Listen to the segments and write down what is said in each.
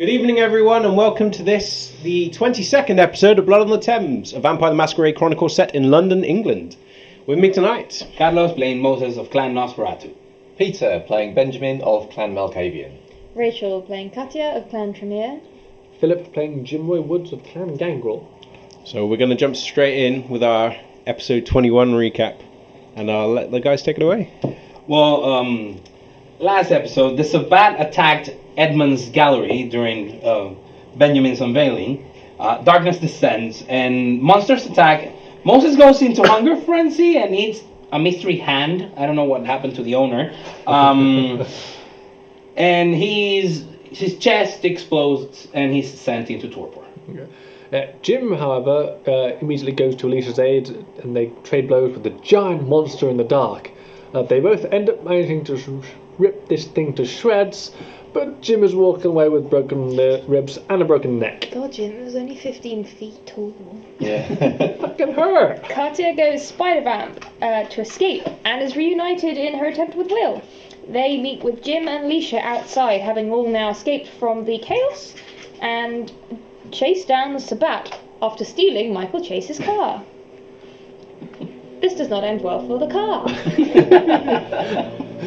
Good evening, everyone, and welcome to this, the 22nd episode of Blood on the Thames, a Vampire the Masquerade Chronicle set in London, England. With me tonight, Carlos playing Moses of Clan Nosferatu. Peter playing Benjamin of Clan Malkavian. Rachel playing Katia of Clan Tremere. Philip playing Jimroy Woods of Clan Gangrel. So we're going to jump straight in with our episode 21 recap, and I'll let the guys take it away. Well, last episode, the Sabbat attacked Edmund's gallery during Benjamin's unveiling. Darkness descends, and monsters attack. Moses goes into hunger frenzy and eats a mystery hand. I don't know what happened to the owner. And his chest explodes, and he's sent into torpor. Okay. Jim, however, immediately goes to Alicia's aid, and they trade blows with the giant monster in the dark. They both end up managing to rip this thing to shreds, but Jim is walking away with broken ribs and a broken neck. God, Jim was only 15 feet tall. Yeah. Fucking her! Katia goes spider-vamp to escape and is reunited in her attempt with Will. They meet with Jim and Alicia outside, having all now escaped from the chaos, and chase down the Sabbat after stealing Michael Chase's car. This does not end well for the car.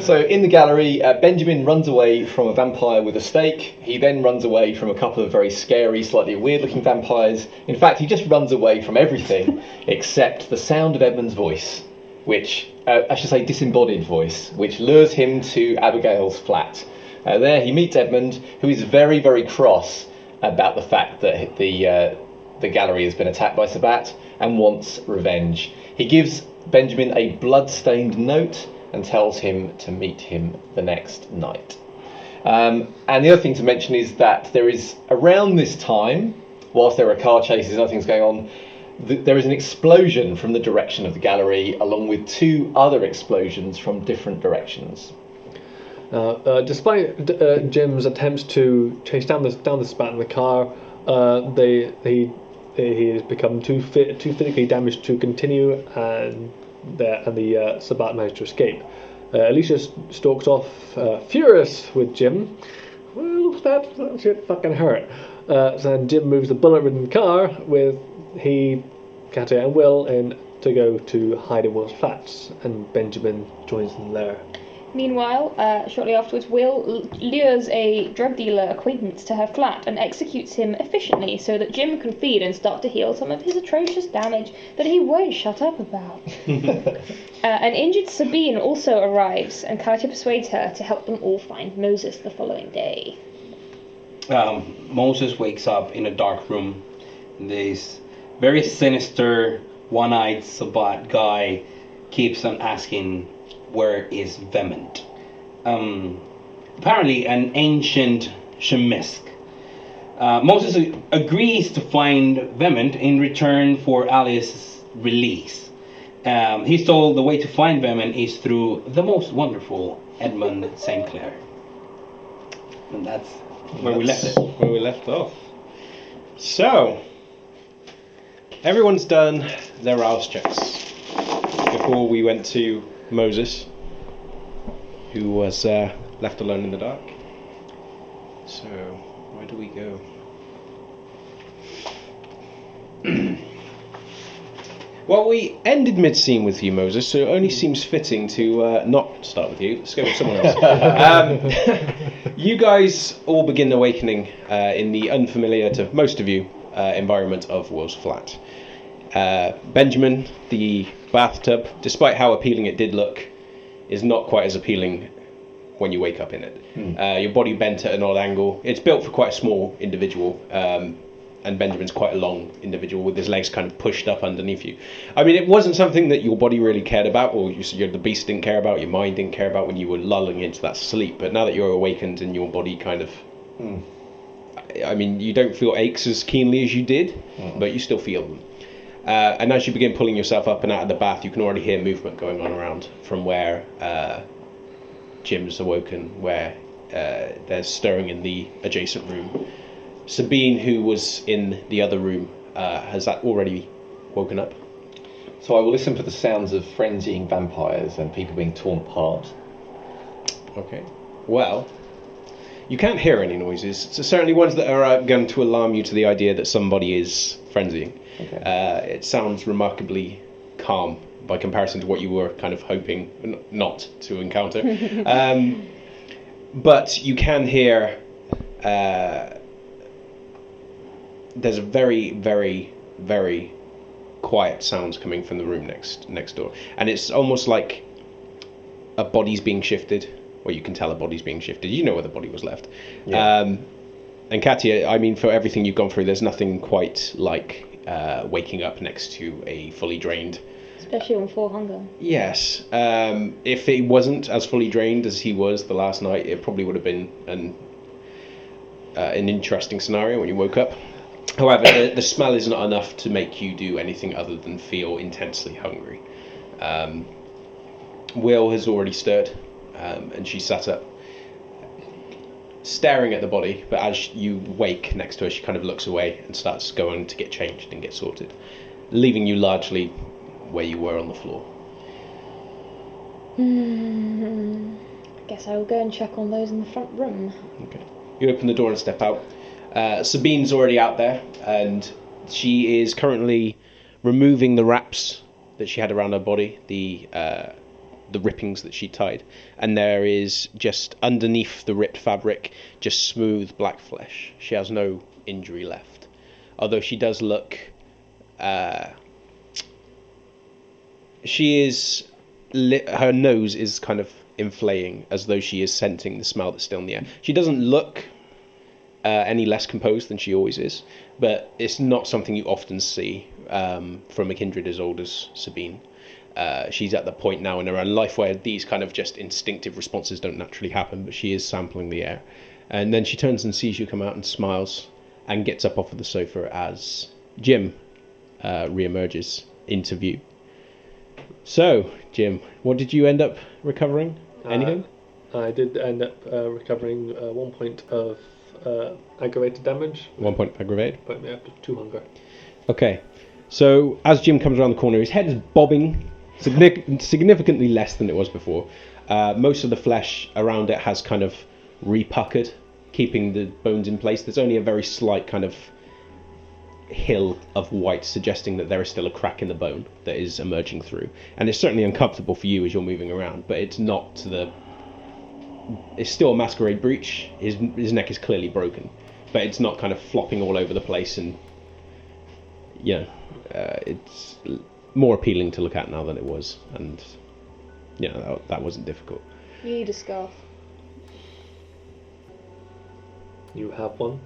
So in the gallery, Benjamin runs away from a vampire with a stake. He then runs away from a couple of very scary, slightly weird-looking vampires. In fact, he just runs away from everything except the sound of Edmund's voice, which, I should say disembodied voice, which lures him to Abigail's flat. There he meets Edmund, who is very, very cross about the fact that the gallery has been attacked by Sabbat and wants revenge. He gives Benjamin a blood-stained note and tells him to meet him the next night. And the other thing to mention is that there is, around this time, whilst there are car chases and other things going on, there is an explosion from the direction of the gallery, along with two other explosions from different directions. Despite Jim's attempts to chase down the Sabbat in the car, he has become too physically damaged to continue, and the Sabbat managed to escape. Alicia stalks off, furious with Jim. Well, that shit fucking hurt. So then Jim moves the bullet-ridden car with Katia and Will in to go to hide in Will's flats, and Benjamin joins them there. Meanwhile, shortly afterwards, Will lures a drug dealer acquaintance to her flat and executes him efficiently so that Jim can feed and start to heal some of his atrocious damage that he won't shut up about. An injured Sabine also arrives, and Katia persuades her to help them all find Moses the following day. Moses wakes up in a dark room. This very sinister, one-eyed Sabbat guy keeps on asking, where is Vement? Apparently an ancient Shemisk. Moses agrees to find Vement in return for Alice's release. He's told the way to find Vement is through the most wonderful Edmund St. Clair. And that's where we left it. Where we left off. So, everyone's done their rouse checks before we went to Moses, who was left alone in the dark. So, where do we go? Well, we ended mid-scene with you, Moses, so it only seems fitting to not start with you. Let's go with someone else. You guys all begin awakening in the unfamiliar, to most of you, environment of Will's flat. Benjamin, the bathtub, despite how appealing it did look, is not quite as appealing when you wake up in it. Your body bent at an odd angle. It's built for quite a small individual, and Benjamin's quite a long individual with his legs kind of pushed up underneath you. I mean, it wasn't something that your body really cared about, or the beast didn't care about, your mind didn't care about when you were lulling into that sleep, but now that you're awakened and your body kind of... I mean, you don't feel aches as keenly as you did, but you still feel them. And as you begin pulling yourself up and out of the bath, you can already hear movement going on around from where Jim's awoken, where there's stirring in the adjacent room. Sabine, who was in the other room, has that already woken up? So I will listen for the sounds of frenzying vampires and people being torn apart. Okay. Well, You can't hear any noises. So certainly ones that are going to alarm you to the idea that somebody is frenzying. Okay. It sounds remarkably calm by comparison to what you were kind of hoping not to encounter. But you can hear there's a very, very, very quiet sounds coming from the room next door, and it's almost like a body's being shifted, or you can tell a body's being shifted. You know where the body was left. Yeah. And Katia, I mean, for everything you've gone through, there's nothing quite like waking up next to a fully drained. Especially on 4 hunger. Yes. If it wasn't as fully drained as he was the last night, it probably would have been an interesting scenario when you woke up. However, the smell is not enough to make you do anything other than feel intensely hungry. Will has already stirred, and she sat up, staring at the body, but as you wake next to her, she kind of looks away and starts going to get changed and get sorted, leaving you largely where you were on the floor. I guess I will go and check on those in the front room. Okay. You open the door and step out. Sabine's already out there, and she is currently removing the wraps that she had around her body, the rippings that she tied, and there is just underneath the ripped fabric just smooth black flesh. She has no injury left, although she does look her nose is kind of inflating as though she is scenting the smell that's still in the air. She doesn't look any less composed than she always is, but it's not something you often see from a kindred as old as Sabine. She's at the point now in her own life where these kind of just instinctive responses don't naturally happen, but she is sampling the air. And then she turns and sees you come out and smiles and gets up off of the sofa as Jim re-emerges into view. So, Jim, what did you end up recovering? Anything? I did end up recovering 1 point of aggravated damage. 1 point of aggravated. Put me up to 2 hunger. Okay, so as Jim comes around the corner, his head is bobbing significantly less than it was before. Most of the flesh around it has kind of repuckered, keeping the bones in place. There's only a very slight kind of hill of white suggesting that there is still a crack in the bone that is emerging through, and it's certainly uncomfortable for you as you're moving around, but it's not to the... It's still a masquerade breach. His neck is clearly broken, but it's not kind of flopping all over the place, and it's more appealing to look at now than it was, and that wasn't difficult. You need a scarf. You have one?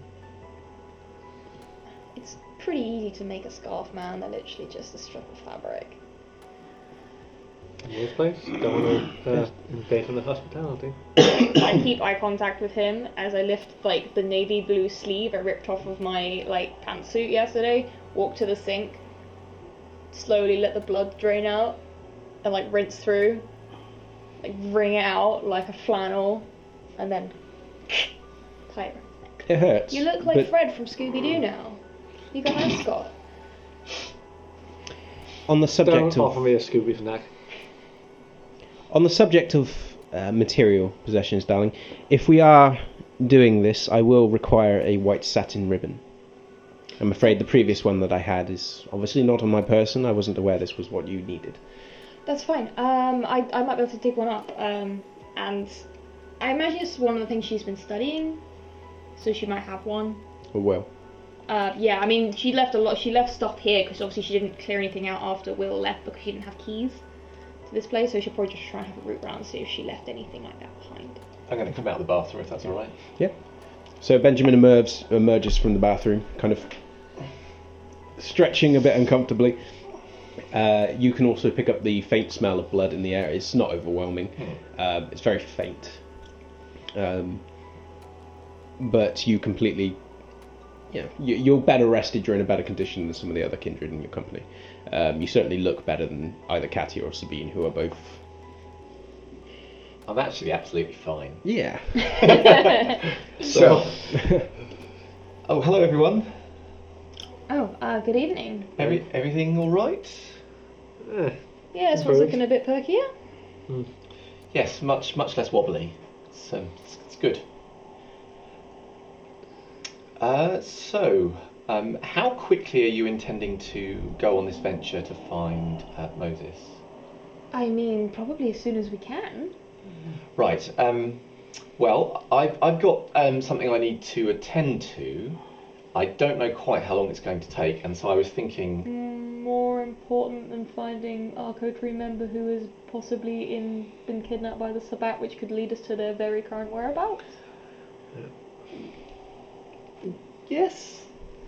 It's pretty easy to make a scarf, man. They're literally just a strip of fabric. In this place? Don't want to invade on the hospitality. I keep eye contact with him as I lift the navy blue sleeve I ripped off of my pantsuit yesterday, walk to the sink, slowly let the blood drain out, and rinse through, wring it out like a flannel, and then tie it. It hurts. You look like Fred from Scooby-Doo now. You got an ascot. On the subject Don't offer me a Scooby snack. On the subject of material possessions, darling, if we are doing this, I will require a white satin ribbon. I'm afraid the previous one that I had is obviously not on my person. I wasn't aware this was what you needed. That's fine. I might be able to dig one up. And I imagine it's one of the things she's been studying, so she might have one. Oh, well. Yeah, I mean, she left stuff here because obviously she didn't clear anything out after Will left because she didn't have keys to this place, so she'll probably just try and have a route round and see if she left anything like that behind. I'm going to come out of the bathroom if that's all right. Yeah. So Benjamin emerges from the bathroom, kind of stretching a bit uncomfortably. You can also pick up the faint smell of blood in the air. It's not overwhelming. It's very faint. But you completely... you're better rested, you're in a better condition than some of the other kindred in your company. You certainly look better than either Katia or Sabine, who are both... I'm actually absolutely fine. Yeah. So... Oh, hello everyone. Oh, good evening. Everything all right? Yeah, this one's looking a bit perkier. Yes, much less wobbly. It's good. How quickly are you intending to go on this venture to find Moses? I mean, probably as soon as we can. Right. Well, I've got something I need to attend to. I don't know quite how long it's going to take, and so I was thinking. More important than finding our coterie member who is possibly been kidnapped by the Sabbat, which could lead us to their very current whereabouts. Yes,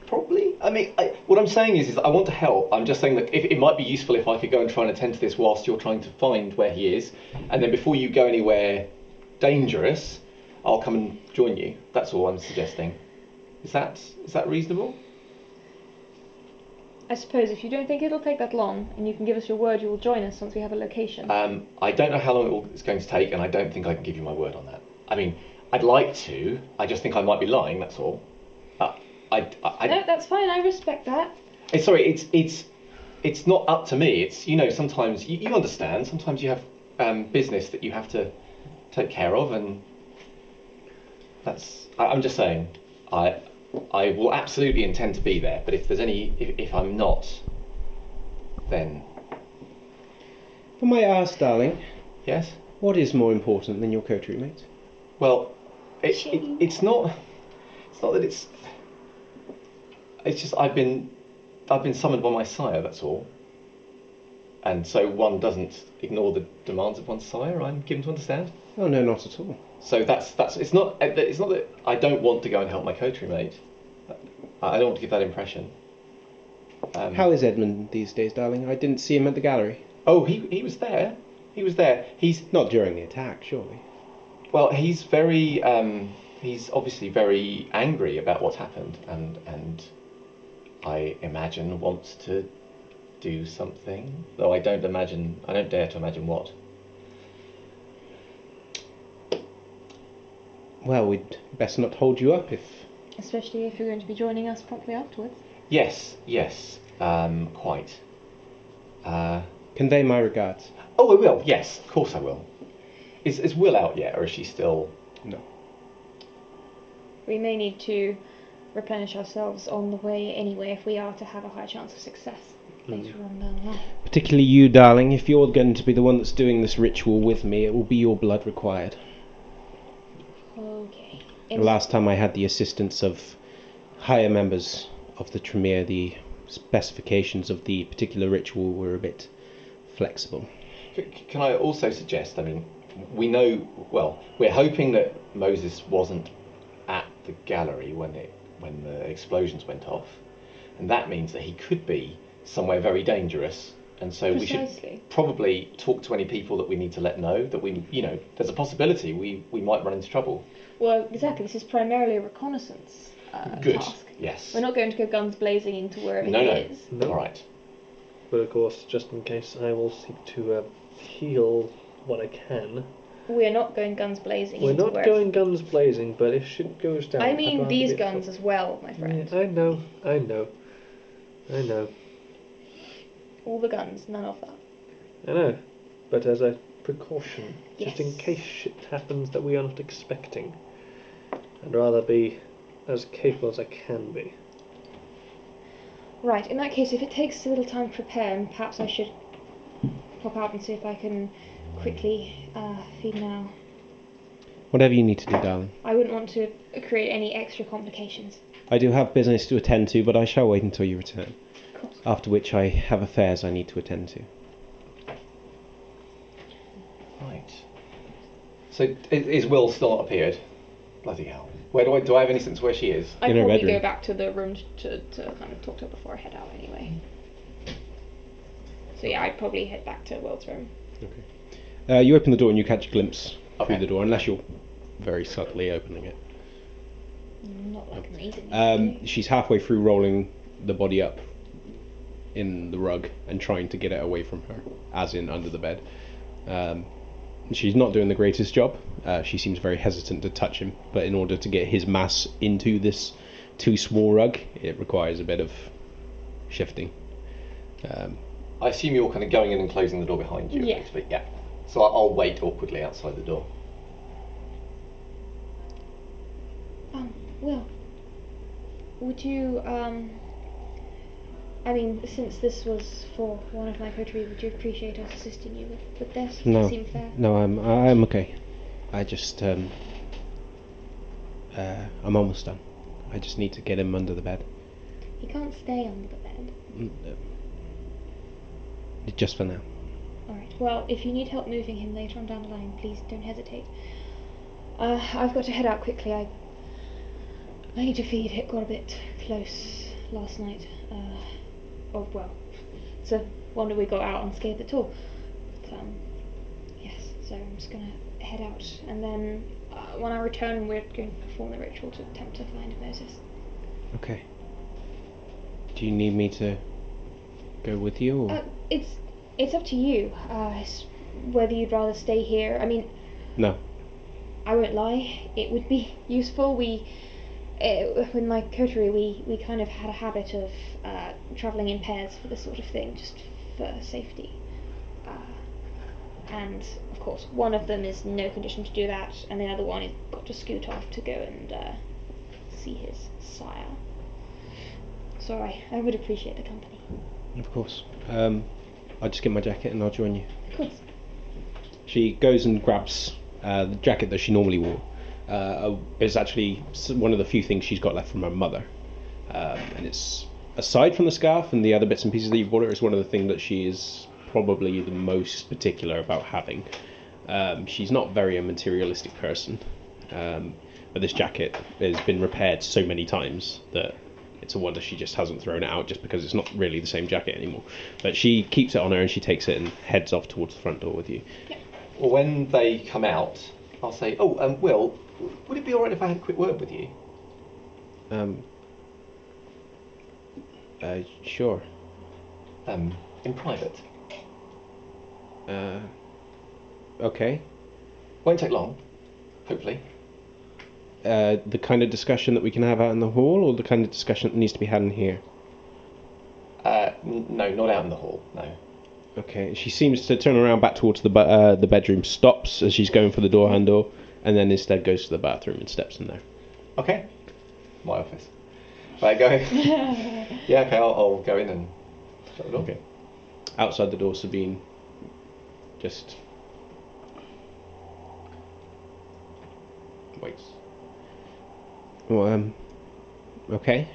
probably. I mean, what I'm saying is I want to help. I'm just saying that it might be useful if I could go and try and attend to this whilst you're trying to find where he is, and then before you go anywhere dangerous, I'll come and join you. That's all I'm suggesting. Is that reasonable? I suppose if you don't think it'll take that long, and you can give us your word you will join us once we have a location. I don't know how long it's going to take, and I don't think I can give you my word on that. I mean, I'd like to. I just think I might be lying. That's all. No, that's fine. I respect that. Sorry, it's not up to me. It's sometimes you understand. Sometimes you have business that you have to take care of, and I'm just saying. I will absolutely intend to be there. But if I'm not, then. If I might ask, darling. Yes. What is more important than your coterie mate? Well, it's not. It's not that it's. It's just I've been summoned by my sire. That's all. And so one doesn't ignore the demands of one's sire. I'm given to understand. Oh no, not at all. So that's it's not that I don't want to go and help my coterie mate. I don't want to give that impression. How is Edmund these days, darling? I didn't see him at the gallery. Oh, he was there. He was there. He's not during the attack, surely. Well, he's very he's obviously very angry about what's happened, and I imagine wants to do something. Though I don't dare to imagine what. Well, we'd best not hold you up Especially if you're going to be joining us promptly afterwards. Yes, quite. Convey my regards. Oh, I will. Yes, of course I will. Is Will out yet, or is she still? No. We may need to replenish ourselves on the way anyway if we are to have a high chance of success later on down the line. Particularly you, darling. If you're going to be the one that's doing this ritual with me, it will be your blood required. Okay. The last time I had the assistance of higher members of the Tremere, the specifications of the particular ritual were a bit flexible. Can I also suggest, I mean, we know, well, we're hoping that Moses wasn't at the gallery when the explosions went off, and that means that he could be somewhere very dangerous, and so we should probably talk to any people that we need to let know that there's a possibility we might run into trouble. Well, exactly, this is primarily a reconnaissance task. Yes. We're not going to go guns blazing into wherever he is. No. All right. But of course, just in case, I will seek to heal what I can. We're not going guns blazing. We're not going guns blazing, but if shit goes down... I mean these guns as well, my friend. Yeah, I know. All the guns, none of that. I know, but as a precaution, Yes. just in case shit happens that we are not expecting. I'd rather be as capable as I can be. Right, in that case, if it takes a little time to prepare, perhaps I should pop out and see if I can quickly feed now. Whatever you need to do, darling. I wouldn't want to create any extra complications. I do have business to attend to, but I shall wait until you return. Of course. After which I have affairs I need to attend to. Right. So is Will still not appeared? Bloody hell. Where do I have any sense where she is? I'd In her probably bedroom. go back to the room to kind of talk to her before I head out anyway. So yeah, I'd probably head back to Will's room. Okay. You open the door and you catch a glimpse Okay. through the door, unless you're very subtly opening it. Not like amazing. She's halfway through rolling the body up in the rug and trying to get it away from her, as in under the bed. She's not doing the greatest job. She seems very hesitant to touch him, but in order to get his mass into this too small rug, it requires a bit of shifting. I assume you're kind of going in and closing the door behind you. Yeah. Effectively. Yeah. So I'll wait awkwardly outside the door. Will, would you, I mean, since this was for one of my coterie, would you appreciate us assisting you with this? Does No. that seem fair? No, I'm okay. I just I'm almost done. I just need to get him under the bed. He can't stay under the bed. Just for now. Alright, well, if you need help moving him later on down the line, please don't hesitate. I've got to head out quickly. I need to feed. It got a bit close last night. Well, it's a wonder we got out unscathed at all. But, yes, so I'm just gonna head out, and then when I return, we're going to perform the ritual to attempt to find Moses. Okay. Do you need me to go with you, or? It's up to you. Whether you'd rather stay here. I mean, No. I won't lie. It would be useful. With my coterie, we kind of had a habit of travelling in pairs for this sort of thing, just for safety. And of course, one of them is in no condition to do that, and the other one has got to scoot off to go and see his sire. So I would appreciate the company. Of course. I'll just get my jacket and I'll join you. Of course. She goes and grabs the jacket that she normally wore. It's actually one of the few things she's got left from her mother. And it's, aside from the scarf and the other bits and pieces that you've bought her, it's one of the things that she is probably the most particular about having. She's not very a materialistic person. But this jacket has been repaired so many times that it's a wonder she just hasn't thrown it out, just because it's not really the same jacket anymore. But she keeps it on her and she takes it and heads off towards the front door with you. Well, when they come out, I'll say, Will, would it be alright if I had a quick word with you? Sure. In private. Okay. Won't take long, hopefully. The kind of discussion that we can have out in the hall, or the kind of discussion that needs to be had in here? No, not out in the hall, no. Okay, she seems to turn around back towards the bedroom, stops as she's going for the door handle, and then instead goes to the bathroom and steps in there. Okay. My office. Right, go ahead. Yeah, okay, I'll go in and shut the door. Okay. Outside the door, Sabine just waits. Well, okay.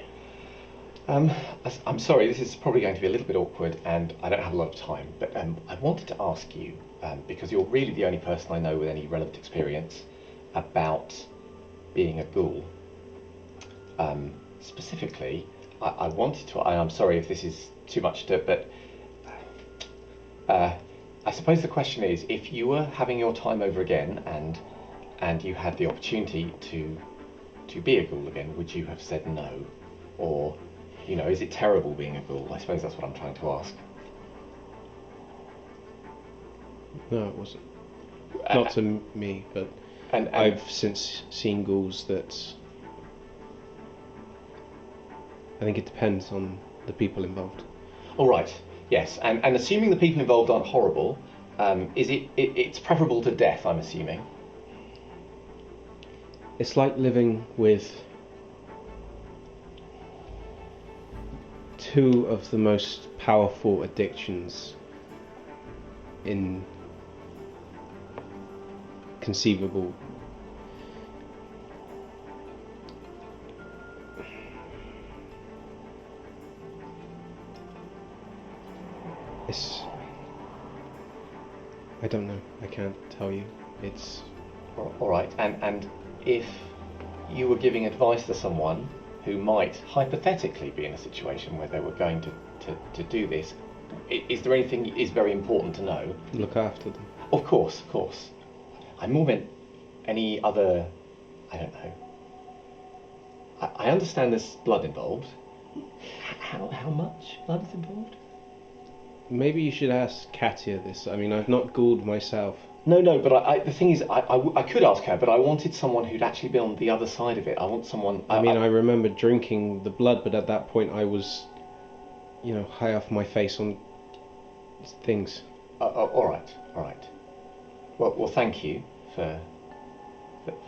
I'm sorry, this is probably going to be a little bit awkward and I don't have a lot of time, but I wanted to ask you, because you're really the only person I know with any relevant experience about being a ghoul. Specifically, I wanted to, and I'm sorry if this is too much to, but I suppose the question is, if you were having your time over again and you had the opportunity to be a ghoul again, would you have said no? Or, you know, is it terrible being a ghoul? I suppose that's what I'm trying to ask. No, it wasn't. Not to me, but and I've since seen ghouls that... I think it depends on the people involved. All right, yes, and assuming the people involved aren't horrible, it's preferable to death, I'm assuming? It's like living with two of the most powerful addictions in conceivable. I don't know. I can't tell you. It's... All right, and if you were giving advice to someone who might hypothetically be in a situation where they were going to do this, is there anything is very important to know? Look after them. Of course, of course. I more meant any other... I don't know. I understand there's blood involved. How much blood is involved? Maybe you should ask Katia this. I mean, I've not ghouled myself. No, but the thing is, I could ask her, but I wanted someone who'd actually been on the other side of it. I want someone... I remember drinking the blood, but at that point I was, high off my face on things. All right. Well, thank you for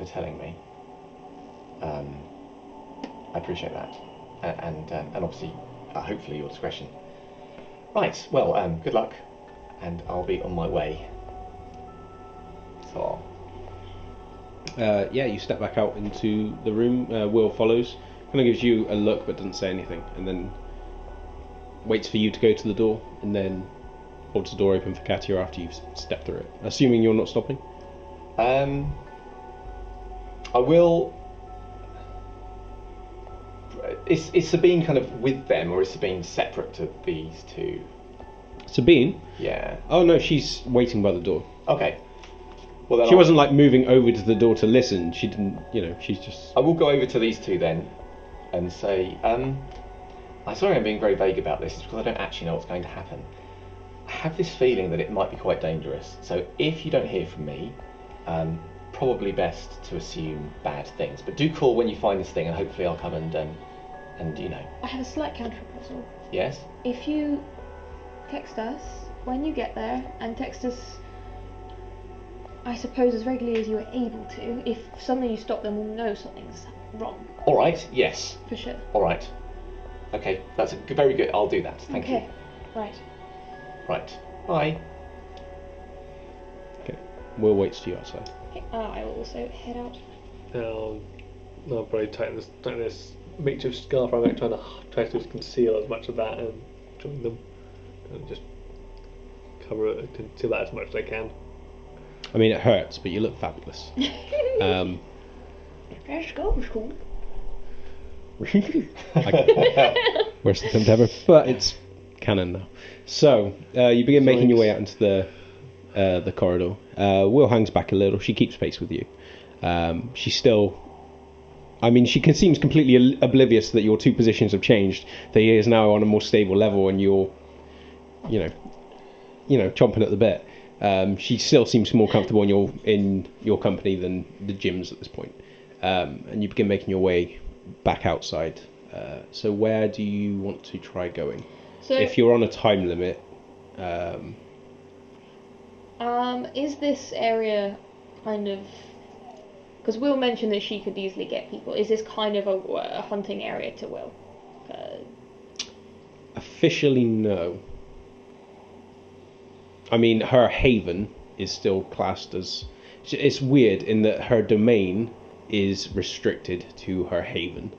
telling me. I appreciate that. and obviously, hopefully, your discretion. Right. Well, good luck, and I'll be on my way. So. Yeah, you step back out into the room. Will follows. Kind of gives you a look, but doesn't say anything, and then waits for you to go to the door, and then holds the door open for Katia after you've stepped through it. Assuming you're not stopping. I will. Is Sabine kind of with them, or is Sabine separate to these two? Sabine? Yeah. Oh no, she's waiting by the door. Okay. Well, then She wasn't like moving over to the door to listen. She didn't, she's just. I will go over to these two then, and say, I'm sorry I'm being very vague about this, it's because I don't actually know what's going to happen. I have this feeling that it might be quite dangerous. So if you don't hear from me, probably best to assume bad things. But do call when you find this thing, and hopefully I'll come and I have a slight counter proposal. Yes. If you text us when you get there, and text us, I suppose, as regularly as you are able to, if suddenly you stop them, we'll know something's wrong. All right. Yes. For sure. All right. Okay. That's very good. I'll do that. Thank you. Okay. Right. Right. Bye. Okay. Will waits for you outside. Okay. I will also head out. I'll probably tighten this makeshift scarf around, try to conceal as much of that and join them, and just conceal that as much as I can. I mean, it hurts, but you look fabulous. Let's go, school. Worst attempt ever, but it's canon now. So you begin making your way out into the corridor. Will hangs back a little. She keeps pace with you. She's still. She seems completely oblivious that your two positions have changed. That he is now on a more stable level, and you're, chomping at the bit. She still seems more comfortable in your company than the gyms at this point. And you begin making your way back outside. So where do you want to try going? So, if you're on a time limit. Is this area kind of... Because Will mentioned that she could easily get people. Is this kind of a hunting area to Will? Officially, no. Her haven is still classed as... It's weird in that her domain is restricted to her haven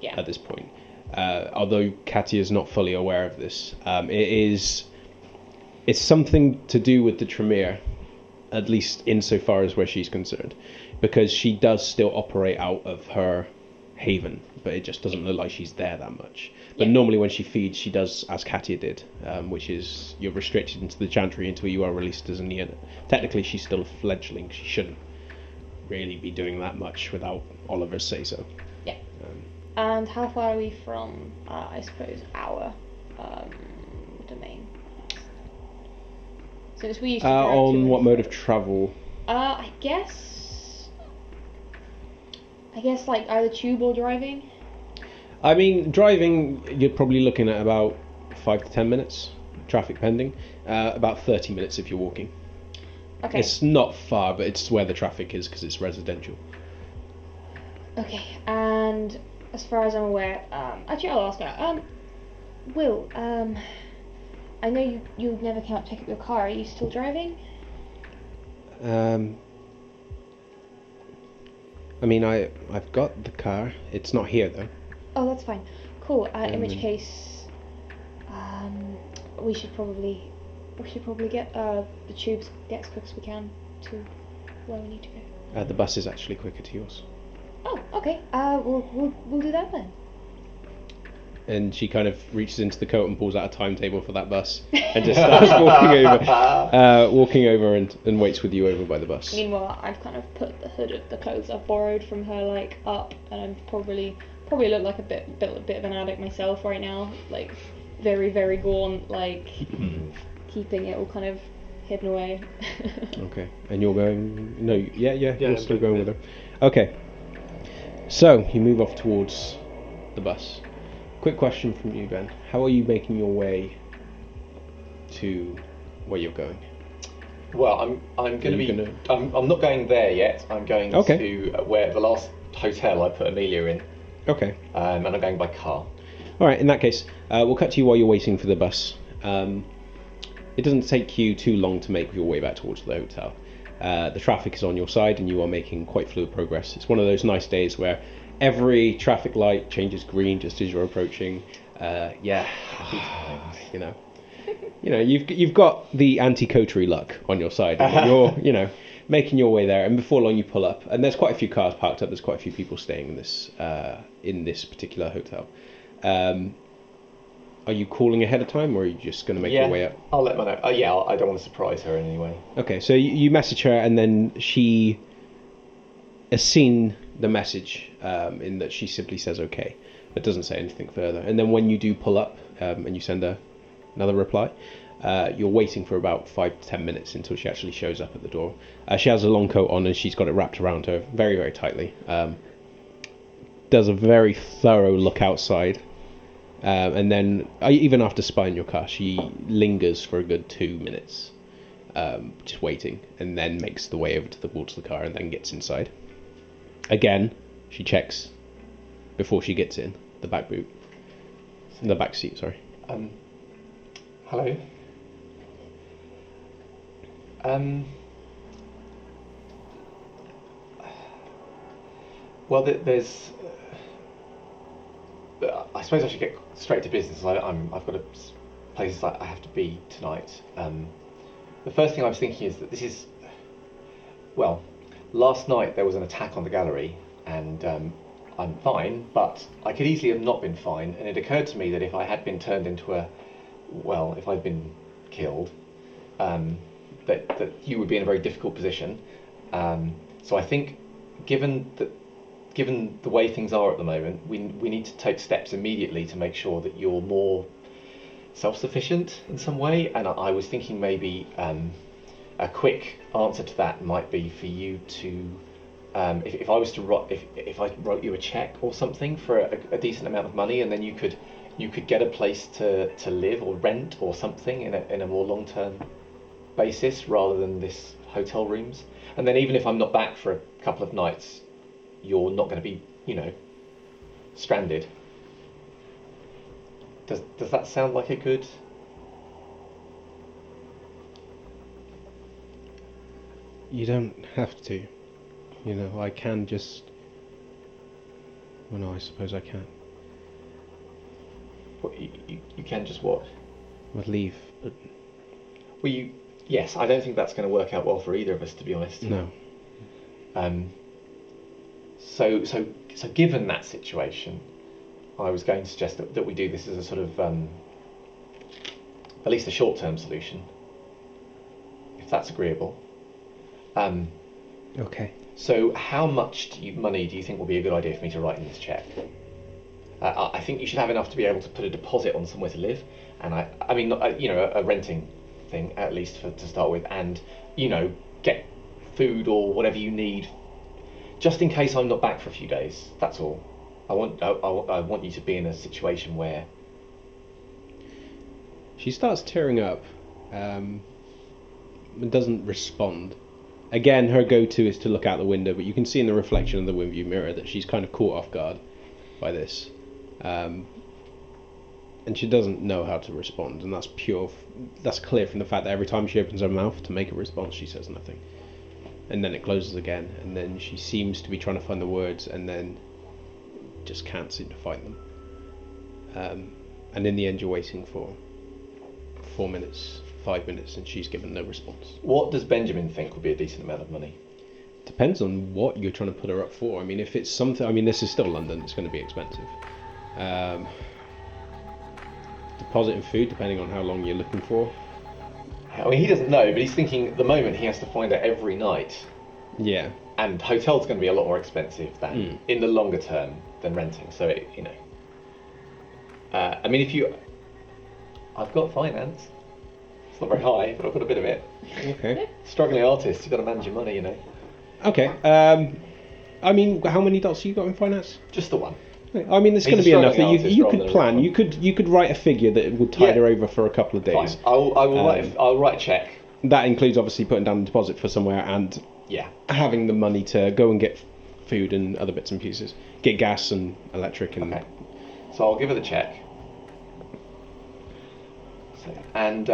at this point. Although Katia is not fully aware of this. It's something to do with the Tremere, at least insofar as where she's concerned. Because she does still operate out of her haven, but it just doesn't look like she's there that much. But normally when she feeds, she does as Katia did, which is you're restricted into the chantry until you are released as a unit. Technically, she's still a fledgling. She shouldn't really be doing that much without Oliver's say-so. Yeah. And how far are we from, I suppose, our domain? Since we used to drive on what mode of travel? I guess like either tube or driving. Driving, you're probably looking at about 5 to 10 minutes, traffic pending. About 30 minutes if you're walking. Okay. It's not far, but it's where the traffic is because it's residential. Okay, and as far as I'm aware, actually I'll ask her. Will, I know you never came up to pick up your car. Are you still driving? I've got the car. It's not here though. Oh, that's fine. Cool. In which case, we should probably get the tubes get as quick as we can to where we need to go. The bus is actually quicker to yours. Oh, okay. We'll do that then. And she kind of reaches into the coat and pulls out a timetable for that bus and just starts walking over and waits with you over by the bus. Meanwhile, I've kind of put the hood of the clothes I've borrowed from her up, and I'm probably look like a bit of an addict myself right now, very, very gaunt, keeping it all kind of hidden away. Okay, and you're going? No, you're still going with her. Okay, so you move off towards the bus. Quick question from you, Ben. How are you making your way to where you're going? Well, I'm not going there yet. I'm going to where the last hotel I put Amelia in. Okay. And I'm going by car. All right. In that case, we'll cut to you while you're waiting for the bus. It doesn't take you too long to make your way back towards the hotel. The traffic is on your side, and you are making quite fluid progress. It's one of those nice days where every traffic light changes green just as you're approaching. You've got the anti-coterie luck on your side. You're making your way there, and before long you pull up, and there's quite a few cars parked up. There's quite a few people staying in this particular hotel. Are you calling ahead of time, or are you just going to make your way up? I'll let her know. I don't want to surprise her in any way. Okay, so you message her, and then she has seen the message in that she simply says okay, but doesn't say anything further. And then when you do pull up and you send her another reply, you're waiting for about 5 to 10 minutes until she actually shows up at the door. She has a long coat on, and she's got it wrapped around her very, very tightly. Does a very thorough look outside. And then, even after spying your car, she lingers for a good 2 minutes, just waiting, and then makes the way over towards the car and then gets inside. Again, she checks before she gets in the back seat. Sorry. Hello. Well, there's. I suppose I should get straight to business. I've got places I have to be tonight. The first thing I was thinking is that this is. Well, last night there was an attack on the gallery, and I'm fine, but I could easily have not been fine. And it occurred to me that if I had been turned into if I'd been killed, that you would be in a very difficult position. So I think, given the way things are at the moment, we need to take steps immediately to make sure that you're more self-sufficient in some way. And I was thinking maybe a quick answer to that might be for you to, if I wrote you a check or something for a decent amount of money, and then you could get a place to live or rent or something in a more long-term basis rather than this hotel rooms. And then even if I'm not back for a couple of nights, you're not going to be, stranded. Does that sound like a good? You don't have to. I can just. Well, no, I suppose I can. What, you can just what? I'd leave. Well, yes, I don't think that's going to work out well for either of us, to be honest. No. So given that situation, I was going to suggest that we do this as a sort of, at least a short-term solution, if that's agreeable. Okay. So how much money do you think will be a good idea for me to write in this check? I think you should have enough to be able to put a deposit on somewhere to live, and I mean, a renting thing at least to start with, and get food or whatever you need, just in case I'm not back for a few days. That's all. I want you to be in a situation where. She starts tearing up, and doesn't respond. Again, her go-to is to look out the window, but you can see in the reflection of the window mirror that she's kind of caught off guard by this. And she doesn't know how to respond, and that's clear from the fact that every time she opens her mouth to make a response, she says nothing. And then it closes again, and then she seems to be trying to find the words, and then just can't seem to find them. And in the end, you're waiting for 4 minutes, 5 minutes, and she's given no response. What does Benjamin think would be a decent amount of money? Depends on what you're trying to put her up for. I mean, if it's something, this is still London, it's going to be expensive. Deposit and food, depending on how long you're looking for. I mean, he doesn't know, but he's thinking at the moment he has to find her every night. Yeah. And hotel's going to be a lot more expensive than in the longer term than renting. So I mean, I've got finance. It's not very high, but I've got a bit of it. Okay. Struggling artist, you've got to manage your money, Okay. I mean, how many dots you got in finance? Just the one. I mean, there's going to be enough that you could plan. You could write a figure that would tide her over for a couple of days. Fine. I'll write a check. That includes obviously putting down a deposit for somewhere and having the money to go and get food and other bits and pieces, get gas and electric and. Okay. So I'll give her the check. so. And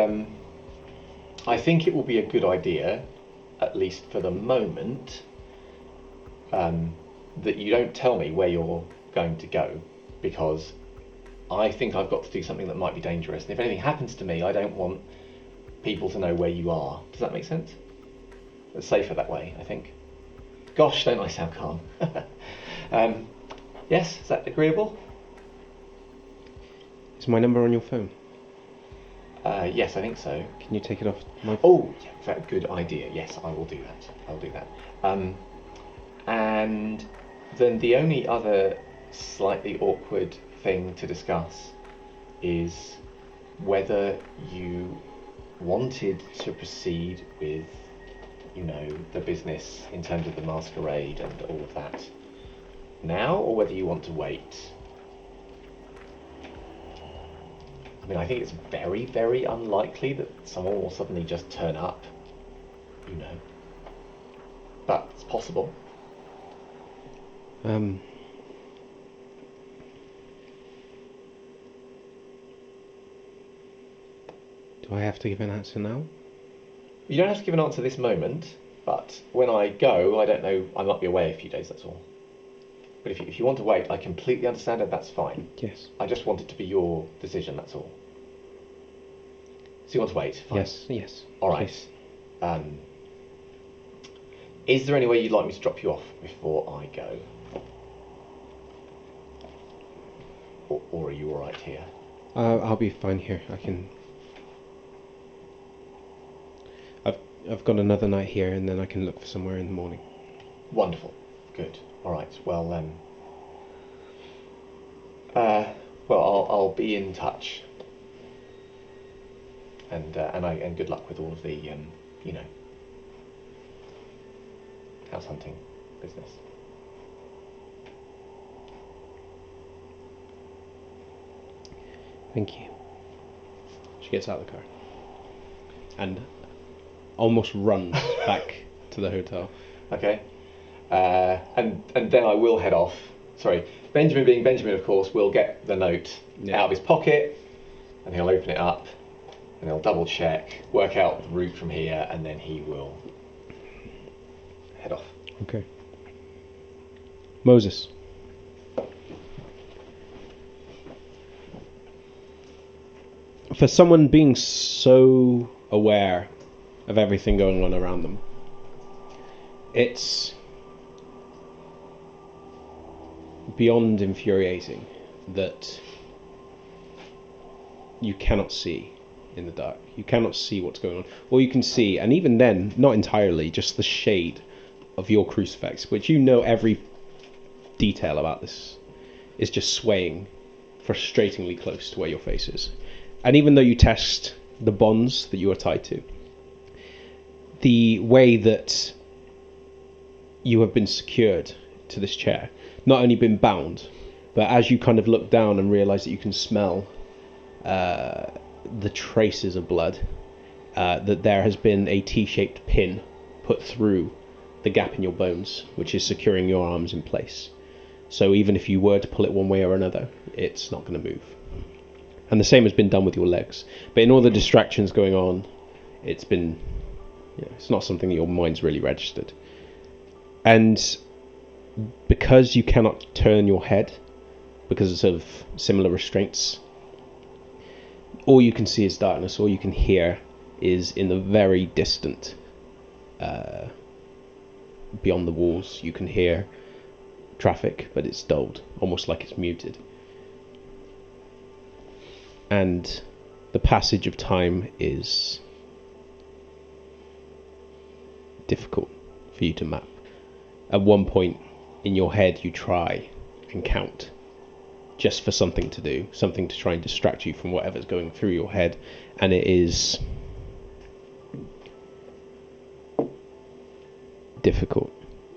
I think it will be a good idea, at least for the moment, that you don't tell me where you're going to go, because I think I've got to do something that might be dangerous. And if anything happens to me, I don't want people to know where you are. Does that make sense? It's safer that way, I think. Gosh, don't I sound calm? Yes, is that agreeable? Is my number on your phone? Yes, I think so. Can you take it off my... Oh, yeah, very good idea. Yes, I will do that. I'll do that. And then the only other slightly awkward thing to discuss is whether you wanted to proceed with, you know, the business in terms of the masquerade and all of that now, or whether you want to wait. I mean, I think it's very, very unlikely that someone will suddenly just turn up, you know. But it's possible. Do I have to give an answer now? You don't have to give an answer this moment, but when I go, I don't know, I might be away a few days, that's all. But if you want to wait, I completely understand it, that's fine. Yes. I just want it to be your decision, that's all. So you want to wait? Fine. Yes. All right. Please. Is there any way you'd like me to drop you off before I go? Or are you all right here? I'll be fine here. I can... I've got another night here, and then I can look for somewhere in the morning. Wonderful. Good. All right. Well, I'll be in touch. And good luck with all of the house hunting business. Thank you. She gets out of the car and almost runs back to the hotel. Okay. And then I will head off. Sorry, Benjamin, being Benjamin, of course, will get the note out of his pocket, and he'll open it up, and he'll double check, work out the route from here, and then he will head off. Okay. Moses. For someone being so aware of everything going on around them, it's beyond infuriating that you cannot see in the dark. You cannot see what's going on. All you can see, and even then, not entirely, just the shade of your crucifix, which you know every detail about this, is just swaying frustratingly close to where your face is. And even though you test the bonds that you are tied to, the way that you have been secured to this chair, not only been bound, but as you kind of look down and realise that you can smell the traces of blood, that there has been a T-shaped pin put through the gap in your bones, which is securing your arms in place. So even if you were to pull it one way or another, it's not going to move. And the same has been done with your legs. But in all the distractions going on, it's been, it's not something that your mind's really registered. And because you cannot turn your head because of similar restraints, all you can see is darkness. All you can hear is in the very distant, beyond the walls, you can hear traffic, but it's dulled, almost like it's muted. And the passage of time is difficult for you to map. At one point in your head you try and count, just for something to do, something to try and distract you from whatever's going through your head, and it is difficult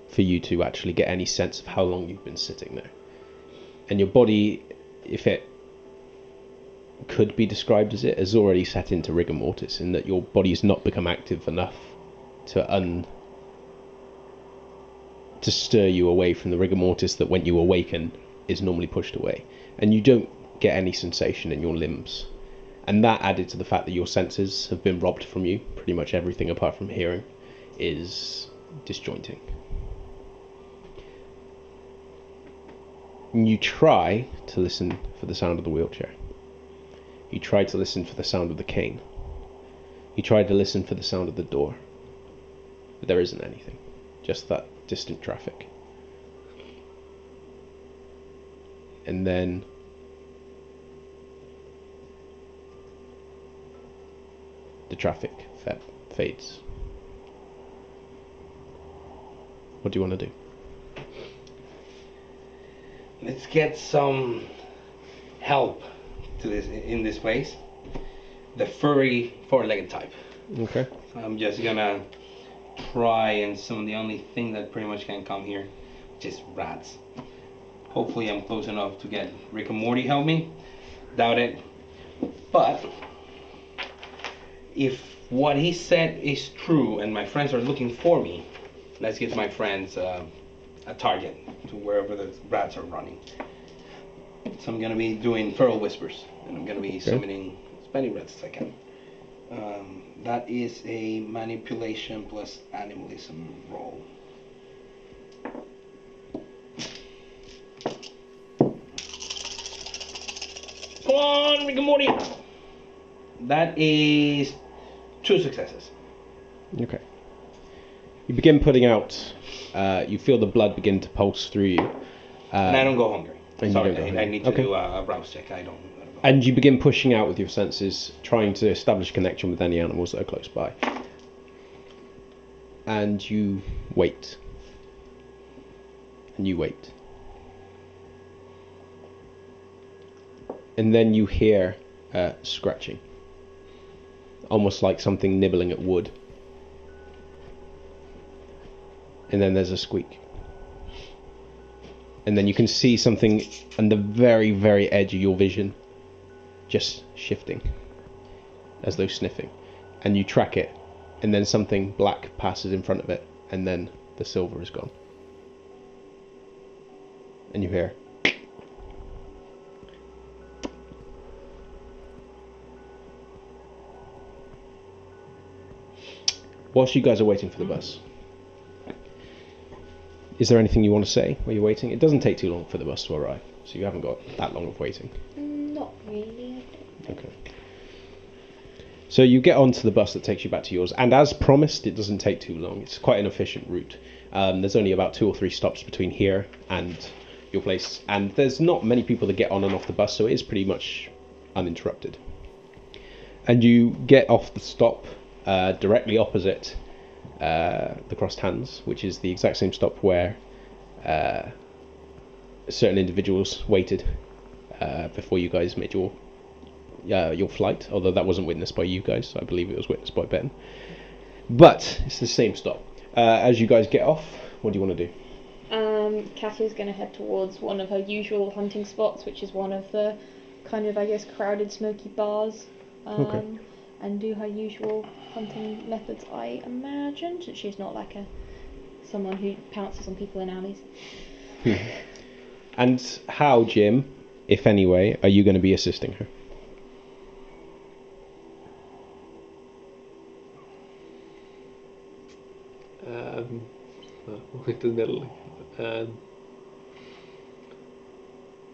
for you to actually get any sense of how long you've been sitting there. And your body, if it could be described as it, has already set into rigor mortis, in that your body has not become active enough to stir you away from the rigor mortis that when you awaken is normally pushed away, and you don't get any sensation in your limbs. And that, added to the fact that your senses have been robbed from you, pretty much everything apart from hearing, is disjointing. And you try to listen for the sound of the wheelchair. You try to listen for the sound of the cane. You try to listen for the sound of the door. But there isn't anything. Just that distant traffic. And then the traffic fades. What do you want to do? Let's get some help to this in this place. The furry four-legged type. Okay. So I'm just gonna try and summon the only thing that pretty much can come here, which is rats. Hopefully I'm close enough to get Rick and Morty help me. Doubt it. But if what he said is true and my friends are looking for me, let's give my friends a target to wherever the rats are running. So I'm gonna be doing feral whispers, and I'm gonna be summoning as many rats as I can. That is a manipulation plus animalism roll. Come on, Rick and Morty! That is 2 successes. Okay. You begin putting out. You feel the blood begin to pulse through you. And I don't go hungry. And Sorry, you don't go I hungry. need to Okay. do a rouse check. I don't. And you begin pushing out with your senses, trying to establish connection with any animals that are close by. And you wait. And you wait. And then you hear scratching. Almost like something nibbling at wood. And then there's a squeak. And then you can see something on the very, very edge of your vision, just shifting, as though sniffing. And you track it, and then something black passes in front of it, and then the silver is gone. And you hear. Whilst you guys are waiting for the bus, is there anything you want to say while you're waiting? It doesn't take too long for the bus to arrive, so you haven't got that long of waiting. Not really. Okay. So you get onto the bus that takes you back to yours, and as promised, it doesn't take too long. It's quite an efficient route. There's only about 2 or 3 stops between here and your place, and there's not many people that get on and off the bus, so it is pretty much uninterrupted. And you get off the stop directly opposite the crossed hands, which is the exact same stop where certain individuals waited before you guys made your flight, although that wasn't witnessed by you guys. I believe it was witnessed by Ben. But it's the same stop. As you guys get off, what do you want to do? Katia's going to head towards one of her usual hunting spots, which is one of the kind of, I guess, crowded, smoky bars. Okay. And do her usual hunting methods, I imagine, since she's not like someone who pounces on people in alleys. And how, Jim, if any way, are you going to be assisting her? Right to the middle.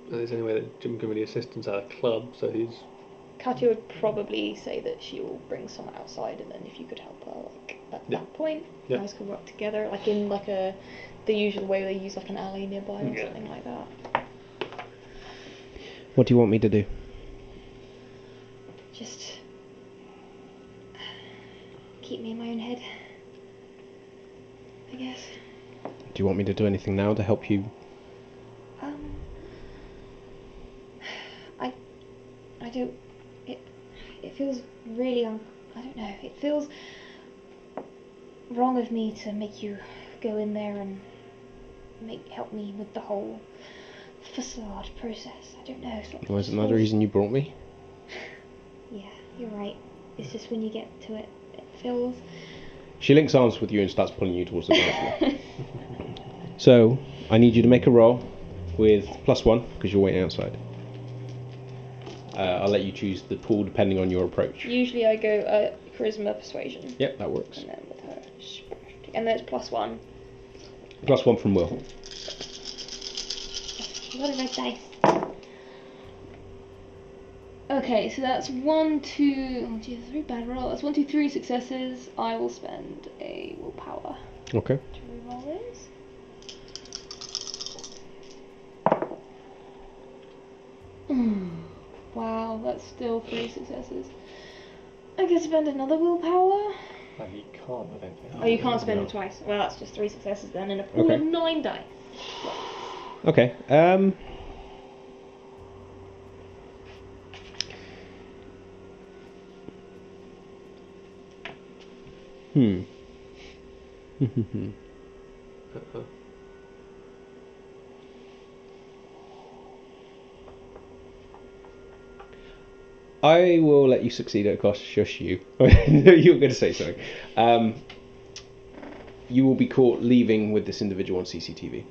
There's any way that Jim can really assist us at a club, so he's. Katia would probably say that she will bring someone outside, and then if you could help her, like at that point, you guys could work together, like in like the usual way they use like an alley nearby or something like that. What do you want me to do? Just keep me in my own head, I guess. Do you want me to do anything now to help you? I don't. It feels really I don't know. It feels wrong of me to make you go in there and help me with the whole facade process. I don't know. Well, is another reason you brought me? Yeah, you're right. It's just when you get to it, it feels. She links arms with you and starts pulling you towards the dance floor. So, I need you to make a roll with +1, because you're waiting outside. I'll let you choose the pool depending on your approach. Usually I go charisma persuasion. Yep, that works. And then with her. And then it's +1. +1 from Will. What a red dice. Okay, so that's 1, 2, oh geez, 3 bad roll. That's 1, 2, 3 successes. I will spend a willpower Okay. to reroll those. Wow, that's still 3 successes. I can spend another willpower. No, you can't, I don't think. Oh, you can't spend them twice. Well, that's just 3 successes then in a pool of 9 dice. Okay. I will let you succeed at a cost. Shush you. You were going to say something. You will be caught leaving with this individual on CCTV.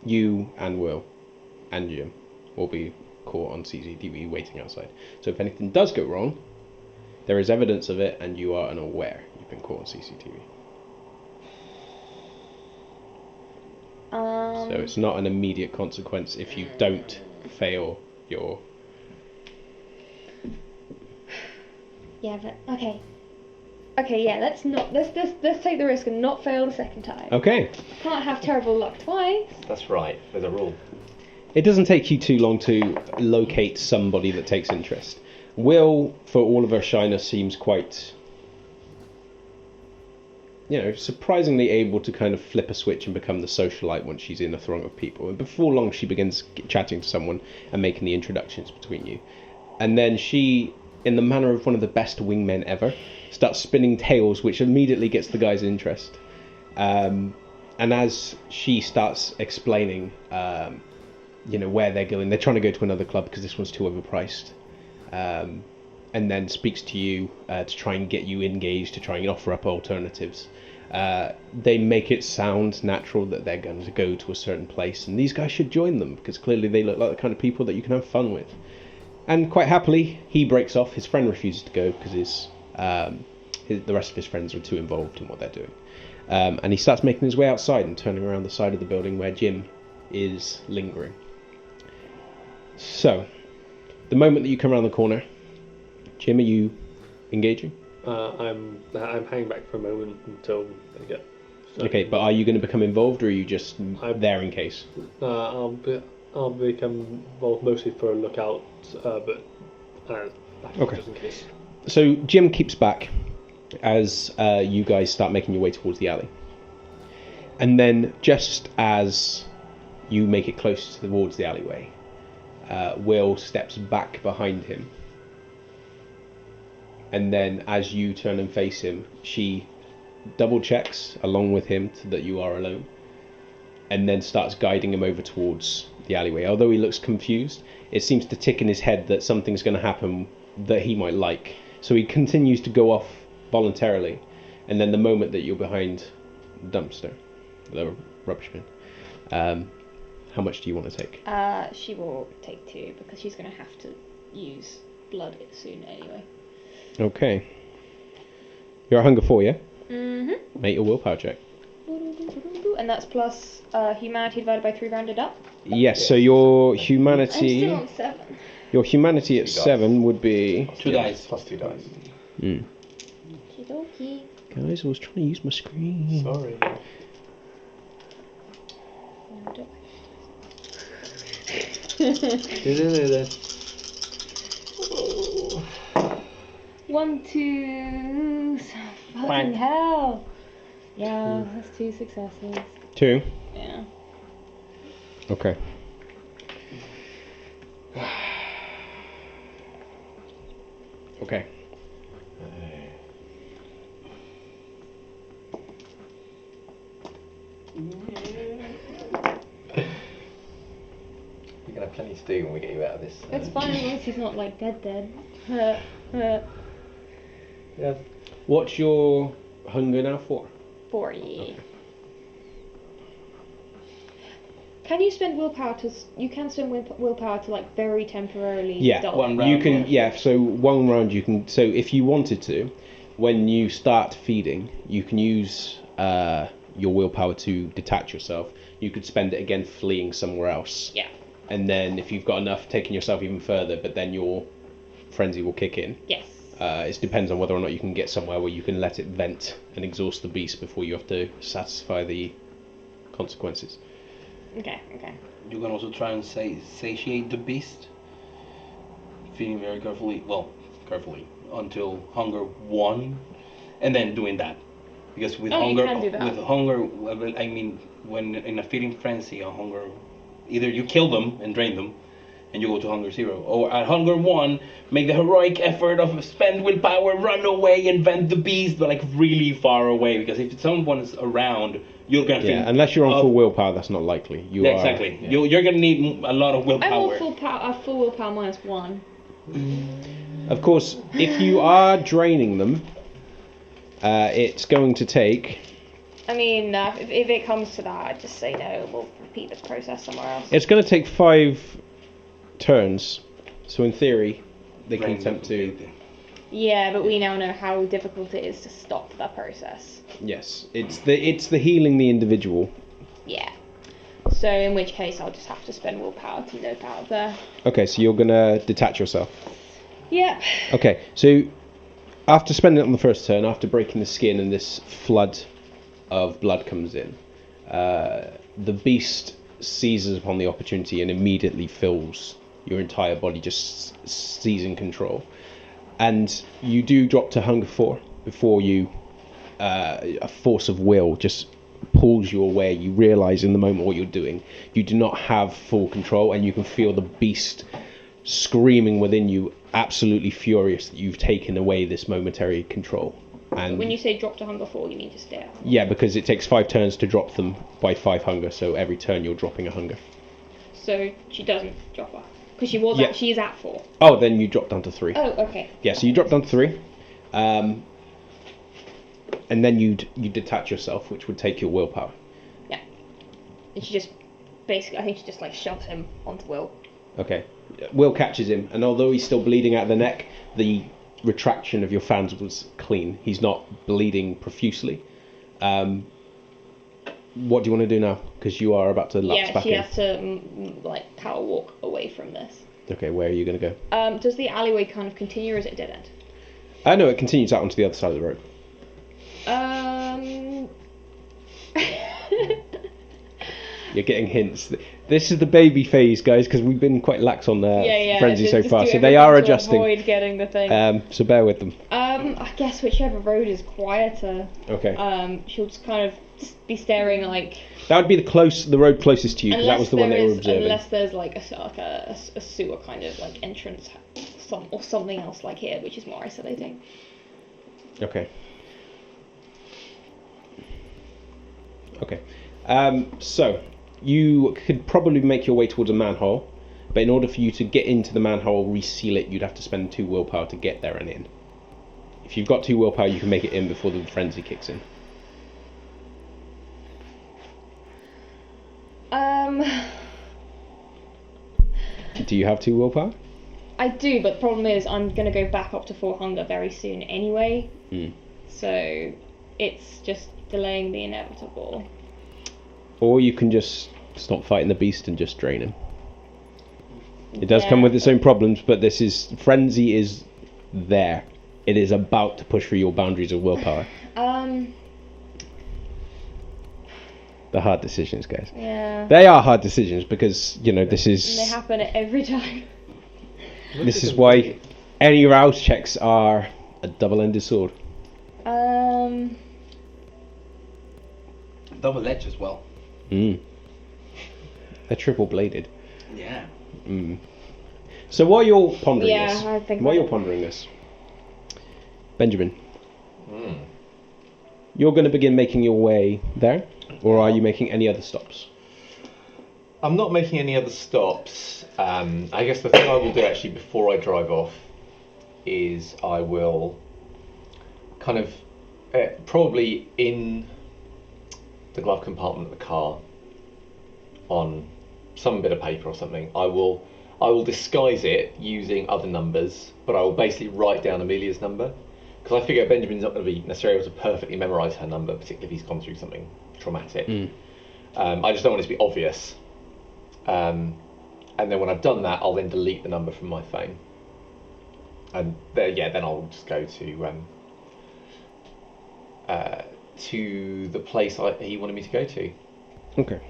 You and Will and Jim will be caught on CCTV waiting outside. So if anything does go wrong, there is evidence of it and you are unaware you've been caught on CCTV. So it's not an immediate consequence if you don't fail your... Yeah, but okay. Okay, yeah, let's take the risk and not fail the second time. Okay. Can't have terrible luck twice. That's right, there's a rule. It doesn't take you too long to locate somebody that takes interest. Will, for all of her shyness, seems quite, surprisingly able to kind of flip a switch and become the socialite once she's in a throng of people. And before long, she begins chatting to someone and making the introductions between you. And then she, in the manner of one of the best wingmen ever, starts spinning tales, which immediately gets the guy's interest. And as she starts explaining, where they're going, they're trying to go to another club because this one's too overpriced. And then speaks to you to try and get you engaged, to try and offer up alternatives. They make it sound natural that they're going to go to a certain place, and these guys should join them because clearly they look like the kind of people that you can have fun with. And quite happily, he breaks off. His friend refuses to go because the rest of his friends are too involved in what they're doing. And he starts making his way outside and turning around the side of the building where Jim is lingering. So, the moment that you come around the corner, Jim, are you engaging? I'm hanging back for a moment until they get. Okay, but are you going to become involved, or are you just there in case? I'll become involved mostly for a lookout, but Okay. just in case. So Jim keeps back as you guys start making your way towards the alley, and then just as you make it close towards the alleyway, Will steps back behind him. And then as you turn and face him, she double checks along with him that you are alone, and then starts guiding him over towards the alleyway. Although he looks confused, it seems to tick in his head that something's going to happen that he might like. So he continues to go off voluntarily, and then the moment that you're behind the dumpster, the rubbish bin, how much do you want to take? She will take 2 because she's going to have to use blood soon anyway. Okay. You're at hunger 4, yeah? Mm-hmm. Make your willpower check. And that's plus humanity divided by 3 rounded up. Yes, so your I'm humanity... still on 7. Your humanity at 2 dice. 7 would be... 2 dice. Plus 2 dice. Okey-dokey. Guys, I was trying to use my screen. Sorry. One, 2... Fucking hell. Yeah, that's 2 successes. 2? Yeah. Okay. Okay. You're going to have plenty to do when we get you out of this. It's fine as long as he's not like dead. Yeah. What's your hunger now for? 40. Can you spend willpower to? You can spend willpower to like very temporarily. Yeah, stop. One round. you can. Yeah, so one round you can. So if you wanted to, when you start feeding, you can use your willpower to detach yourself. You could spend it again fleeing somewhere else. Yeah. And then if you've got enough, taking yourself even further, but then your frenzy will kick in. Yes. It depends on whether or not you can get somewhere where you can let it vent and exhaust the beast before you have to satisfy the consequences. Okay. You can also try and satiate the beast. Feeding very carefully, until hunger 1, and then doing that. Because with Oh, you hunger, can do that. I mean, when in a feeding frenzy, a hunger, either you kill them and drain them, and you go to hunger 0, or at hunger 1, make the heroic effort of spend willpower, run away, and vent the beast, but like really far away. Because if someone's around, you're gonna feel. Yeah, unless you're on full willpower, that's not likely. Yeah, exactly. You're gonna need a lot of willpower. I'm on full willpower -1. Of course, if you are draining them, it's going to take. I mean, if it comes to that, I'd just say no. We'll repeat this process somewhere else. It's going to take 5 turns. So in theory, they can Drain attempt to. completely. Yeah, but we now know how difficult it is to stop that process. Yes, it's the healing the individual. Yeah. So in which case, I'll just have to spend willpower to nip out of there. Okay, so you're gonna detach yourself. Yeah. Okay, so after spending it on the first turn, after breaking the skin and this flood of blood comes in, the beast seizes upon the opportunity and immediately fills your entire body, just seizing control. And you do drop to hunger 4 before you, a force of will just pulls you away. You realise in the moment what you're doing. You do not have full control, and you can feel the beast screaming within you, absolutely furious that you've taken away this momentary control. And When you say drop to hunger 4, you mean just stay out. yeah, because it takes 5 turns to drop them by 5 hunger, so every turn you're dropping a hunger. So she doesn't drop her. Because she was Yeah. she is at 4. Oh, then you drop down to 3. Oh, okay. Yeah, so you drop down to 3. And then you detach yourself, which would take your willpower. Yeah. And she just basically, I think she just like shoves him onto Will. Okay. Will catches him, and although he's still bleeding out of the neck, the retraction of your fans was clean. He's not bleeding profusely. What do you want to do now? Because you are about to lapse back she in. has to like power walk away from this. Okay, where are you going to go? Does the alleyway kind of continue, or is it dead end? No, it continues out onto the other side of the road. You're getting hints. This is the baby phase, guys, because we've been quite lax on frenzy so far, so they are adjusting. Avoid getting the thing. So bear with them. I guess whichever road is quieter. Okay. She'll just kind of just be staring like. That would be the road closest to you, because that was the one they were observing. Unless there's like a sewer kind of like entrance, or something else like here, which is more isolating. Okay. So you could probably make your way towards a manhole, but in order for you to get into the manhole, reseal it, you'd have to spend 2 willpower to get there and in. If you've got 2 willpower, you can make it in before the frenzy kicks in. Do you have 2 willpower? I do, but the problem is I'm gonna go back up to 4 hunger very soon anyway. So it's just delaying the inevitable. Or you can just stop fighting the beast and just drain him. It does come with its own problems, but frenzy is there. It is about to push through your boundaries of willpower. The hard decisions, guys. Yeah. They are hard decisions because, this is... They happen every time. This is why any rouse checks are a double-ended sword. Double edge as well. They're triple-bladed. Yeah. So while you're pondering I think while you're pondering this, Benjamin, you're going to begin making your way there, or are you making any other stops? I'm not making any other stops. I guess the thing I will do actually before I drive off is I will kind of probably in the glove compartment of the car on some bit of paper or something, I will disguise it using other numbers, but I will basically write down Amelia's number, because I figure Benjamin's not going to be necessarily able to perfectly memorise her number, particularly if he's gone through something traumatic. I just don't want it to be obvious. And then when I've done that, I'll then delete the number from my phone. And then I'll just go to the place he wanted me to go to. Okay.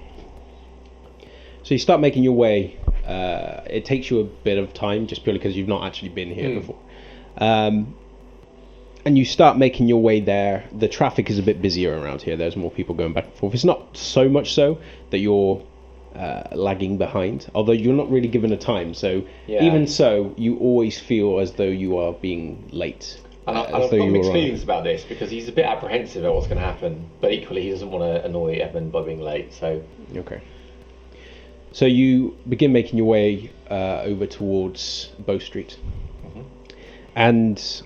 So you start making your way. It takes you a bit of time, just purely because you've not actually been here before. And you start making your way there. The traffic is a bit busier around here. There's more people going back and forth. It's not so much so that you're lagging behind, although you're not really given a time. So even so, you always feel as though you are being late. And I've got mixed feelings about this, because he's a bit apprehensive about what's going to happen, but equally he doesn't want to annoy Edmund by being late. So okay. So you begin making your way over towards Bow Street, and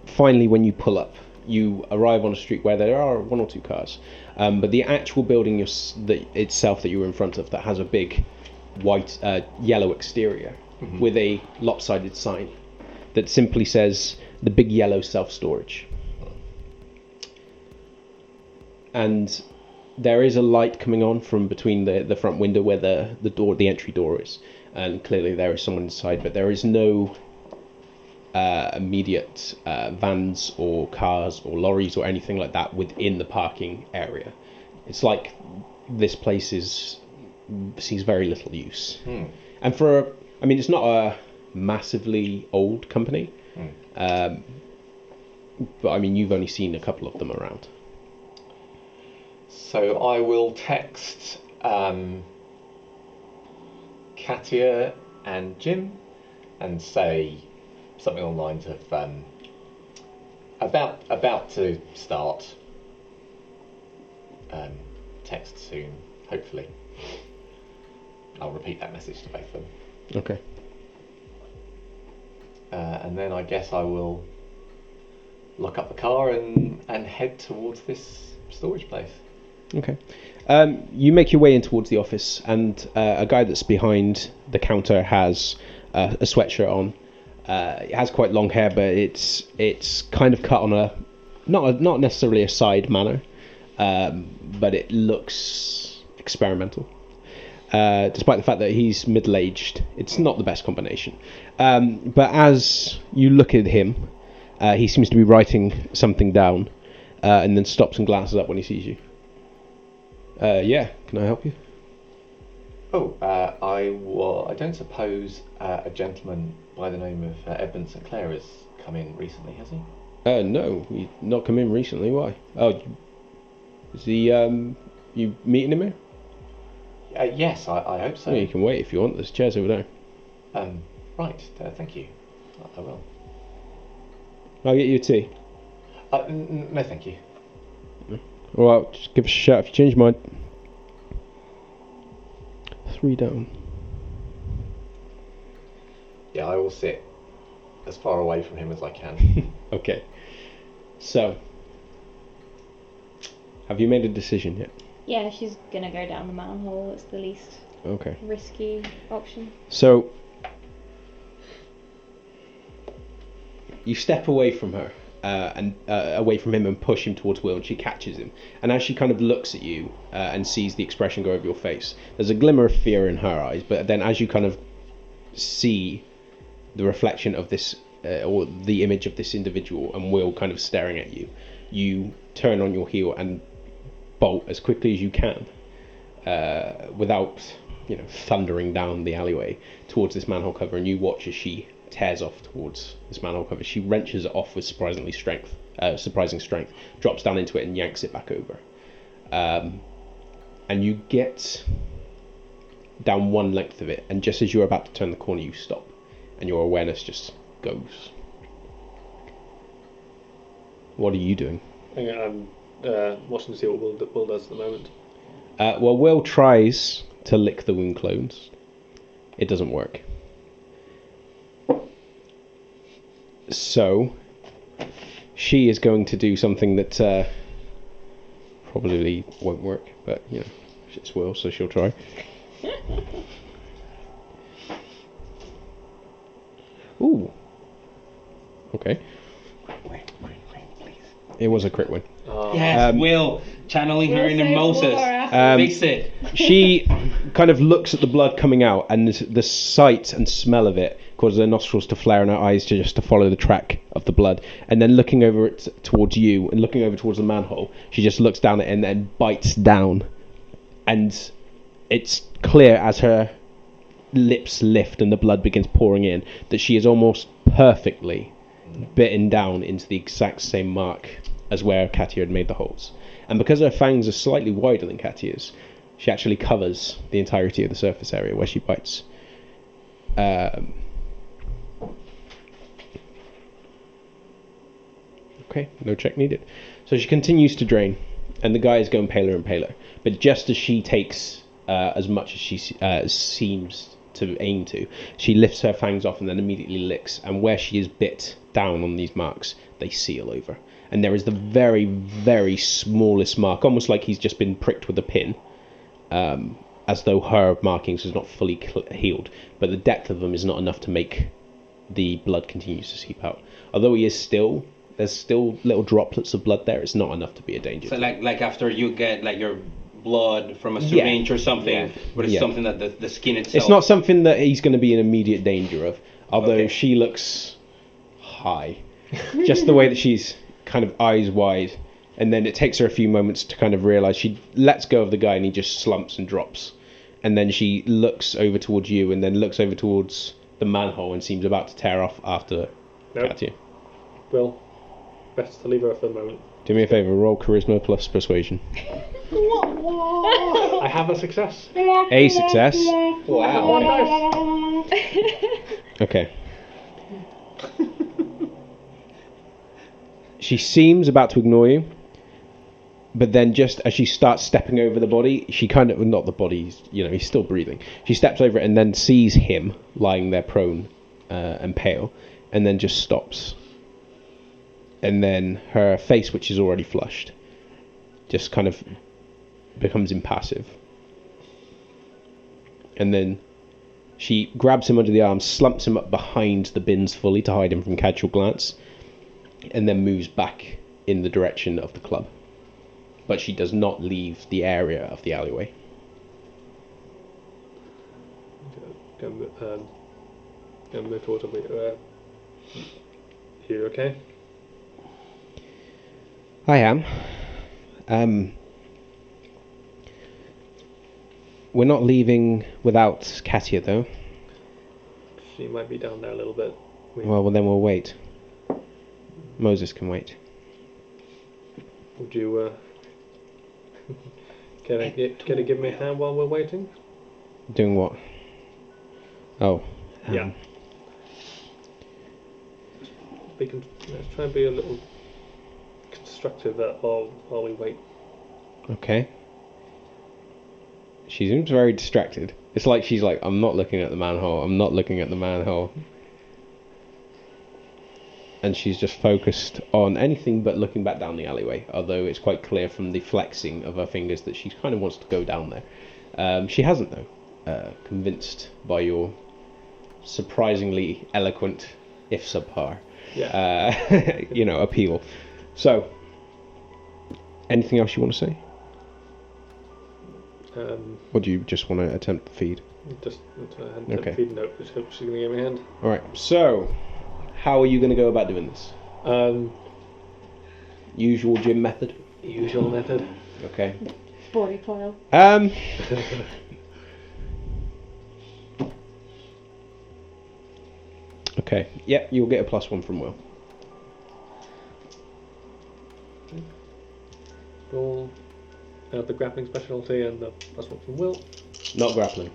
finally, when you pull up, you arrive on a street where there are one or two cars, but the actual building itself that you're in front of, that has a big white, yellow exterior with a lopsided sign that simply says the Big Yellow Self-Storage. And there is a light coming on from between the front window where the entry door is, and clearly there is someone inside, but there is no immediate vans or cars or lorries or anything like that within the parking area. It's like this place sees very little use. And it's not a massively old company, but I mean, you've only seen a couple of them around. So I will text Katia and Jim and say something along the lines of about to start. Text soon, hopefully. I'll repeat that message to both of them. Okay. And then I guess I will lock up the car and head towards this storage place. Okay. You make your way in towards the office, and a guy that's behind the counter has a sweatshirt on. It has quite long hair, but it's kind of cut on a not necessarily a side manner, but it looks experimental. Despite the fact that he's middle-aged, it's not the best combination. But as you look at him, he seems to be writing something down, and then stops and glances up when he sees you. Yeah, can I help you? Oh, I don't suppose a gentleman by the name of Edmund St. Clair has come in recently, has he? No, he's not come in recently. Why? Oh, is he, you meeting him here? Yes, I hope so. Yeah, you can wait if you want. There's chairs over there. Right, thank you. I will. I'll get you a tea. No, thank you. Alright, just give us a shout if you change your mind. 3 down. Yeah, I will sit as far away from him as I can. Okay. So, have you made a decision yet? Yeah, she's gonna go down the manhole. It's the least risky option. So, you step away from her and away from him and push him towards Will, and she catches him. And as she kind of looks at you and sees the expression go over your face, there's a glimmer of fear in her eyes. But then, as you kind of see the reflection of this, or the image of this individual, and Will kind of staring at you, you turn on your heel and bolt as quickly as you can, without, thundering down the alleyway towards this manhole cover. And you watch as she tears off towards this manhole cover. She wrenches it off with surprising strength, drops down into it and yanks it back over. And you get down one length of it, and just as you're about to turn the corner, you stop, and your awareness just goes. What are you doing? I'm watching to see what Will does at the moment. Well, Will tries to lick the wound closed. It doesn't work. So, she is going to do something that probably won't work, but It's Will, so she'll try. Ooh. Okay. Wait, please. It was a crit win. Yes, Will. Channeling her into Moses. Fix it. She kind of looks at the blood coming out, and the sight and smell of it causes her nostrils to flare and her eyes to follow the track of the blood. And then looking over it towards you and looking over towards the manhole, she just looks down at it and then bites down. And it's clear as her lips lift and the blood begins pouring in that she is almost perfectly bitten down into the exact same mark as where Katia had made the holes. And because her fangs are slightly wider than Katia's, she actually covers the entirety of the surface area where she bites. Okay, no check needed. So she continues to drain, and the guy is going paler and paler. But just as she takes as much as she seems to aim to, she lifts her fangs off and then immediately licks. And where she is bit down on these marks, they seal over. And there is the very, very smallest mark, almost like he's just been pricked with a pin, as though her markings is not fully healed. But the depth of them is not enough to make the blood continues to seep out. Although he is still, there's still little droplets of blood there. It's not enough to be a danger. So like after you get like your blood from a syringe or something, but it's something that the skin itself. It's not something that he's going to be in immediate danger of. Although she looks high, just the way that she's kind of eyes wide, and then it takes her a few moments to kind of realize. She lets go of the guy and he just slumps and drops, and then she looks over towards you and then looks over towards the manhole and seems about to tear off after Katia. Well, best to leave her for the moment. Do me a favour, roll charisma plus persuasion. I have a success. A success. Wow. Okay. She seems about to ignore you, but then just as she starts stepping over the body, she kind of, not the body, he's still breathing. She steps over it and then sees him lying there prone and pale, and then just stops. And then her face, which is already flushed, just kind of becomes impassive. And then she grabs him under the arm, slumps him up behind the bins fully to hide him from casual glance, and then moves back in the direction of the club. But she does not leave the area of the alleyway. Go move towards her. You okay? I am. We're not leaving without Katia, though. She might be down there a little bit. Well, then we'll wait. Moses can wait. Would you can I give me a hand while we're waiting? Doing what? Oh. Yeah. Let's try and be a little constructive while we wait. Okay. She seems very distracted. It's like she's like, I'm not looking at the manhole. I'm not looking at the manhole. And she's just focused on anything but looking back down the alleyway. Although it's quite clear from the flexing of her fingers that she kind of wants to go down there. She hasn't, though. Convinced by your surprisingly eloquent, if subpar, appeal. So, anything else you want to say? Or do you just want to attempt the feed? Just Okay. feed note. Just hope she's going to give me a hand. Alright, so, how are you going to go about doing this? Usual gym method? Usual method. Okay. Body pile. Okay, yeah, you'll get a +1 from Will. Roll the grappling specialty and the +1 from Will. Not grappling.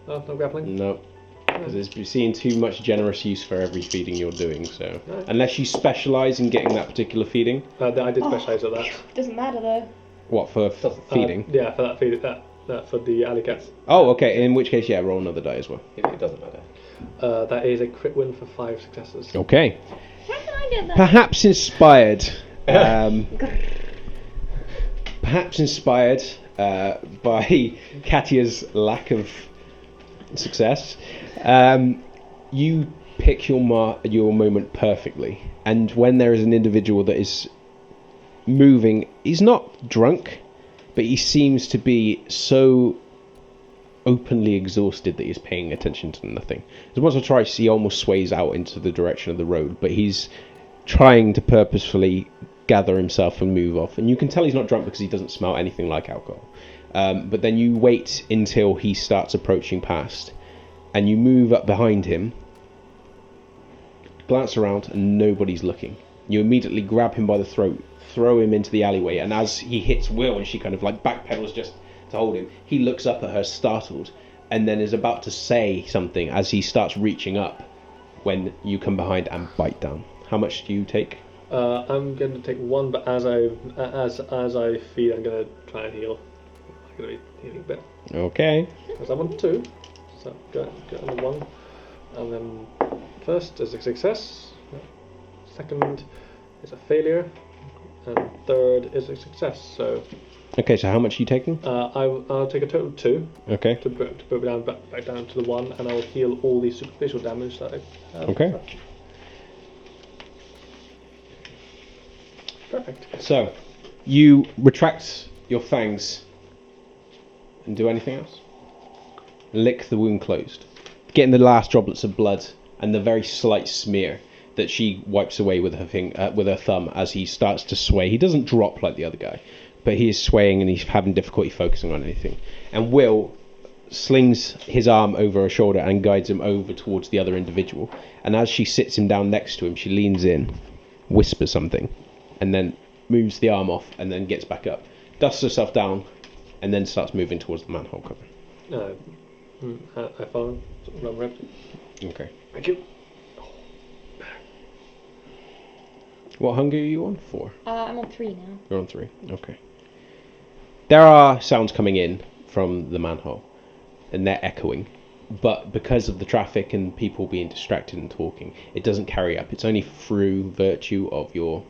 Oh, no grappling? No. Because it's seeing too much generous use for every feeding you're doing, so... Right. Unless you specialise in getting that particular feeding. I did specialise at that. Doesn't matter though. What, for feeding? Yeah, for that feed, that for the alley cats. Oh, okay, in which case, yeah, roll another die as well. It doesn't matter. That is a crit win for 5 successes. Okay. How can I get that? Perhaps inspired... by Katia's lack of success. You pick your moment perfectly, and when there is an individual that is moving, he's not drunk, but he seems to be so openly exhausted that he's paying attention to nothing. As once or twice he almost sways out into the direction of the road, but he's trying to purposefully gather himself and move off, and you can tell he's not drunk because he doesn't smell anything like alcohol. But then you wait until he starts approaching past, and you move up behind him, glance around, and nobody's looking. You immediately grab him by the throat, throw him into the alleyway, and as he hits Will and she kind of like backpedals just to hold him, he looks up at her startled, and then is about to say something as he starts reaching up when you come behind and bite down. How much do you take? I'm going to take 1, but as I feed, I'm going to try and heal. I'm going to be healing a bit. Okay. Because I'm on 2, so go on the 1, and then first is a success, second is a failure, and third is a success. So. Okay, so how much are you taking? I'll take a total of 2. Okay. To put it down back down to the 1, and I will heal all the superficial damage that I have. Okay. Perfect. So, you retract your fangs and do anything else? Lick the wound closed, getting the last droplets of blood and the very slight smear that she wipes away with her thumb as he starts to sway. He doesn't drop like the other guy, but he is swaying and he's having difficulty focusing on anything. And Will slings his arm over her shoulder and guides him over towards the other individual. And as she sits him down next to him, she leans in, whispers something, and then moves the arm off and then gets back up, dusts herself down, and then starts moving towards the manhole cover. I follow him. Run right. Okay. Thank you. What hunger are you on? 4? I'm on 3 now. You're on 3. Okay. There are sounds coming in from the manhole, and they're echoing. But because of the traffic and people being distracted and talking, it doesn't carry up. It's only through virtue of your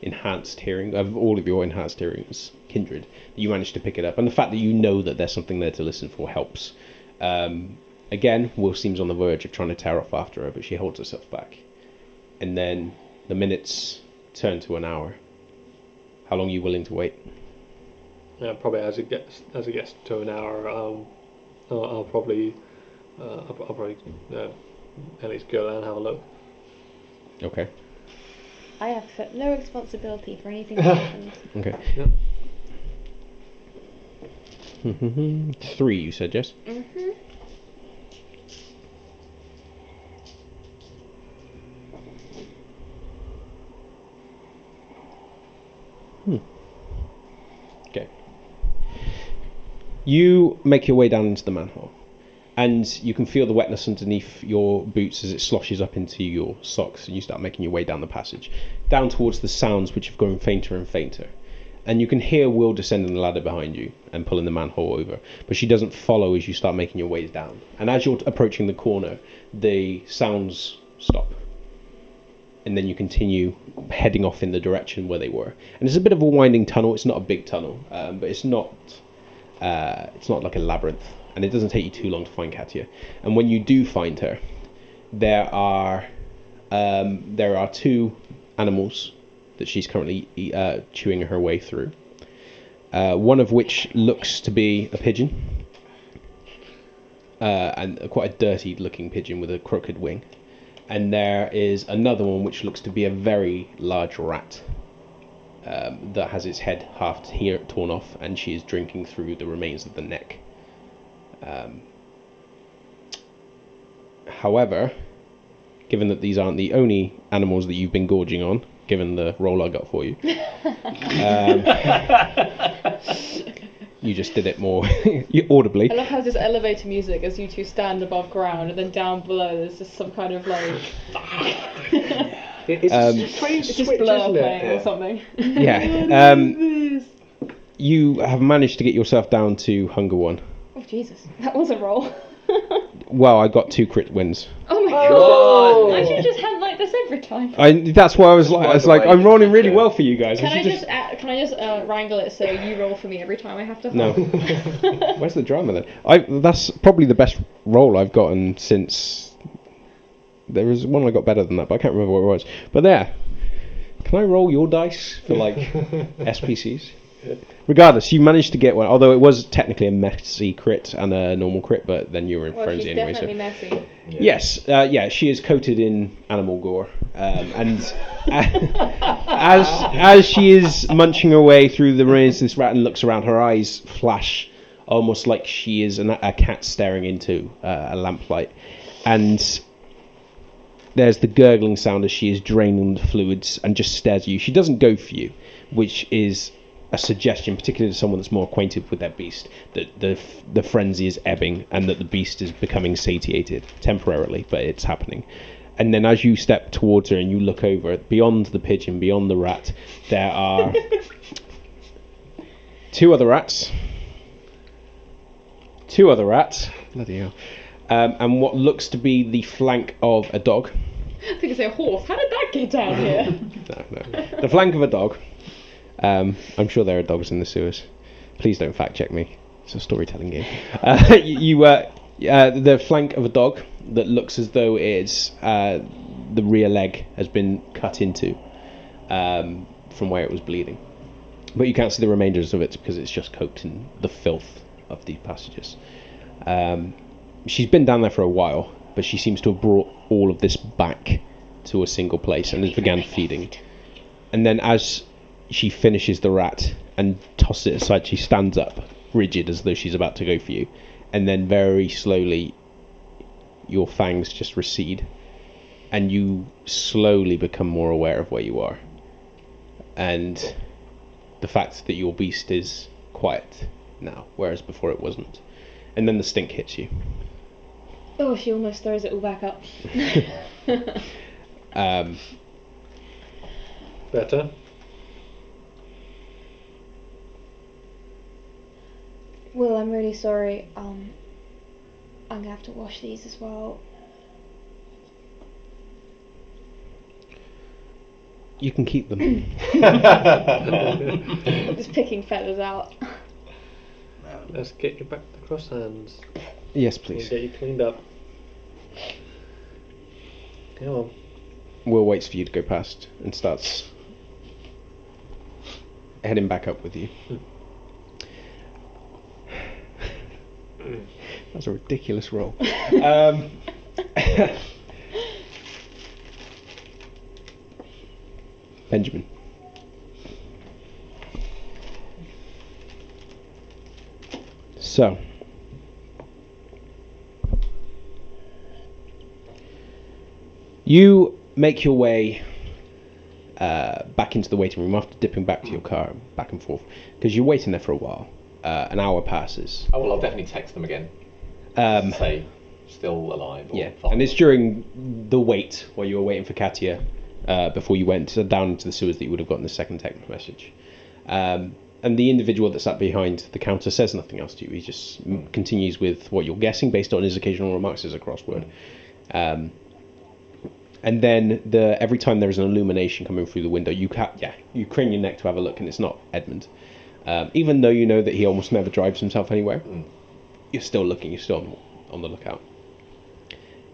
enhanced hearing, of all of your enhanced hearings, kindred, that you manage to pick it up. And the fact that you know that there's something there to listen for helps. Again, Will seems on the verge of trying to tear off after her, but she holds herself back. And then the minutes turn to an hour. How long are you willing to wait? Probably as it gets to an hour, I'll probably at least go there and have a look. Okay. I have no responsibility for anything that happens. Okay. Yep. 3, you said, yes? Mm-hmm. Okay. You make your way down into the manhole, and you can feel the wetness underneath your boots as it sloshes up into your socks, and you start making your way down the passage, down towards the sounds which have grown fainter and fainter. And you can hear Will descending the ladder behind you and pulling the manhole over, but she doesn't follow as you start making your way down. And as you're approaching the corner, the sounds stop. And then you continue heading off in the direction where they were. And it's a bit of a winding tunnel. It's not a big tunnel, but it's not like a labyrinth. And it doesn't take you too long to find Katia. And when you do find her, there are 2 animals that she's currently chewing her way through. One of which looks to be a pigeon, and quite a dirty looking pigeon with a crooked wing. And there is another one which looks to be a very large rat that has its head half torn off, and she is drinking through the remains of the neck. However, given that these aren't the only animals that you've been gorging on, given the roll I got for you, you just did it more audibly. I love how there's elevator music as you two stand above ground, and then down below there's just some kind of like It's strange it's switch, just Blur isn't playing it? or something. Yeah. You have managed to get yourself down to Hunger 1. Oh Jesus, that was a roll. Well, I got 2 crit wins. Oh my Oh. god! I should have just had like this every time. That's why I was like, I'm rolling really Yeah. well for you guys. Can I just wrangle it so you roll for me every time I have to? No. Where's the drama then? That's probably the best roll I've gotten since. There was one I got better than that, but I can't remember what it was. But there. Can I roll your dice for like SPCs? Regardless, you managed to get one, although it was technically a messy crit and a normal crit, but then you were in frenzy she's anyway. Definitely messy. Yes, she is coated in animal gore, and as she is munching her way through the remains of this rat and looks around, her eyes flash almost like she is a cat staring into a lamplight, and there's the gurgling sound as she is draining the fluids and just stares at you. She doesn't go for you, which is a suggestion, particularly to someone that's more acquainted with their beast, that the frenzy is ebbing and that the beast is becoming satiated temporarily, but it's happening. And then as you step towards her and you look over, beyond the pigeon, beyond the rat, there are two other rats. Bloody hell. And what looks to be the flank of a dog. I think it's a horse. How did that get down here? No. The flank of a dog. I'm sure there are dogs in the sewers. Please don't fact check me. It's a storytelling game. The flank of a dog that looks as though it's the rear leg has been cut into from where it was bleeding. But you can't see the remainders of it because it's just coated in the filth of the passages. She's been down there for a while, but she seems to have brought all of this back to a single place and has began feeding. And then as she finishes the rat and tosses it aside, she stands up, rigid as though she's about to go for you. And then very slowly, your fangs just recede. And you slowly become more aware of where you are. And the fact that your beast is quiet now, whereas before it wasn't. And then the stink hits you. Oh, she almost throws it all back up. Better. Will, I'm really sorry. I'm gonna have to wash these as well. You can keep them. I'm just picking feathers out. Let's get you back to the cross hands. Yes, We'll please. get you cleaned up. Come on. Will waits for you to go past and starts heading back up with you. That's a ridiculous roll. Benjamin. So, you make your way back into the waiting room after dipping back to your car, back and forth, because you're waiting there for a while. An hour passes. Oh, well, I'll definitely text them again. Say, still alive. Or Yeah, fine. and it's during the wait while you were waiting for Katia before you went down into the sewers that you would have gotten the second text message. And the individual that sat behind the counter says nothing else to you. He just continues with what you're guessing based on his occasional remarks as a crossword. And then every time there is an illumination coming through the window, you crane your neck to have a look, and it's not Edmund. Even though you know that he almost never drives himself anywhere, you're still looking, you're still on the lookout.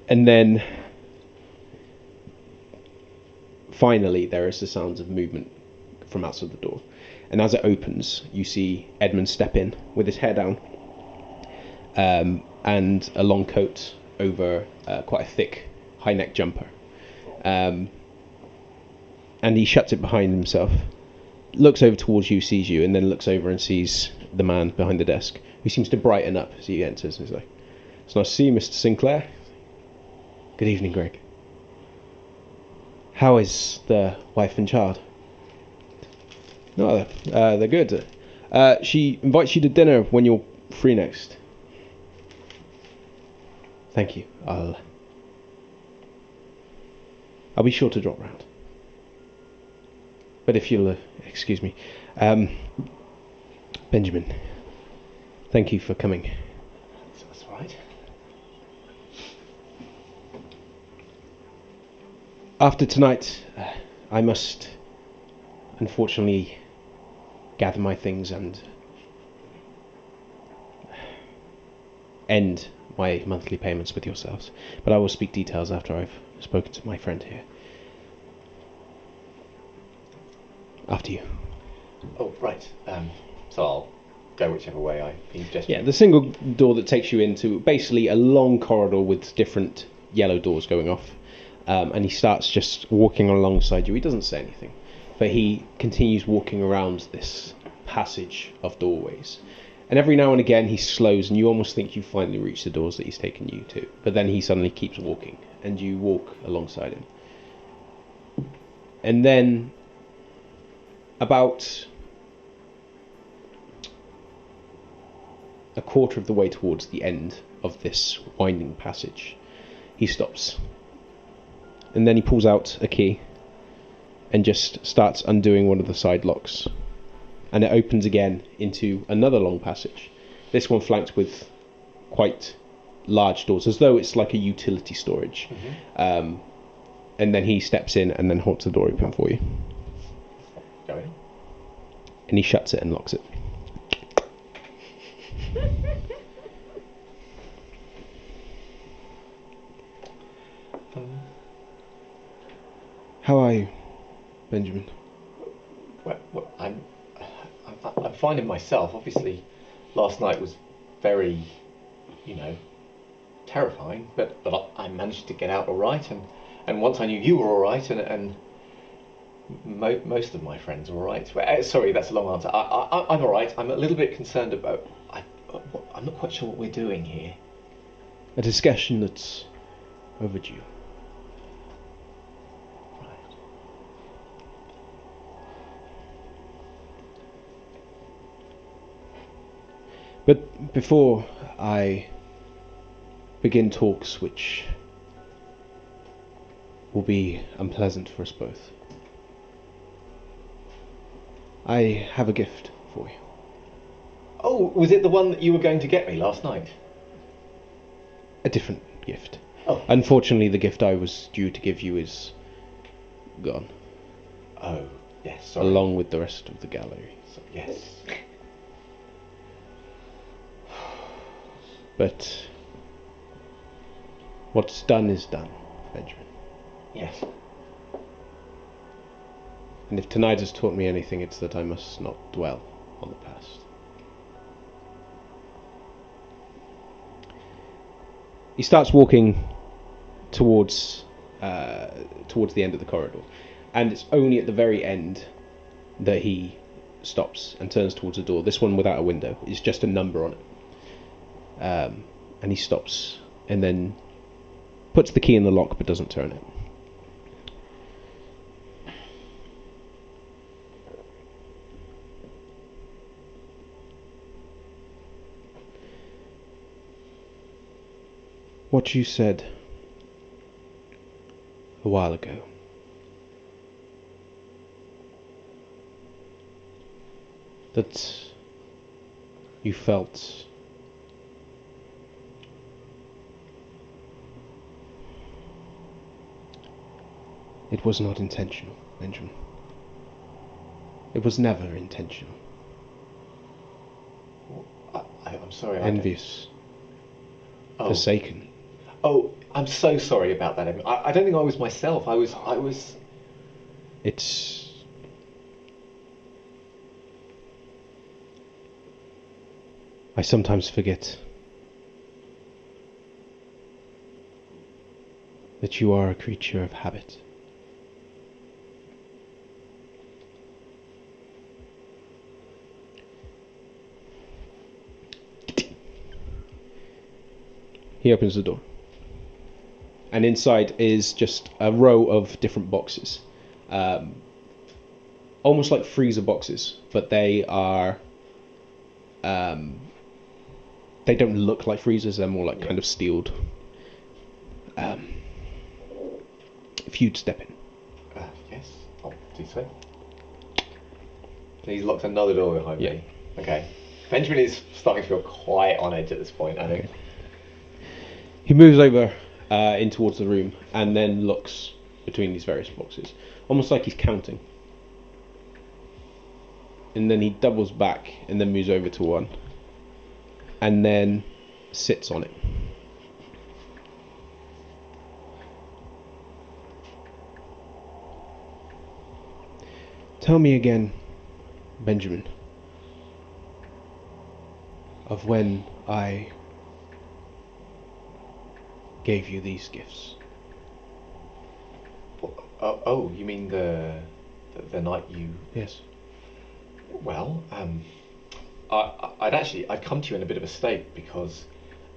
And then finally there is the sounds of movement from outside the door. And as it opens, you see Edmund step in with his hair down and a long coat over quite a thick high-neck jumper. And he shuts it behind himself, looks over towards you, sees you, and then looks over and sees the man behind the desk, who seems to brighten up as he enters. And he's like, "It's nice to see you, Mr. Sinclair." "Good evening, Greg. How is the wife and child?" "No, they're good. She invites you to dinner when you're free next." "Thank you. I'll be sure to drop round. But if you'll excuse me, Benjamin, thank you for coming." That's right. After tonight, I must, unfortunately, gather my things and end my monthly payments with yourselves. But I will speak details after I've spoken to my friend here. After you. Oh, right. So I'll go whichever way he's gesturing. Yeah, the single door that takes you into basically a long corridor with different yellow doors going off. And he starts just walking alongside you. He doesn't say anything, but he continues walking around this passage of doorways. And every now and again he slows, and you almost think you finally reached the doors that he's taken you to. But then he suddenly keeps walking, and you walk alongside him. And then, about a quarter of the way towards the end of this winding passage, he stops. And then he pulls out a key and just starts undoing one of the side locks. And it opens again into another long passage. This one flanked with quite large doors, as though it's like a utility storage. Mm-hmm. And then he steps in and then holds the door open for you. Go in. And he shuts it and locks it. How are you, Benjamin? Well, I'm finding myself. Obviously, last night was very, terrifying. But I managed to get out all right, and once I knew you were all right, and most of my friends are all right. Sorry, that's a long answer. I'm all right. I'm a little bit concerned about. I'm not quite sure what we're doing here. A discussion that's overdue. But before I begin talks which will be unpleasant for us both, I have a gift for you. Oh, was it the one that you were going to get me last night? A different gift. Oh. Unfortunately, the gift I was due to give you is gone. Oh, yes, sorry. Along with the rest of the gallery. Yes. But what's done is done, Benjamin. Yes. And if tonight has taught me anything, it's that I must not dwell on the past. He starts walking towards the end of the corridor, and it's only at the very end that he stops and turns towards a door. This one without a window. It's just a number on it. And he stops and then puts the key in the lock but doesn't turn it. What you said a while ago, that you felt it was not intentional, Benjamin. It was never intentional. I'm sorry. Envious. Forsaken. Oh, I'm so sorry about that, Edmund. I don't think I was myself. I was. It's... I sometimes forget that you are a creature of habit. He opens the door, and inside is just a row of different boxes, almost like freezer boxes, but they are they don't look like freezers. They're more like kind of steeled. If you'd step in. Yes, I'll do so. He's locked another door behind me. Okay. Benjamin is starting to feel quite on edge at this point, I think. Okay. He moves over in towards the room and then looks between these various boxes, almost like he's counting. And then he doubles back and then moves over to one, and then sits on it. Tell me again, Benjamin, of when I gave you these gifts. Oh, you mean the night you? Yes. Well, I'd come to you in a bit of a state because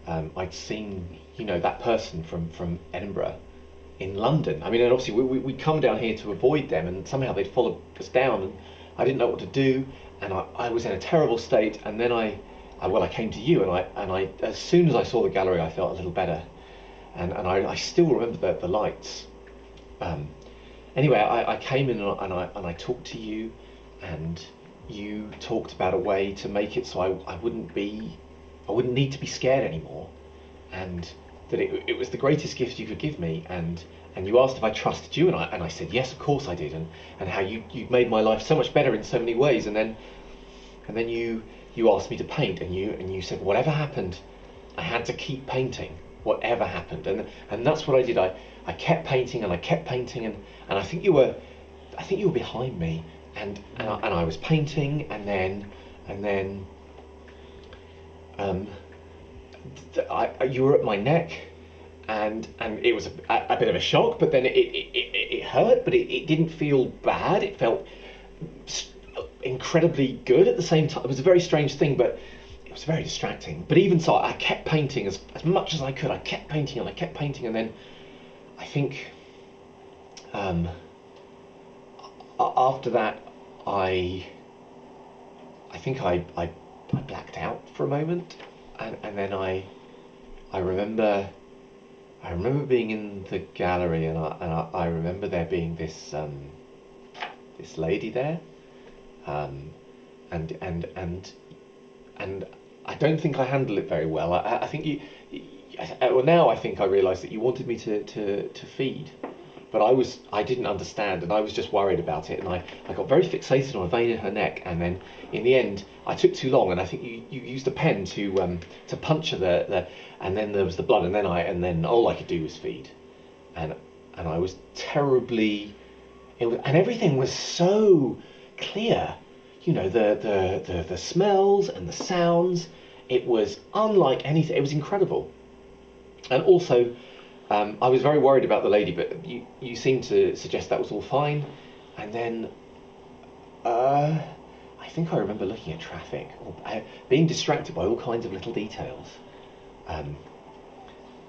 I'd seen, that person from Edinburgh in London. I mean, and obviously we'd come down here to avoid them, and somehow they'd followed us down, and I didn't know what to do, and I was in a terrible state. And then I came to you, and I as soon as I saw the gallery, I felt a little better, and I still remember the lights. Anyway, I came in and I talked to you, and you talked about a way to make it so I wouldn't need to be scared anymore, and that it was the greatest gift you could give me, and you asked if I trusted you, and I said yes, of course I did, and how you made my life so much better in so many ways, and then you asked me to paint, and you said whatever happened, I had to keep painting, whatever happened, and that's what I did. I kept painting and I kept painting, and I think you were behind me, and I was painting, and then you were at my neck, and it was a bit of a shock, but then it hurt, but it didn't feel bad. It felt incredibly good at the same time. It was a very strange thing, but it was very distracting. But even so, I kept painting as much as I could. I kept painting and I kept painting, and then I think after that, I think I blacked out for a moment, and then I remember being in the gallery, and I remember there being this lady there, and I don't think I handled it very well. I think now I think I realise that you wanted me to feed, but I didn't understand, and I was just worried about it, and I got very fixated on a vein in her neck, and then in the end I took too long, and I think you used a pen to puncture the and then there was the blood, and then all I could do was feed, and I was terribly, and everything was so clear, the smells and the sounds. It was unlike anything. It was incredible. And also, I was very worried about the lady, but you seemed to suggest that was all fine. And then, I think I remember looking at traffic, or being distracted by all kinds of little details. And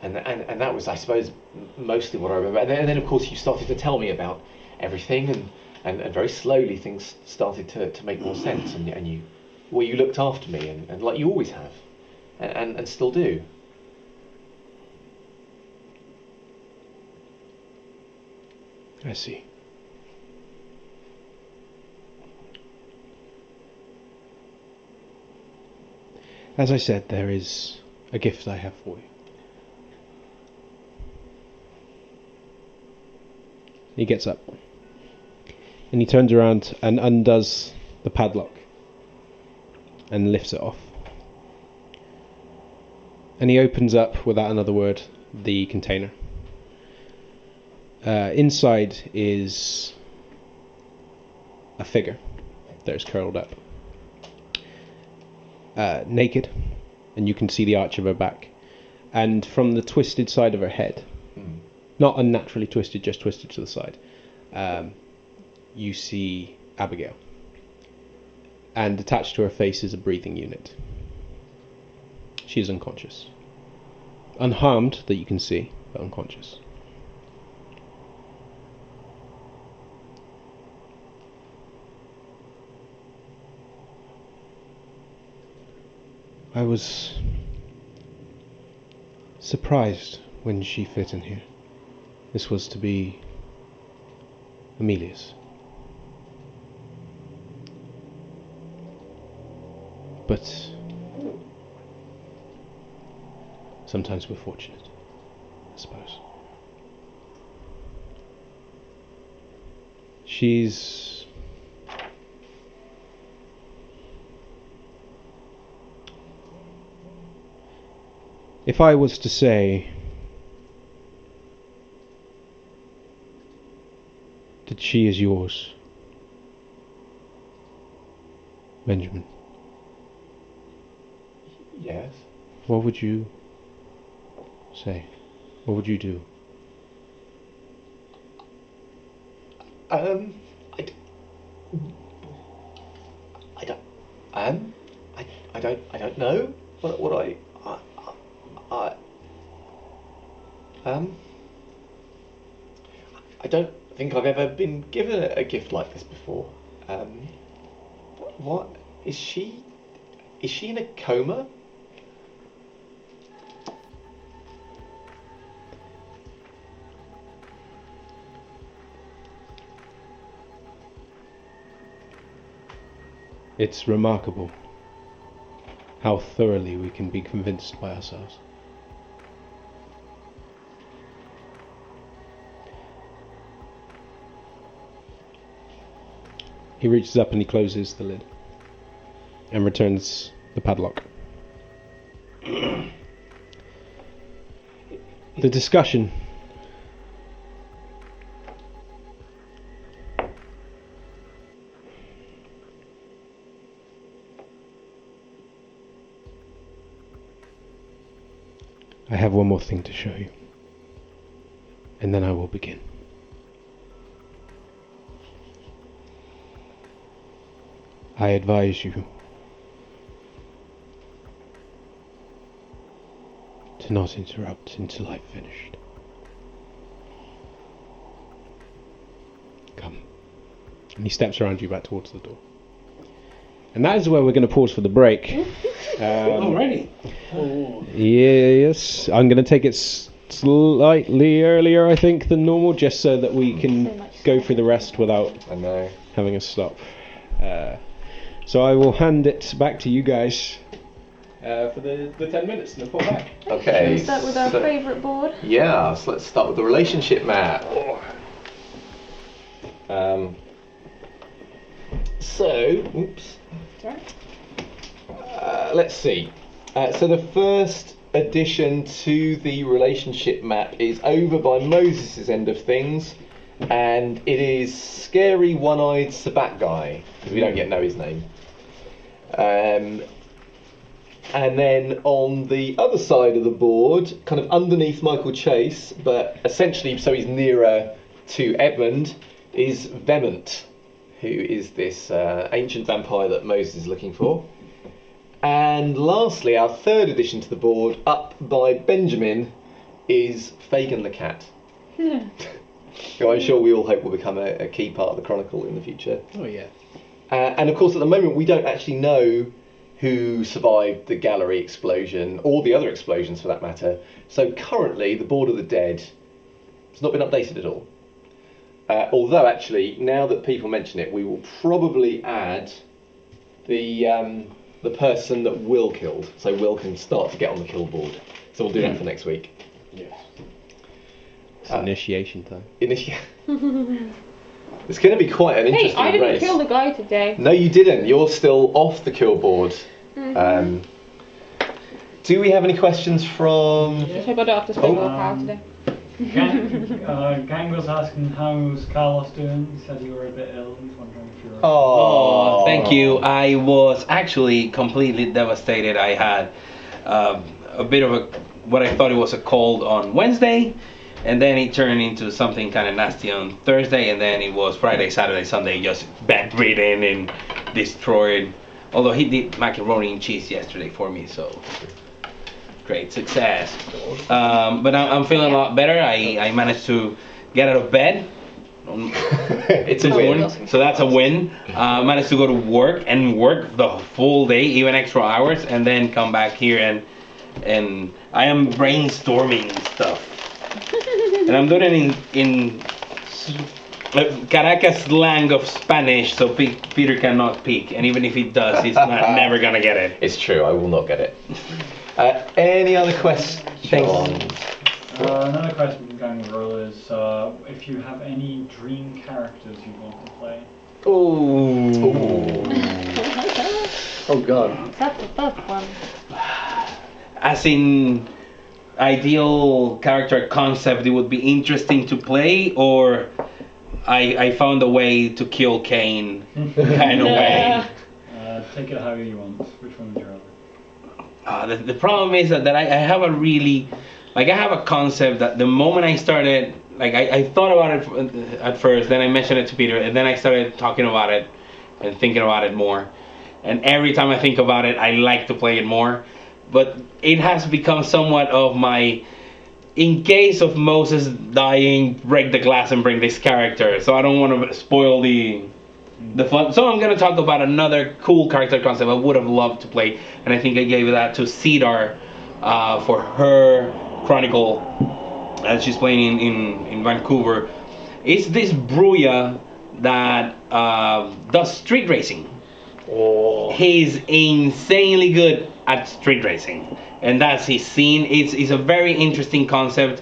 that was, I suppose, mostly what I remember. And then, of course, you started to tell me about everything, and very slowly things started to make more sense. And you looked after me, and like you always have, and still do. I see. As I said, there is a gift I have for you. He gets up, and he turns around and undoes the padlock and lifts it off. And he opens up, without another word, the container. Inside is a figure that is curled up, naked, and you can see the arch of her back. And from the twisted side of her head, not unnaturally twisted, just twisted to the side, you see Abigail. And attached to her face is a breathing unit. She is unconscious. Unharmed, that you can see, but unconscious. I was surprised when she fit in here. This was to be Amelia's. But sometimes we're fortunate, I suppose. She's... If I was to say that she is yours, Benjamin, Yes. what would you say? What would you do? I don't know what I don't think I've ever been given a gift like this before. What is she? Is she in a coma? It's remarkable how thoroughly we can be convinced by ourselves. He reaches up and he closes the lid and returns the padlock. The discussion I have one more thing to show you, and then I will begin. I advise you to not interrupt until I've finished. Come. And he steps around you back towards the door. And that is where we're going to pause for the break. Alrighty. Yes, I'm going to take it slightly earlier, I think, than normal, just so that we can go through the rest without I know. having a stop. So I will hand it back to you guys for the 10 minutes and then pull back. Okay. Shall we start with our favourite board? Yeah, so let's start with the relationship map. Oops. Sorry. Let's see. So the first addition to the relationship map is over by Moses' end of things, and it is scary one-eyed Sabat guy, because we don't yet know his name. And then on the other side of the board, kind of underneath Michael Chase, but essentially so he's nearer to Edmund, is Vemont, who is this ancient vampire that Moses is looking for. And lastly, our third addition to the board, up by Benjamin, is Fagin the cat. Who I'm sure we all hope will become a key part of the Chronicle in the future. Oh, yeah. And of course, at the moment, we don't actually know who survived the gallery explosion, or the other explosions for that matter. So currently, the Board of the Dead has not been updated at all. Although, actually, now that people mention it, we will probably add the person that Will killed, so Will can start to get on the kill board. So we'll do that for next week. Yes. It's initiation time. It's going to be quite an interesting Hey, I didn't race. kill the guy today. No, you didn't. You're still off the kill board. Do we have any questions from... I hope I don't have to spend more power today. Gang was asking how's Carlos doing. He said you were a bit ill. He's wondering if you're. Oh, thank you. I was actually completely devastated. I had a bit of what I thought it was a cold on Wednesday, and then it turned into something kind of nasty on Thursday, and then it was Friday, Saturday, Sunday, just bedridden and destroyed. Although he did macaroni and cheese yesterday for me, so great success. But I'm feeling a lot better. I managed to get out of bed. It's a win. So that's a win. Managed to go to work and work the full day, even extra hours, and then come back here and I am brainstorming stuff. And I'm doing it in Caracas slang of Spanish, so Peter cannot speak. And even if he does, he's never gonna get it. It's true, I will not get it. Any other questions? Another question from Gangrel is if you have any dream characters you want to play. Oh. Oh God. That's a tough one. As in ideal character concept, it would be interesting to play, or I found a way to kill Kane kind of way. Take it however you want. Which one would you rather? The problem is that I have a really, I have a concept that the moment I started, I thought about it at first, then I mentioned it to Peter, and then I started talking about it and thinking about it more. And every time I think about it, I like to play it more. But it has become somewhat of my, in case of Moses dying, break the glass and bring this character. So I don't want to spoil the fun. So I'm going to talk about another cool character concept I would have loved to play. And I think I gave that to Cedar for her Chronicle, as she's playing in Vancouver. It's this Bruya that does street racing. Oh. He's insanely good at street racing, and that's his scene. It's a very interesting concept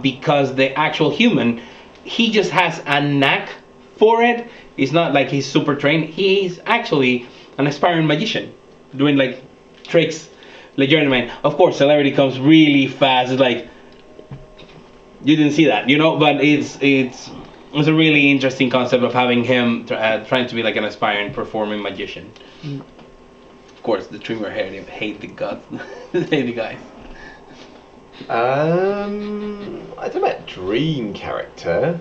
because the actual human, he just has a knack for it. It's not like he's super trained. He's actually an aspiring magician doing like tricks legitimate. Of course, celebrity comes really fast. It's like you didn't see that, but it's a really interesting concept of having him trying to be like an aspiring performing magician. Of course, the trimmer hate the guts, hate the guys. I don't know about dream character.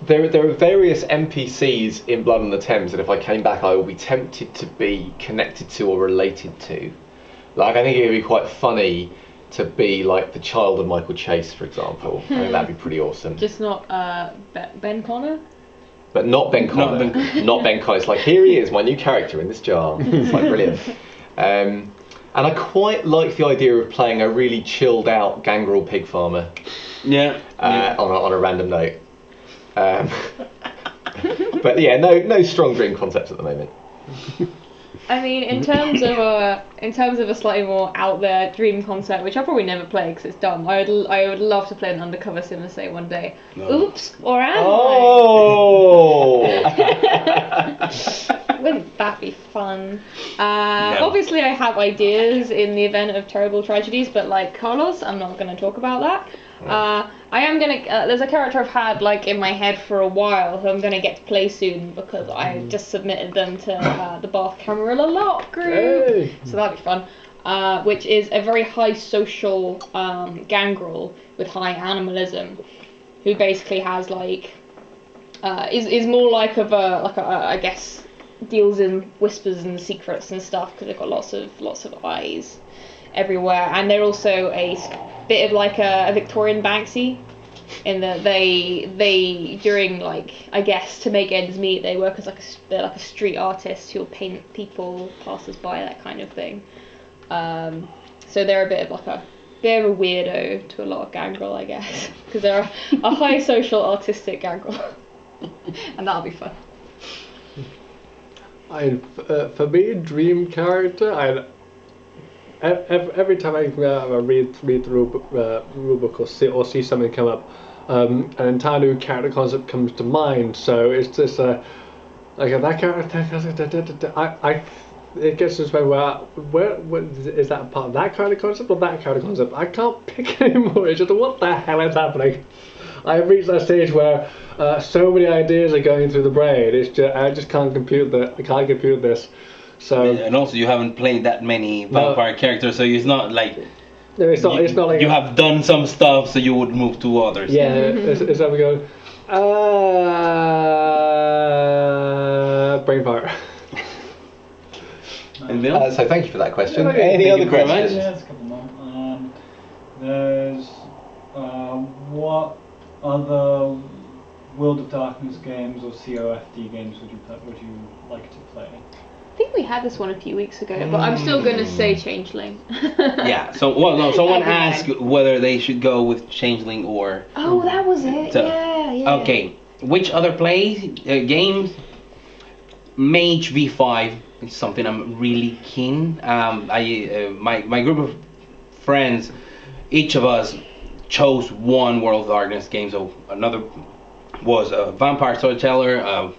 There are various NPCs in Blood on the Thames that if I came back I would be tempted to be connected to or related to. Like, I think it would be quite funny to be like the child of Michael Chase, for example. I think that'd be pretty awesome. Just not Ben Connor? But not Ben Connor. Not Ben Connor. It's like, here he is, my new character in this jar. It's like brilliant. And I quite like the idea of playing a really chilled out gangrel pig farmer. Yeah. On a random note. But yeah, no strong dream concepts at the moment. I mean, in terms of a slightly more out there dream concept, which I'll probably never play because it's dumb. I would love to play an undercover simulator one day. No. Oops, or am Oh! I? Wouldn't that be fun? Obviously, I have ideas in the event of terrible tragedies, but like Carlos, I'm not going to talk about that. I am gonna. There's a character I've had like in my head for a while who I'm gonna get to play soon because I just submitted them to the Bath Camarilla Lot group, Hey. so that'll be fun. Which is a very high social gangrel with high animalism, who basically has like is more like I guess deals in whispers and secrets and stuff because they've got lots of eyes everywhere, and they're also a bit of like a Victorian Banksy in that they during like I guess to make ends meet they work as they're like a street artist who'll paint people passers by, that kind of thing. So they're a bit of a weirdo to a lot of gangrel, I guess, because they're a high social artistic gangrel, and that'll be fun. For me, dream character, every time I read through a rulebook or see something come up, an entire new character concept comes to mind. So it's just that character. It gets to this way where is that part of that kind of concept or that kind of concept? I can't pick anymore. It's just what the hell is happening. I've reached that stage where so many ideas are going through the brain. It's just I just can't compute that. I can't compute this. So and also you haven't played that many vampire characters, so it's not like no, it's not like you have done some stuff, so you would move to others. Yeah, it's like we go brain fire. So thank you for that question. Okay, Any thank other you very much. questions? Yeah, there's a couple more. There's what other World of Darkness games or COFD games would you like to play? I think we had this one a few weeks ago, but I'm still going to say Changeling. Yeah. So someone asked whether they should go with Changeling or. Oh, that was it. So, yeah. Okay. Which other games? Mage V5 is something I'm really keen. My group of friends, each of us chose one World of Darkness game. So another was a vampire storyteller,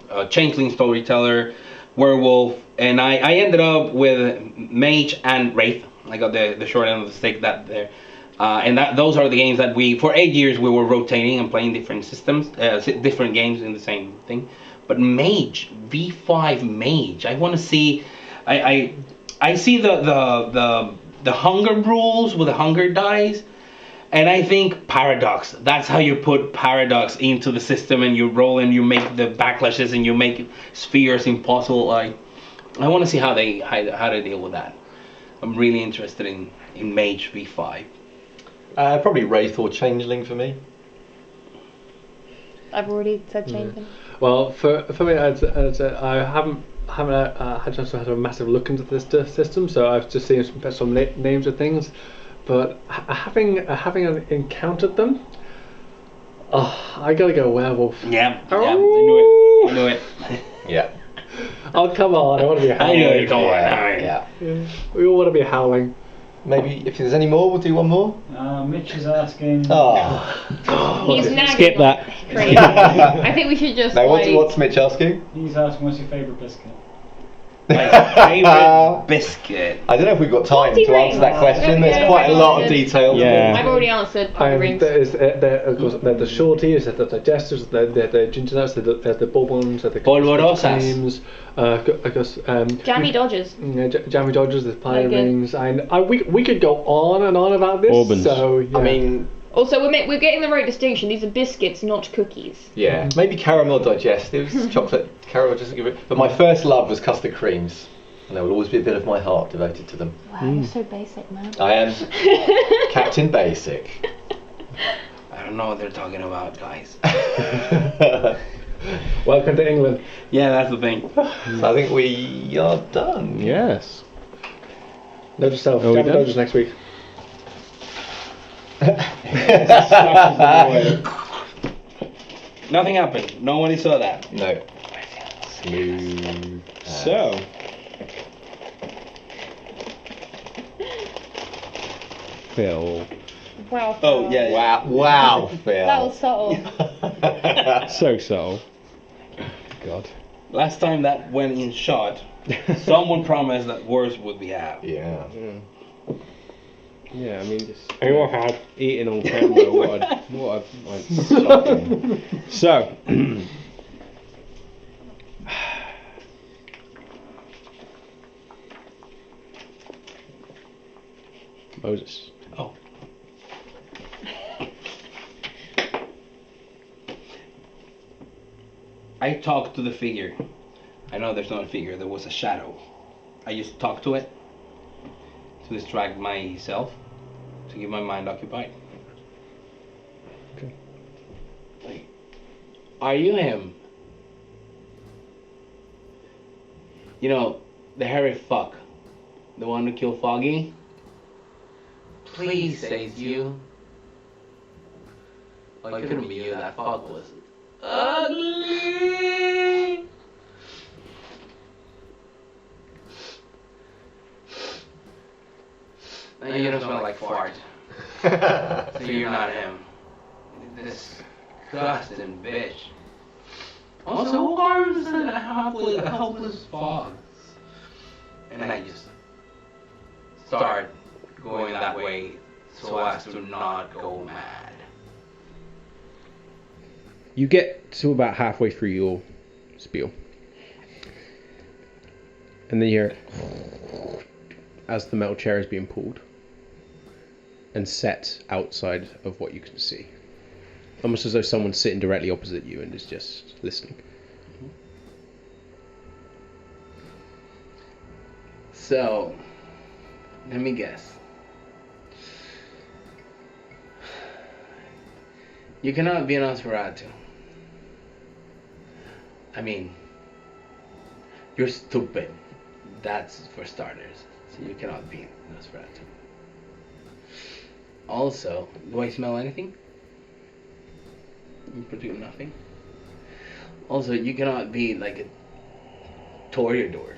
a changeling storyteller, werewolf, and I ended up with mage and wraith. I got the short end of the stick that there. And those are the games that for 8 years we were rotating and playing different systems, different games in the same thing. But Mage, V5 Mage, I want to see. I see the hunger rules with the hunger dice, and I think Paradox. That's how you put Paradox into the system, and you roll and you make the backlashes and you make spheres impossible. I want to see how they deal with that. I'm really interested in Mage V5. Probably Wraith or Changeling for me. I've already said changeling. Well, for me, I haven't had a chance to have a massive look into this system, so I've just seen some names of things. But having encountered them, I gotta go werewolf. Yeah, I knew it. Yeah. Oh, come on, I want to be howling. I knew it. Come on. Yeah. We all want to be howling. Maybe if there's any more, we'll do one more. Mitch is asking. He's nagging. Skip that. Crazy. I think we should just. Now, what's Mitch asking? He's asking what's your favourite biscuit? My favorite biscuit. I don't know if we've got time to answer that question. There's quite a lot of detail. Yeah. I've already answered. Puppy rings. Of course, the shorties, the digesters, the ginger nuts, the bourbons, the Polvorosas. creams, I guess, Jammy Dodgers. Jammy Dodgers, the pie Very good. rings. We could go on and on about this. Bourbons. So yeah. I mean, Also, we're getting the right distinction. These are biscuits, not cookies. yeah, maybe caramel digestives, chocolate caramel just to give it. But my first love was custard creams, and there will always be a bit of my heart devoted to them. Wow, you're so basic, man. I am Captain Basic. I don't know what they're talking about, guys. Welcome to England. Yeah, that's the thing. So I think we are done. Yes. Note yourself. Are we Jammy done? Dodgers next week. Nothing happened. Nobody saw that. No. Smooth. So. Phil. Wow. Oh, yeah. Wow, Phil. That was subtle. So subtle. God. Last time that went in shot, someone promised that worse would be out. Yeah. Yeah, I mean, just Anyone had? eating on camera. what a shocking. So. Moses. Oh. I talked to the figure. I know there's not a figure, there was a shadow. I just talked to it to distract myself, to keep my mind occupied. Okay. Like, are you him? You know, the hairy fuck. The one who killed Foggy? Please say it's you. Oh, it couldn't be you, that fuck was ugly. And you don't smell like fart. So you're not him. This disgusting bitch. Also, who harms a helpless fox? And I just start going that way so as to not go mad. You get to about halfway through your spiel. And then you hear as the metal chair is being pulled and set outside of what you can see. Almost as though someone's sitting directly opposite you and is just listening. So, let me guess. You cannot be an Nosferatu. I mean, you're stupid. That's for starters. So you cannot be Nosferatu. Also, do I smell anything? You produce nothing. Also, you cannot be like a Toreador.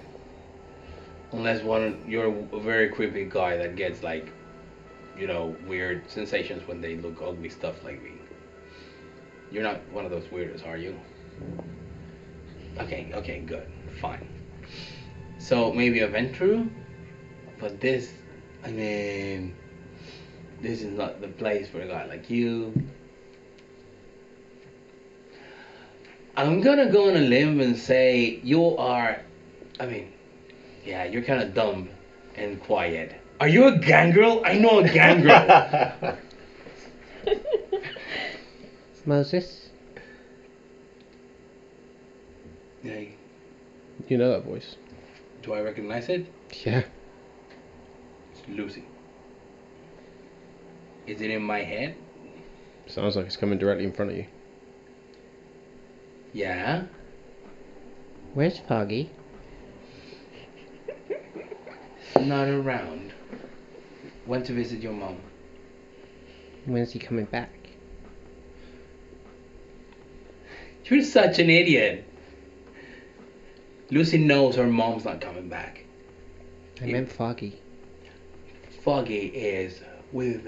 Unless you're a very creepy guy that gets like weird sensations when they look ugly stuff like me. You're not one of those weirdos, are you? Okay, good, fine. So maybe a Ventru, but this is not the place for a guy like you. I'm gonna go on a limb and say you're kind of dumb and quiet. Are you a gangrel? I know a gangrel. Moses? Hey, You know that voice. do I recognize it? Yeah. It's Lucy. Is it in my head? Sounds like it's coming directly in front of you. Yeah. Where's Foggy? Not around. Went to visit your mom. When's he coming back? You're such an idiot. Lucy knows her mom's not coming back. I meant Foggy. Foggy is with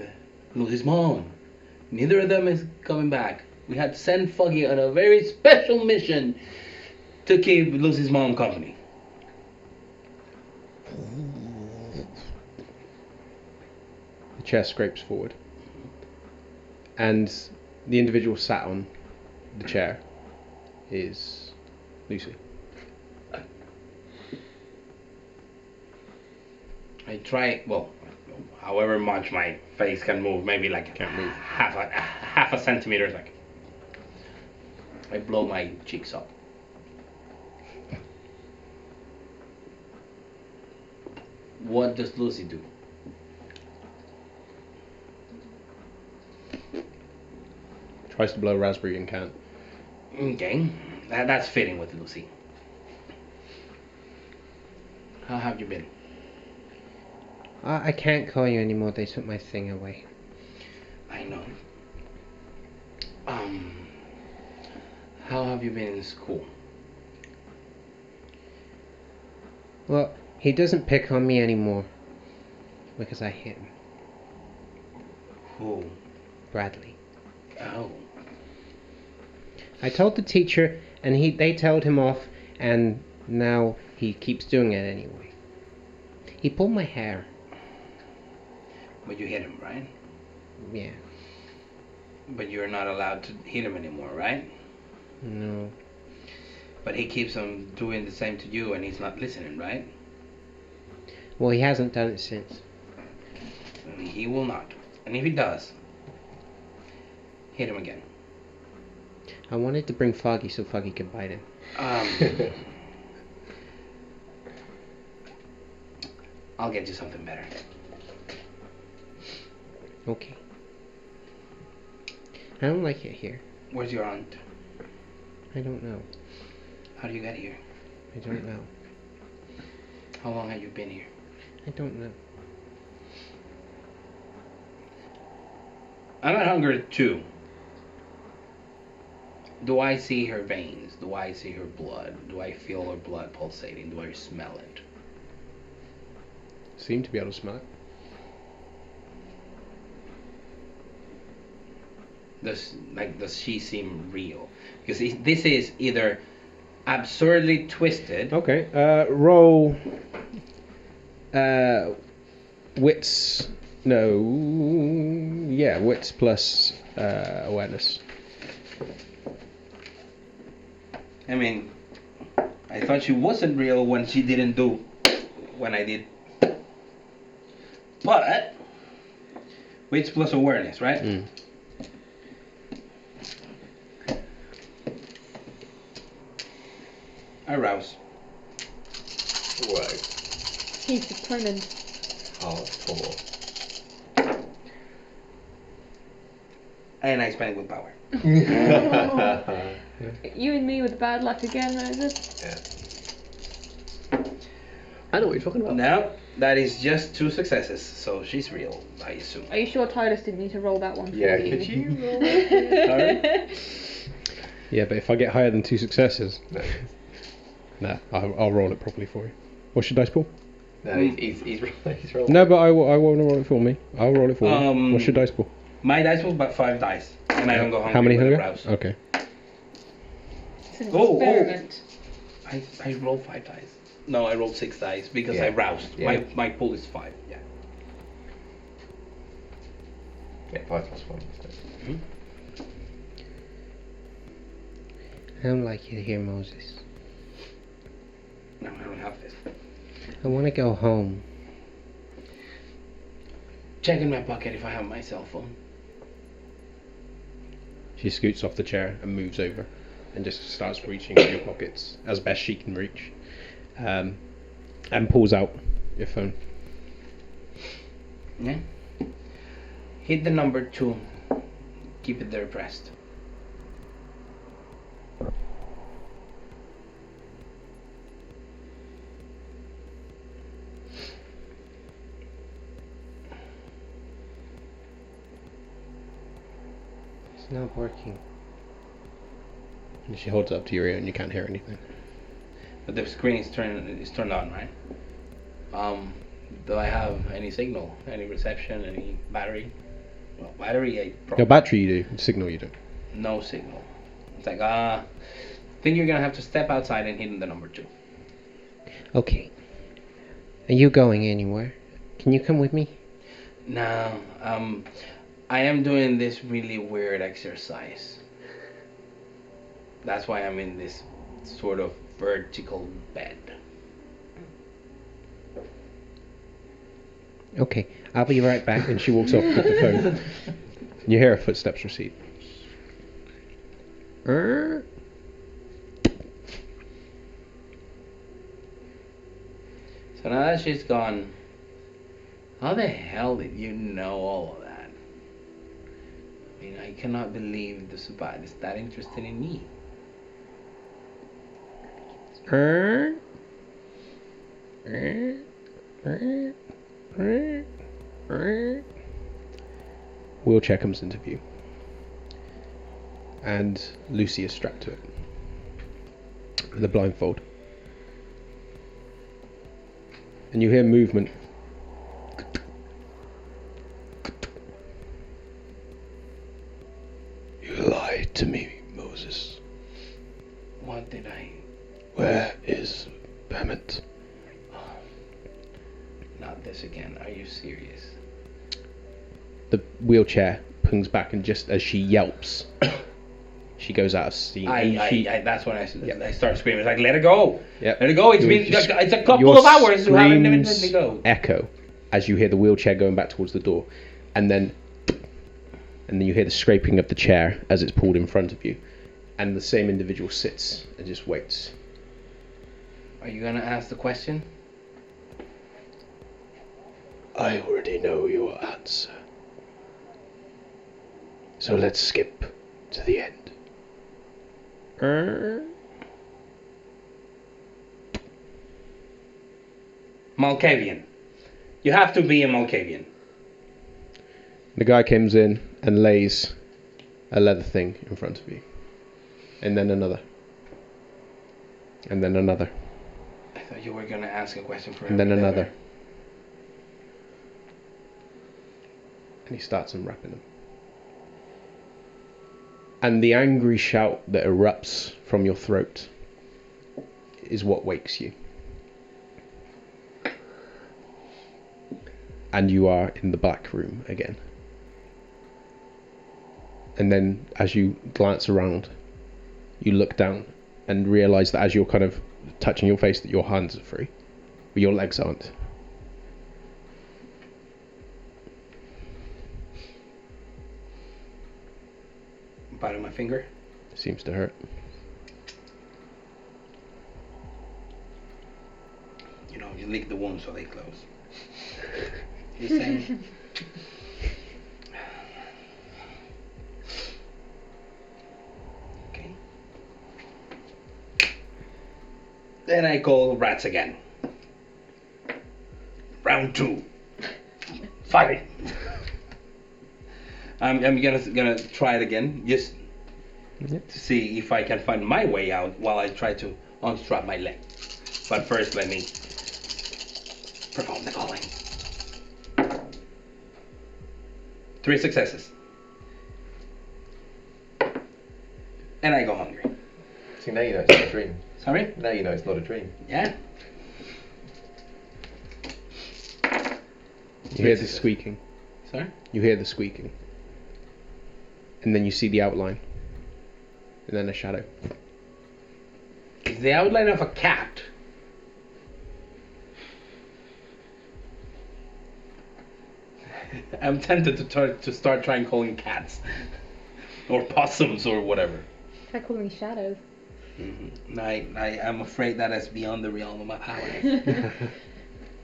Lucy's mom. Neither of them is coming back. We had to send Foggy on a very special mission to keep Lucy's mom company. The chair scrapes forward, and the individual sat on the chair is Lucy. I try, however much my face can move, maybe like Can't move. half a centimeter, like I blow my cheeks up. What does Lucy do? Tries to blow raspberry and can't. Okay, that's fitting with Lucy. How have you been? I can't call you anymore. They took my thing away. I know. How have you been in school? Well, he doesn't pick on me anymore because I hit him. Who? Bradley. Oh. I told the teacher, and they told him off, and now he keeps doing it anyway. He pulled my hair. But you hit him, right? Yeah. But you're not allowed to hit him anymore, right? No. But he keeps on doing the same to you and he's not listening, right? Well, he hasn't done it since. And he will not. And if he does, hit him again. I wanted to bring Foggy so Foggy could bite him. I'll get you something better. Okay. I don't like it here. Where's your aunt? I don't know. How do you get here? I don't know. How long have you been here? I don't know. I'm at hunger too. Do I see her veins? Do I see her blood? Do I feel her blood pulsating? Do I smell it? Seem to be able to smell it. Does she seem real? Because this is either absurdly twisted. Okay. Roll. Wits. No. Yeah, wits plus awareness. I mean, I thought she wasn't real when she didn't do when I did. But wits plus awareness, right? Mm. Arouse. Right. He's determined. Hardcore. And I spend willpower. You and me with bad luck again, Moses. Yeah. I know what you're talking about. Now, that is just 2 successes, so she's real, I assume. Are you sure Titus didn't need to roll that one for Yeah, you? could you roll that? Yeah, but if I get higher than 2 successes, No. nah, I'll roll it properly for you. What's your dice pool? No, he's rolling. No, but I want to roll it for me. I'll roll it for you. What's your dice pool? My dice was about 5 dice, and I don't go hungry. How many with a hunger? rouse. Okay. It's an Oh, oh. experiment. I rolled 5 dice. No, I rolled 6 dice because Yeah. I roused. Yeah. My pool is 5. Yeah. Yeah, 5 plus 1. I don't like it here, Moses. No, I don't have this. I want to go home. Check in my pocket if I have my cell phone. She scoots off the chair and moves over and just starts reaching in your pockets as best she can reach. And pulls out your phone. Yeah. Hit the number 2. Keep it there pressed. It's not working. And she holds it up to your ear and you can't hear anything. But the screen is turned on, right? Do I have any signal, any reception, any battery? Well, battery, I No battery you do, signal you do. no signal. It's like, I think you're gonna have to step outside and hit the number 2. Okay. Are you going anywhere? Can you come with me? No, I am doing this really weird exercise. That's why I'm in this sort of vertical bed. Okay, I'll be right back. And she walks off with the phone. You hear her footsteps recede. So now that she's gone, how the hell did you know all of that? I mean, I cannot believe the Sabat is that interested in me. Wheelchair comes into view. And Lucy is strapped to it. With a blindfold. And you hear movement. You lied to me, Moses. What did I? Where is Bemet? Not this again. Are you serious? The wheelchair pings back, and just as she yelps, she goes out of steam. That's when I start screaming. It's like, let it go. Yep. Let it go. It's a couple of hours to have it let me go. Echo as you hear the wheelchair going back towards the door, and then you hear the scraping of the chair as it's pulled in front of you, and the same individual sits and just waits. Are you gonna ask the question? I already know your answer. So let's skip to the end. Malkavian. You have to be a Malkavian. The guy comes in and lays a leather thing in front of you. And then another. And then another. I thought you were gonna ask a question for him. And then another. And he starts unwrapping them. And the angry shout that erupts from your throat is what wakes you. And you are in the back room again. And then as you glance around, you look down and realise that as you're kind of touching your face that your hands are free, but your legs aren't. Bite of my finger. Seems to hurt. You know, you lick the wounds so they close. You saying? Okay. Then I call rats again. Round 2. Fight. I'm gonna try it again, just to see if I can find my way out while I try to unstrap my leg. But first, let me Perform the calling. 3 successes. And I go hungry. See, now you know it's not a dream. Sorry? Now you know it's not a dream. Yeah? You hear the squeaking. Sorry? You hear the squeaking. And then you see the outline. And then a shadow. It's the outline of a cat. I'm tempted to start trying calling cats. Or possums or whatever. Try calling me Shadow. I'm afraid that is beyond the realm of my power.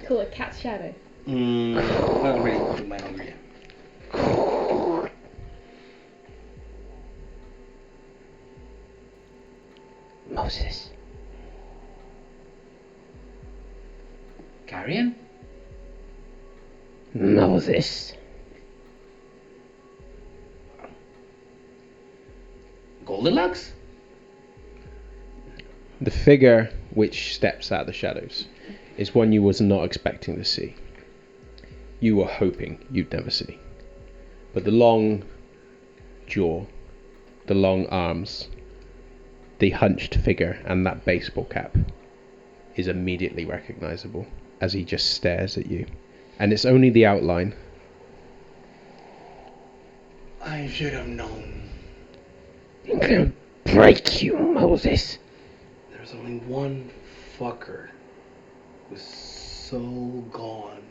Call it Cat's Shadow. Not really my hungry. Moses. Carrion? Moses. Goldilocks? The figure which steps out of the shadows is one you was not expecting to see. You were hoping you'd never see. But the long jaw, the long arms, the hunched figure and that baseball cap is immediately recognizable as he just stares at you. And it's only the outline. I should have known. I'm gonna break you, Moses. There's only one fucker who's so gone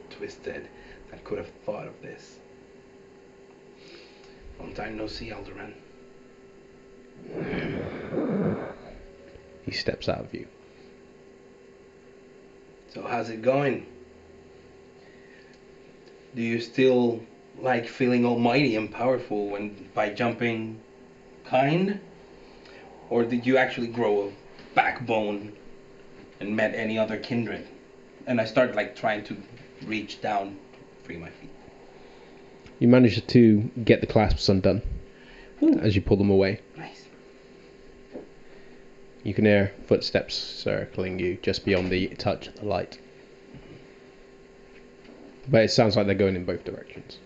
twisted that could have thought of this. Long time no see, Alderman. He steps out of view. So how's it going? Do you still like feeling almighty and powerful when by jumping kind? Or did you actually grow a backbone and met any other kindred? And I start like trying to reach down to free my feet. You manage to get the clasps undone as you pull them away. Nice. You can hear footsteps circling you just beyond the touch of the light. But it sounds like they're going in both directions.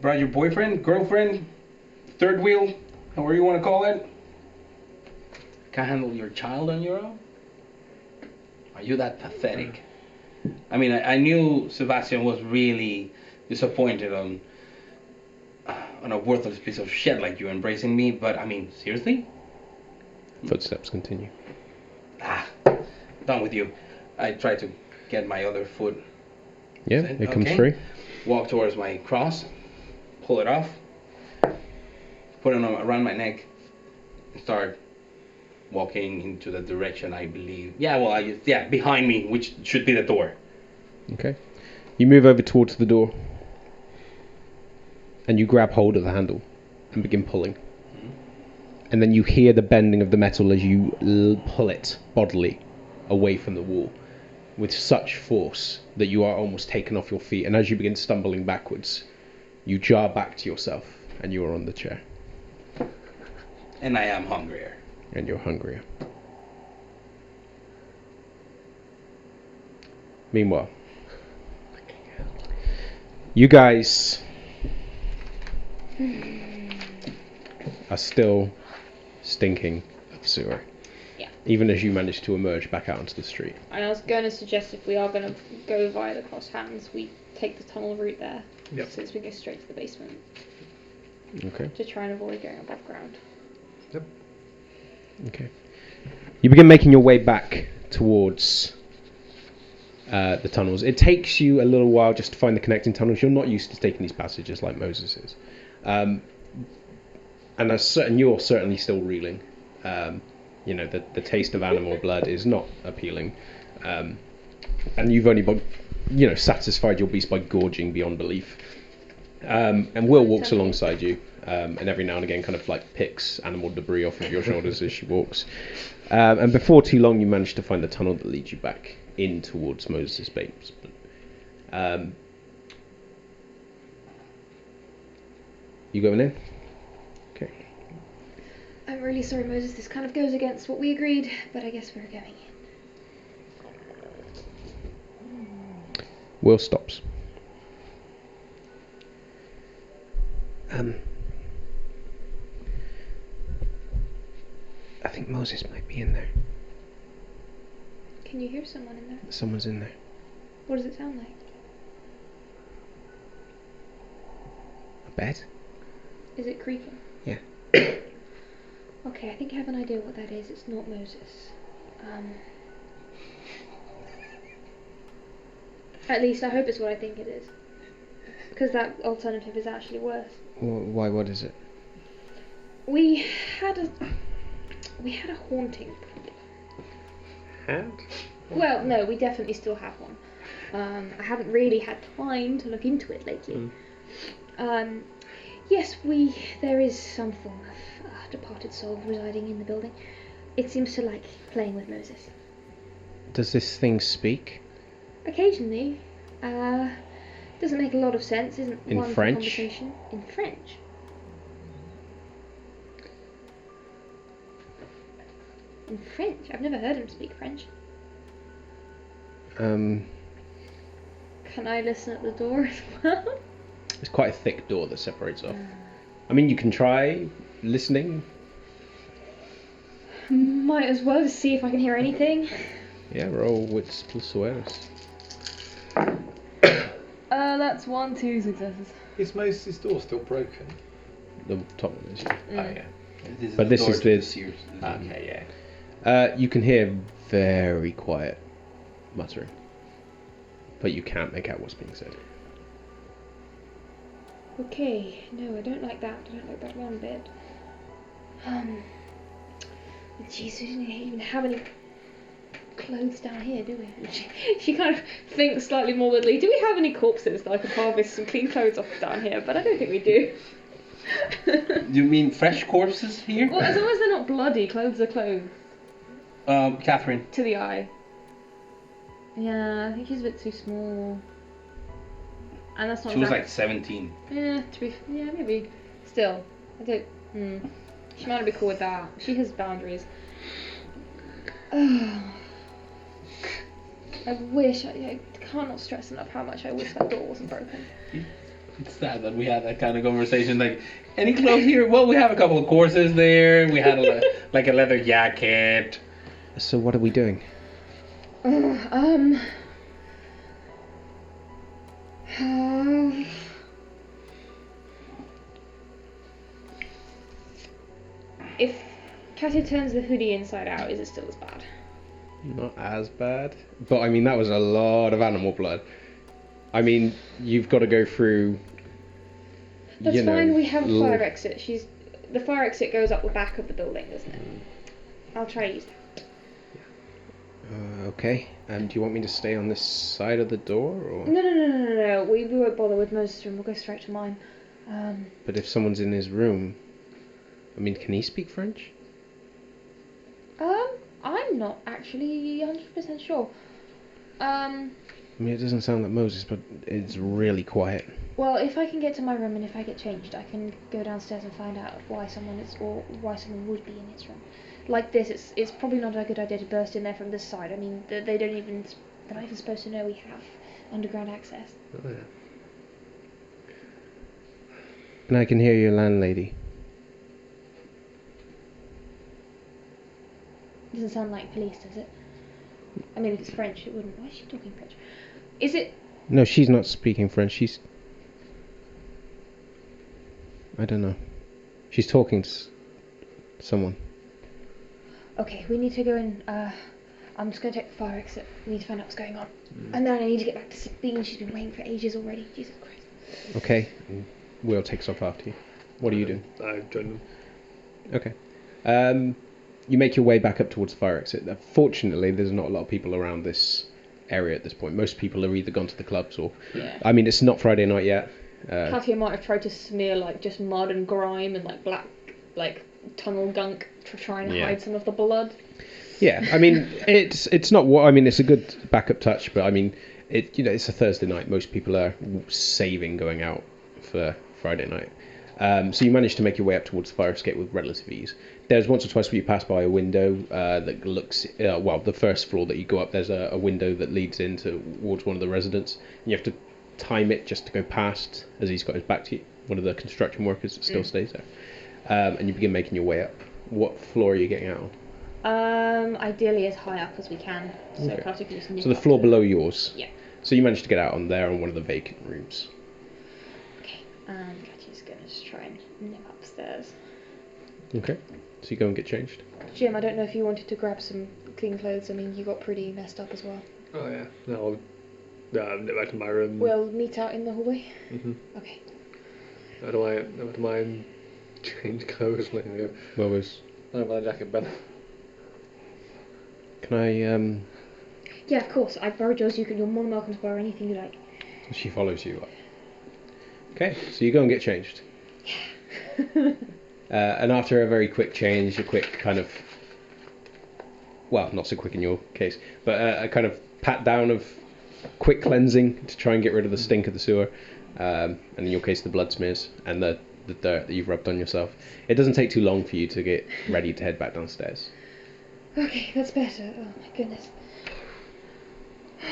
Brought your boyfriend, girlfriend, third wheel, however you want to call it? Can't handle your child on your own? Are you that pathetic? I mean, I knew Sebastian was really disappointed on a worthless piece of shit like you embracing me, but I mean, seriously? Footsteps continue. Done with you. I try to get my other foot. Yeah, Said, it comes okay. free. Walk towards my cross, pull it off, put it around my neck, and start walking into the direction I believe. Behind me, which should be the door. Okay. You move over towards the door. And you grab hold of the handle and begin pulling. And then you hear the bending of the metal as you pull it bodily away from the wall with such force that you are almost taken off your feet. And as you begin stumbling backwards, you jar back to yourself and you are on the chair. And I am hungrier. And you're hungrier. Meanwhile, you guys are still stinking of sewer. Yeah. Even as you manage to emerge back out onto the street. And I was going to suggest if we are going to go via the cross hands, we take the tunnel route there. Yep. Since we go straight to the basement. Okay. To try and avoid going above ground. Yep. Okay. You begin making your way back towards the tunnels. It takes you a little while just to find the connecting tunnels. You're not used to taking these passages like Moses is. And you're certainly still reeling. The taste of animal blood is not appealing. And you've only satisfied your beast by gorging beyond belief. And Will walks alongside you, and every now and again kind of like picks animal debris off of your shoulders as she walks. And before too long, you manage to find the tunnel that leads you back in towards Moses' basement. You going in? Okay. I'm really sorry, Moses. This kind of goes against what we agreed, but I guess we're going in. Will stops. I think Moses might be in there. Can you hear someone in there? Someone's in there. What does it sound like? A bed? Is it creaking? Yeah. Okay, I think I have an idea what that is. It's not Moses. At least I hope it's what I think it is. Because that alternative is actually worse. Why? What is it? We had a haunting. Had? Well, no, we definitely still have one. I haven't really had time to look into it lately. Yes, there is some form of departed soul residing in the building. It seems to like playing with Moses. Does this thing speak? Occasionally. Doesn't make a lot of sense, isn't In one for French? conversation. In French. In French? I've never heard him speak French. Can I listen at the door as well? It's quite a thick door that separates off. I mean, you can try listening. Might as well to see if I can hear anything. Yeah, roll wits plus awareness. That's 2 successes. Is Moses' door still broken? The top one is. Oh yeah. But this is the. Okay, yeah. You can hear very quiet muttering, but you can't make out what's being said. Okay, no, I don't like that. I don't like that one bit. Jeez, we didn't even have any clothes down here, do we? She kind of thinks slightly morbidly. Do we have any corpses that I could harvest some clean clothes off down here? But I don't think we do. You mean fresh corpses here? Well, as long as they're not bloody, clothes are clothes. Catherine. To the eye. Yeah, I think she's a bit too small. And that's not. She was like 17. Yeah, maybe. Still, I don't. She might not be cool with that. She has boundaries. I wish. I cannot stress enough how much I wish that door wasn't broken. It's sad that we had that kind of conversation. Like, any clothes here? Well, we have a couple of courses there. We had a leather jacket. So what are we doing? If Katia turns the hoodie inside out, is it still as bad? Not as bad, but I mean that was a lot of animal blood. I mean, you've got to go through. That's fine. We have a fire exit. The fire exit goes up the back of the building, doesn't it? I'll try to use that. Okay. Do you want me to stay on this side of the door, or? No. We won't bother with Moses' room. We'll go straight to mine. But if someone's in his room, I mean, can he speak French? I'm not actually 100% sure. I mean, it doesn't sound like Moses, but it's really quiet. Well, if I can get to my room and if I get changed, I can go downstairs and find out why someone would be in his room. Like this, it's probably not a good idea to burst in there from this side. I mean, they're not even supposed to know we have underground access. Oh, yeah. And I can hear your landlady. Doesn't sound like police, does it? I mean, if it's French, it wouldn't. Why is she talking French? Is it? No, she's not speaking French. I don't know. She's talking to someone. Okay, we need to go in. I'm just going to take the fire exit. We need to find out what's going on. And then I need to get back to Sabine. She's been waiting for ages already. Jesus Christ. Okay. Will takes off after you. What are you doing? I join them. Okay. You make your way back up towards the fire exit. Fortunately, there's not a lot of people around this area at this point. Most people are either gone to the clubs or... Yeah. I mean, it's not Friday night yet. Katia might have tried to smear just mud and grime and black tunnel gunk to try and hide some of the blood. Yeah, I mean, it's not what... I mean, it's a good backup touch, but I mean, it's a Thursday night. Most people are saving going out for Friday night. So you manage to make your way up towards the fire escape with relative ease. There's once or twice where you pass by a window that looks, the first floor that you go up, there's a window that leads in towards one of the residents. And you have to time it just to go past as he's got his back to you. One of the construction workers that still stays there. And you begin making your way up. What floor are you getting out on? Ideally as high up as we can. So Okay. Katia can just nip So the up floor to- below yours. Yeah. So you managed to get out on there on one of the vacant rooms. Okay. Katia's gonna just try and nip upstairs. Okay. So you go and get changed. Jim, I don't know if you wanted to grab some clean clothes. I mean, you got pretty messed up as well. Oh yeah. No, I'll nip back to my room. We'll meet out in the hallway. Mm-hmm. Okay. I don't mind change clothes. Like, I Where was? don't mind jacket, Ben. Can I? Yeah, of course. I borrowed yours. You're more than welcome to borrow anything you like. She follows you up. Okay. So you go and get changed. And after a very quick change, a quick kind of, well, not so quick in your case, but a kind of pat down of quick cleansing to try and get rid of the stink of the sewer, and in your case the blood smears and the dirt that you've rubbed on yourself. It doesn't take too long for you to get ready to head back downstairs. Okay, that's better. Oh my goodness.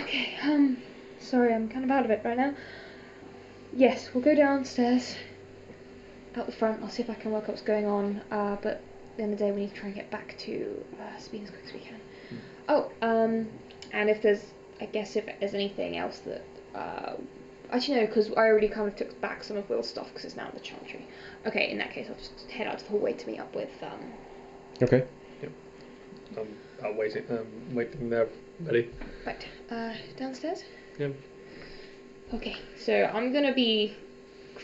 Okay, sorry, I'm kind of out of it right now. Yes, we'll go downstairs. Out the front, I'll see if I can work out what's going on, but at the end of the day we need to try and get back to speed as quick as we can. Oh, and if there's anything else that, actually no, because I already kind of took back some of Will's stuff because it's now in the chantry. Okay, in that case I'll just head out to the hallway to meet up with, Okay. I'm waiting there, ready. right, downstairs? Yeah. Okay, so I'm gonna be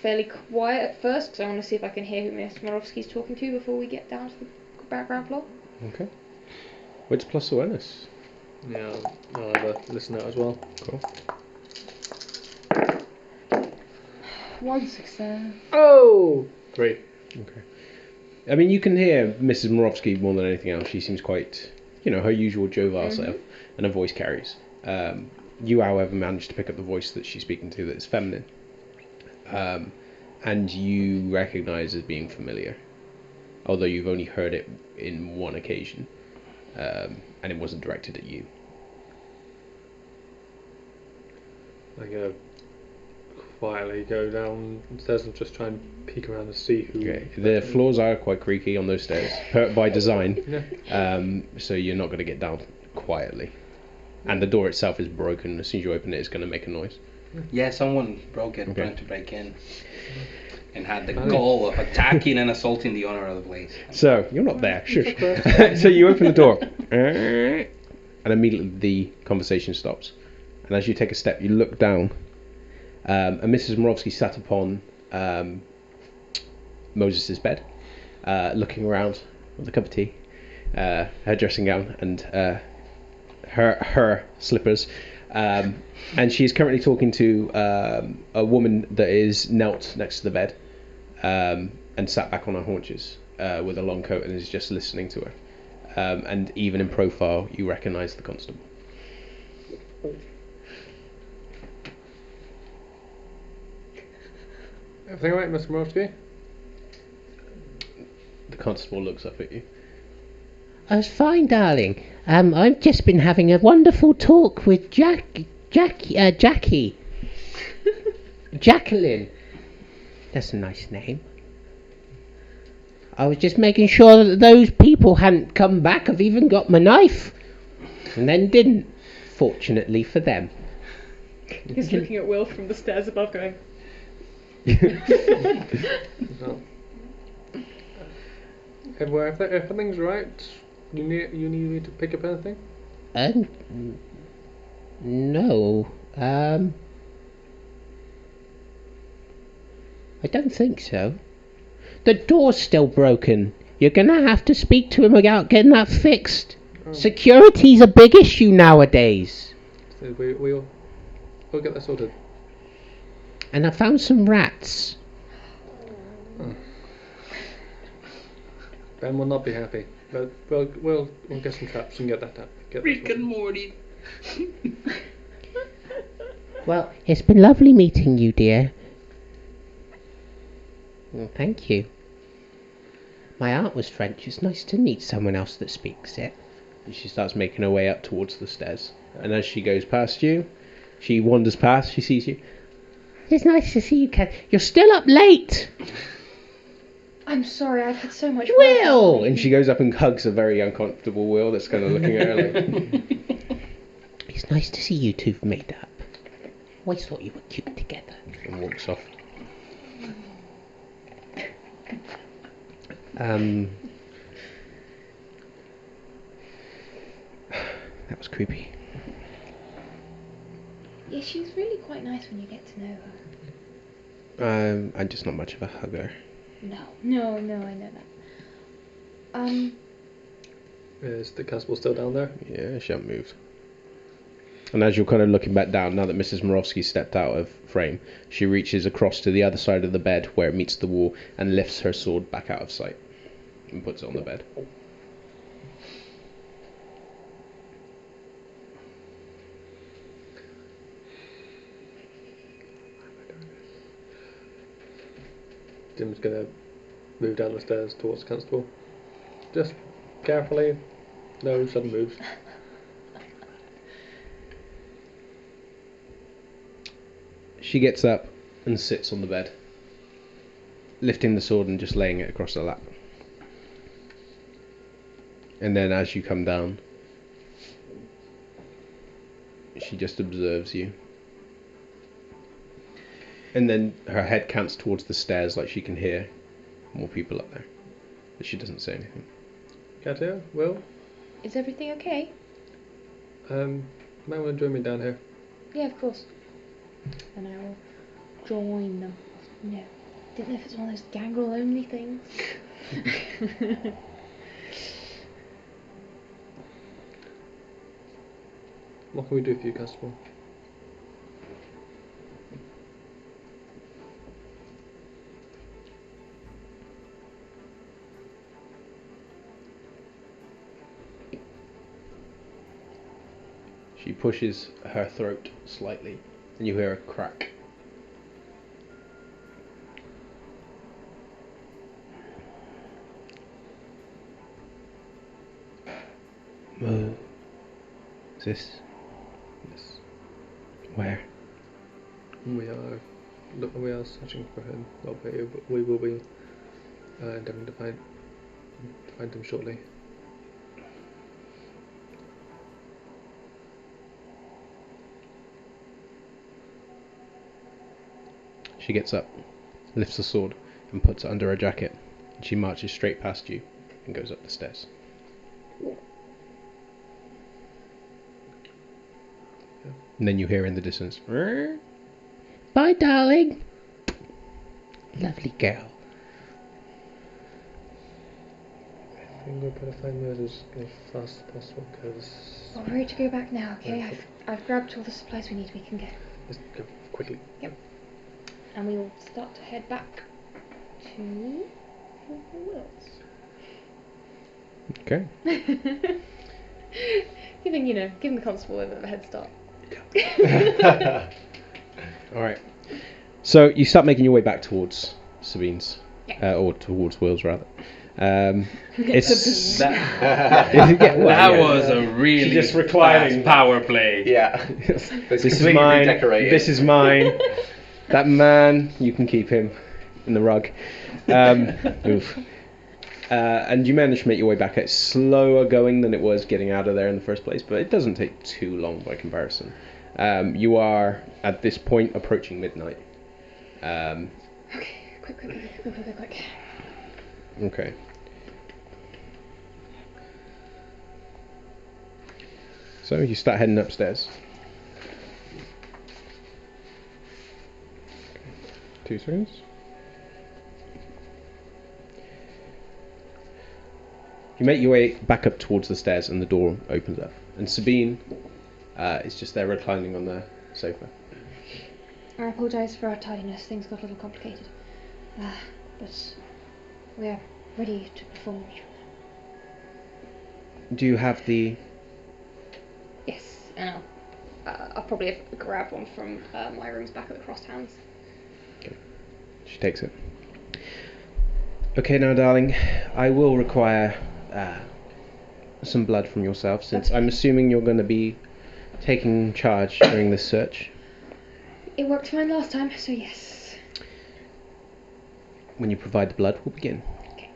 fairly quiet at first because I want to see if I can hear who Metamorphosis is talking to before we get down to the ground floor. Okay. What's plus awareness? Yeah, I'll have a listen out as well. Cool. One success. Oh! 3. Okay. I mean, you can hear Mrs. Morovsky more than anything else. She seems quite, her usual jovial self, and her voice carries. You, however, managed to pick up the voice that she's speaking to that is feminine. And you recognise as being familiar, although you've only heard it in one occasion, and it wasn't directed at you. I quietly go downstairs and just try and peek around and see who. Okay. The floors are quite creaky on those stairs, by design. Yeah. So you're not going to get down quietly, and the door itself is broken. As soon as you open it, it's going to make a noise. Yeah, someone broke it, Okay. trying to break in, and had the goal of attacking and assaulting the owner of the place. So you're not there. Shush. So you open the door, and immediately the conversation stops. And as you take a step, you look down, and Mrs. Morovsky sat upon Moses' bed, looking around with a cup of tea, her dressing gown, and her slippers. And she's currently talking to a woman that is knelt next to the bed, and sat back on her haunches with a long coat and is just listening to her. And even in profile, you recognise the constable. Everything alright, Mr. Morovsky? The constable looks up at you. That's fine, darling. I've just been having a wonderful talk with Jackie. Jacqueline. That's a nice name. I was just making sure that those people hadn't come back. I've even got my knife. And then didn't, fortunately for them. He's looking at Will from the stairs above going, No. If everything's right, you need me to pick up anything? No. I don't think so. The door's still broken. You're gonna have to speak to him about getting that fixed. Security's a big issue nowadays. So we'll get that sorted. And I found some rats. Ben will not be happy, but we'll get some traps and get that up. Rick and Morty. Well, it's been lovely meeting you, dear. Well, thank you. My aunt was French. It's nice to meet someone else that speaks it. And she starts making her way up towards the stairs. And as she goes past you, she wanders past, she sees you. It's nice to see you, Kat. You're still up late. I'm sorry, I've had so much work. Will! And she goes up and hugs a very uncomfortable Will that's kind of looking at her like... It's nice to see you two made up. Always thought you were cute together. And walks off. That was creepy. Yeah, she's really quite nice when you get to know her. I'm just not much of a hugger. No, I know that. Is the constable still down there? Yeah, she hasn't moved. And as you're kind of looking back down, now that Mrs. Morovsky stepped out of frame, she reaches across to the other side of the bed where it meets the wall and lifts her sword back out of sight and puts it on the bed. Jim's gonna move down the stairs towards the constable. Just carefully, no sudden moves. She gets up and sits on the bed, lifting the sword and just laying it across her lap. And then as you come down, she just observes you. And then her head cants towards the stairs like she can hear more people up there. But she doesn't say anything. Katia, Will, Is everything okay? you might want to join me down here. Yeah, of course. And I will join them. No. Didn't know if it's one of those gangrel only things. What can we do for you, constable? She pushes her throat slightly, and you hear a crack. Is this? Yes. Where? We are searching for him. We will be endeavouring to find him shortly. She gets up, lifts the sword, and puts it under her jacket. And she marches straight past you and goes up the stairs. And then you hear in the distance, Bye, darling. Lovely girl. I think we're going to find Moses as fast as possible because... Well, we're ready to go back now, okay? I've grabbed all the supplies we need. We can go. Let's go quickly. Yep. And we will start to head back to Will's. Okay. Giving the constable a bit of a head start. Alright. So you start making your way back towards Sabine's. Yeah. Or towards Will's, rather. It's... That was a really She's just reclining. fast power play. Yeah. This is mine. This is mine. That man, you can keep him in the rug. Oof. And you manage to make your way back. It's slower going than it was getting out of there in the first place, but it doesn't take too long by comparison. You are, at this point, approaching midnight. Okay, quick. Okay. So you start heading upstairs. 2 seconds. You make your way back up towards the stairs and the door opens up. And Sabine is just there reclining on the sofa. I apologise for our tardiness. Things got a little complicated. But we are ready to perform ritual. Do you have the... Yes, and I'll probably grab one from my room's back at the crossed hands. She takes it. Okay, now, darling, I will require some blood from yourself, since I'm assuming you're going to be taking charge during this search. It worked fine last time, so yes. When you provide the blood, we'll begin. Okay.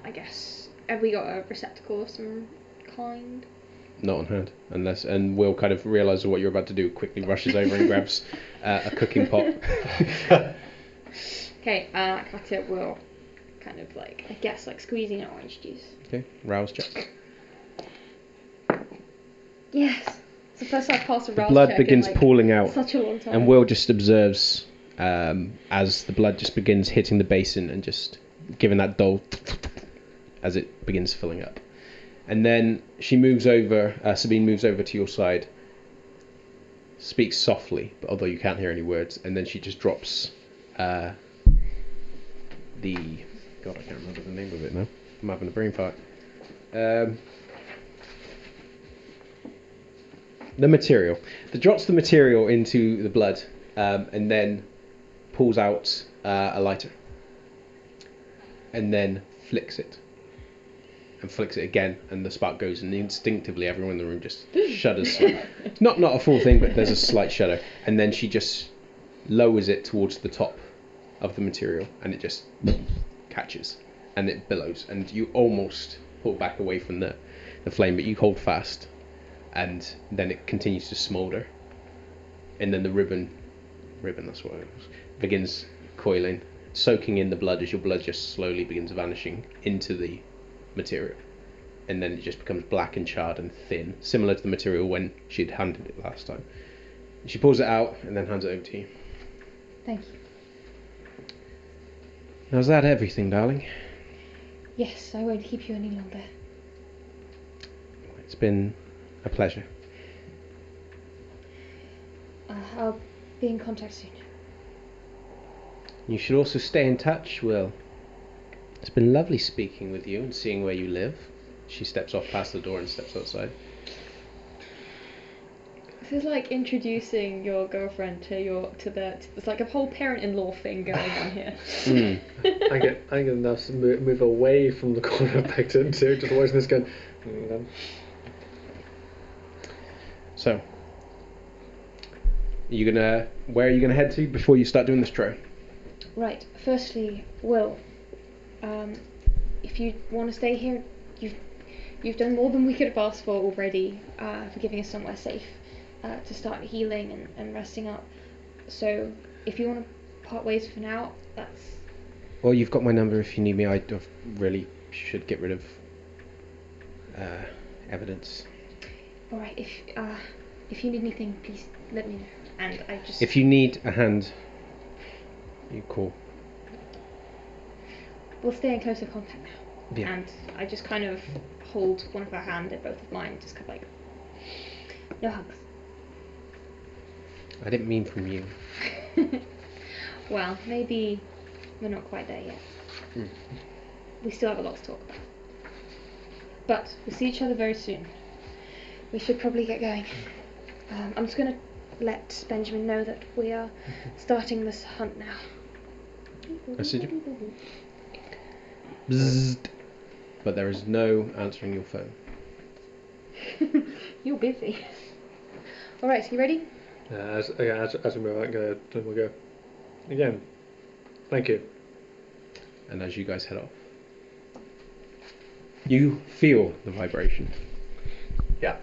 I guess. Have we got a receptacle of some kind? Not on hand, and Will kind of realises what you're about to do, quickly rushes over and grabs a cooking pot. Okay, Katia will kind of like, I guess, like squeezing an orange juice. Okay, rouse check. Yes! It's the first time I've passed a The rouse blood check begins in, like, pooling out, such a long time. and Will just observes as the blood just begins hitting the basin and just giving that dull as it begins filling up. And then she moves over, Sabine moves over to your side, speaks softly, but although you can't hear any words, and then she just drops God, I can't remember the name of it now. I'm having a brain fart. The material. Drops the material into the blood, and then pulls out a lighter. And then flicks it. And flicks it again, and the spark goes, and instinctively everyone in the room just shudders. Not a full thing, but there's a slight shudder. And then she just lowers it towards the top of the material, and it just catches, and it billows, and you almost pull back away from the flame, but you hold fast, and then it continues to smoulder, and then the ribbon, that's what it was, begins coiling, soaking in the blood as your blood just slowly begins vanishing into the material, and then it just becomes black and charred and thin, similar to the material when she'd handed it last time. She pulls it out and then hands it over to you. Thank you. Now, is that everything, darling? Yes, I won't keep you any longer. It's been a pleasure. I'll be in contact soon. You should also stay in touch, Will. It's been lovely speaking with you and seeing where you live. She steps off past the door and steps outside. This is like introducing your girlfriend to it's like a whole parent-in-law thing going on here. I'm gonna now move away from the corner of Pecton too, just watching this going. So, where are you gonna head to before you start doing this tro? Right. Firstly, Will, if you want to stay here, you've done more than we could have asked for already, for giving us somewhere safe to start healing and resting up. So, if you want to part ways for now, that's... Well, you've got my number if you need me. I really should get rid of evidence. Alright, if you need anything, please let me know. And I just... If you need a hand, you call. We'll stay in closer contact now. Yeah. And I just kind of hold one of her hands in both of mine, just kind of like... No hugs. I didn't mean from you. Well, maybe we're not quite there yet. We still have a lot to talk about. But we'll see each other very soon. We should probably get going. I'm just going to let Benjamin know that we are starting this hunt now. Message. Bzzzt. But there is no answering your phone. You're busy. Alright, you ready? As we move out, we'll go. Again, thank you. And as you guys head off, you feel the vibration. Yeah.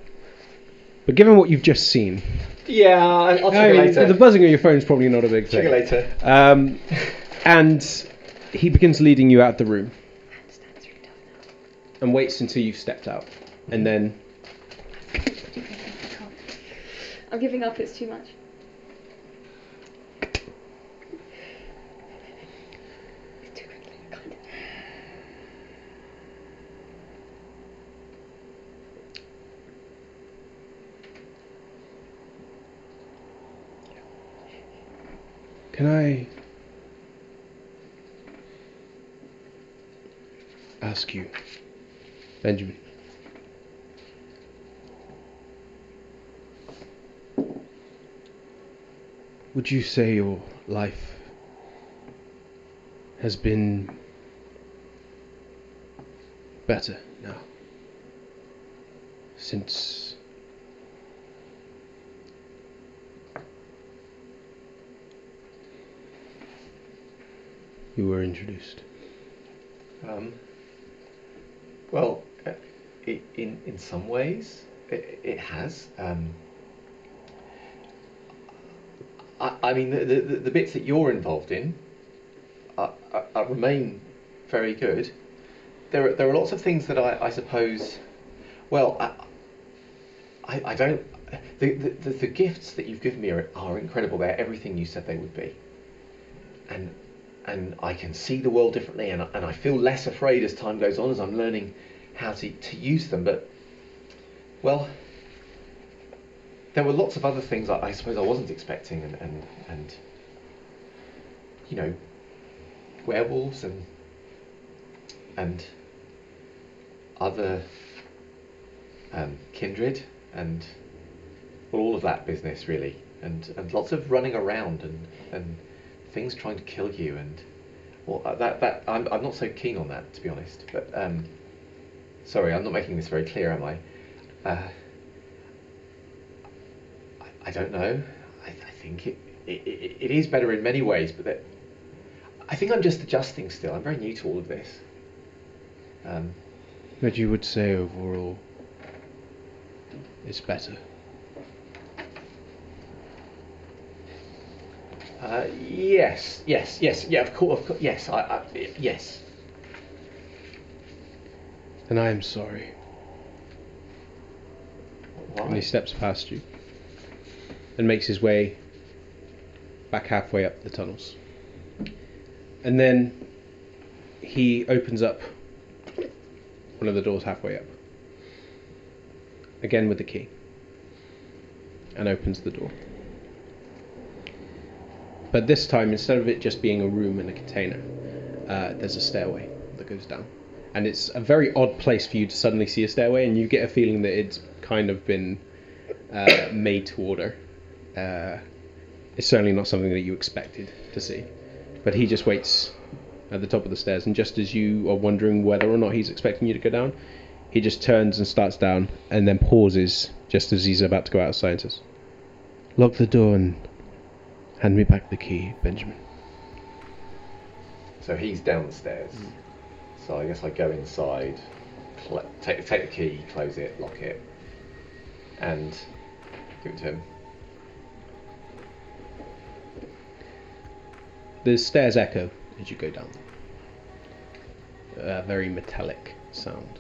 But given what you've just seen, Yeah, I'll check it later. the buzzing of your phone is probably not a big thing. Check it later. And he begins leading you out the room I understand, it's really tough now. and waits until you've stepped out, and then I'm giving up, it's too much. It's too quickly, I can't. can I ask you, Benjamin? Would you say your life has been better now. Since you were introduced. Well, in some ways, it has. I mean, the bits that you're involved in remain very good. There are lots of things that I suppose. Well, I don't. The gifts that you've given me are incredible. They're everything you said they would be. And I can see the world differently, and I feel less afraid as time goes on, as I'm learning how to use them. But, well, there were lots of other things I suppose I wasn't expecting, and you know, werewolves and other kindred, and well, all of that business really, and lots of running around and things trying to kill you, and well, that I'm not so keen on that, to be honest. But sorry, I'm not making this very clear, am I? I don't know. I think it is better in many ways, but I think I'm just adjusting still. I'm very new to all of this. But you would say overall it's better. Yes, yeah, of course, yes, yes. And I am sorry. Why? And he steps past you and makes his way back halfway up the tunnels. And then he opens up one of the doors halfway up, again with the key, and opens the door. But this time, instead of it just being a room in a container, there's a stairway that goes down. And it's a very odd place for you to suddenly see a stairway, and you get a feeling that it's kind of been made to order. It's certainly not something that you expected to see. But he just waits at the top of the stairs, and just as you are wondering whether or not he's expecting you to go down, he just turns and starts down, and then pauses just as he's about to go outside and says, "Lock the door and hand me back the key, Benjamin." So he's downstairs. So I guess I go inside, take the key, close it, lock it, and give it to him. The stairs echo as you go down. A very metallic sound.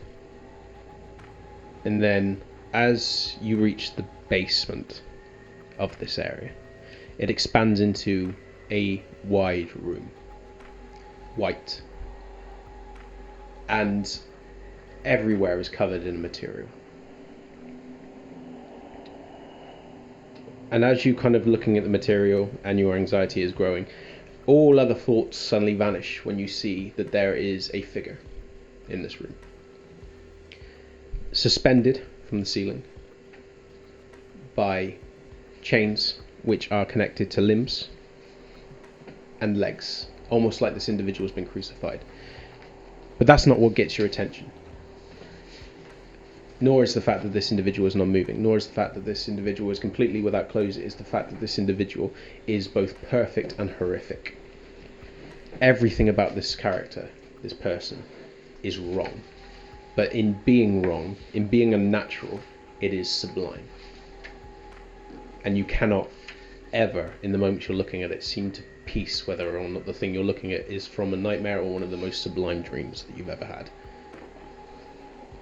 And then, as you reach the basement of this area, it expands into a wide room. White. And everywhere is covered in material. And as you kind of looking at the material and your anxiety is growing, all other thoughts suddenly vanish when you see that there is a figure in this room. Suspended from the ceiling by chains which are connected to limbs and legs, almost like this individual has been crucified. But that's not what gets your attention. Nor is the fact that this individual is not moving, nor is the fact that this individual is completely without clothes. It is the fact that this individual is both perfect and horrific. Everything about this character, this person, is wrong. But in being wrong, in being unnatural, it is sublime. And you cannot ever, in the moment you're looking at it, seem to piece whether or not the thing you're looking at is from a nightmare or one of the most sublime dreams that you've ever had.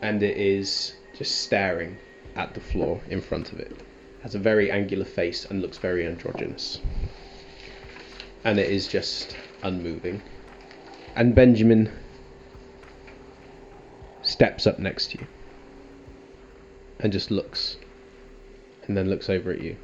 And it is just staring at the floor in front of it. Has a very angular face and looks very androgynous. And it is just unmoving. And Benjamin steps up next to you and just looks, and then looks over at you.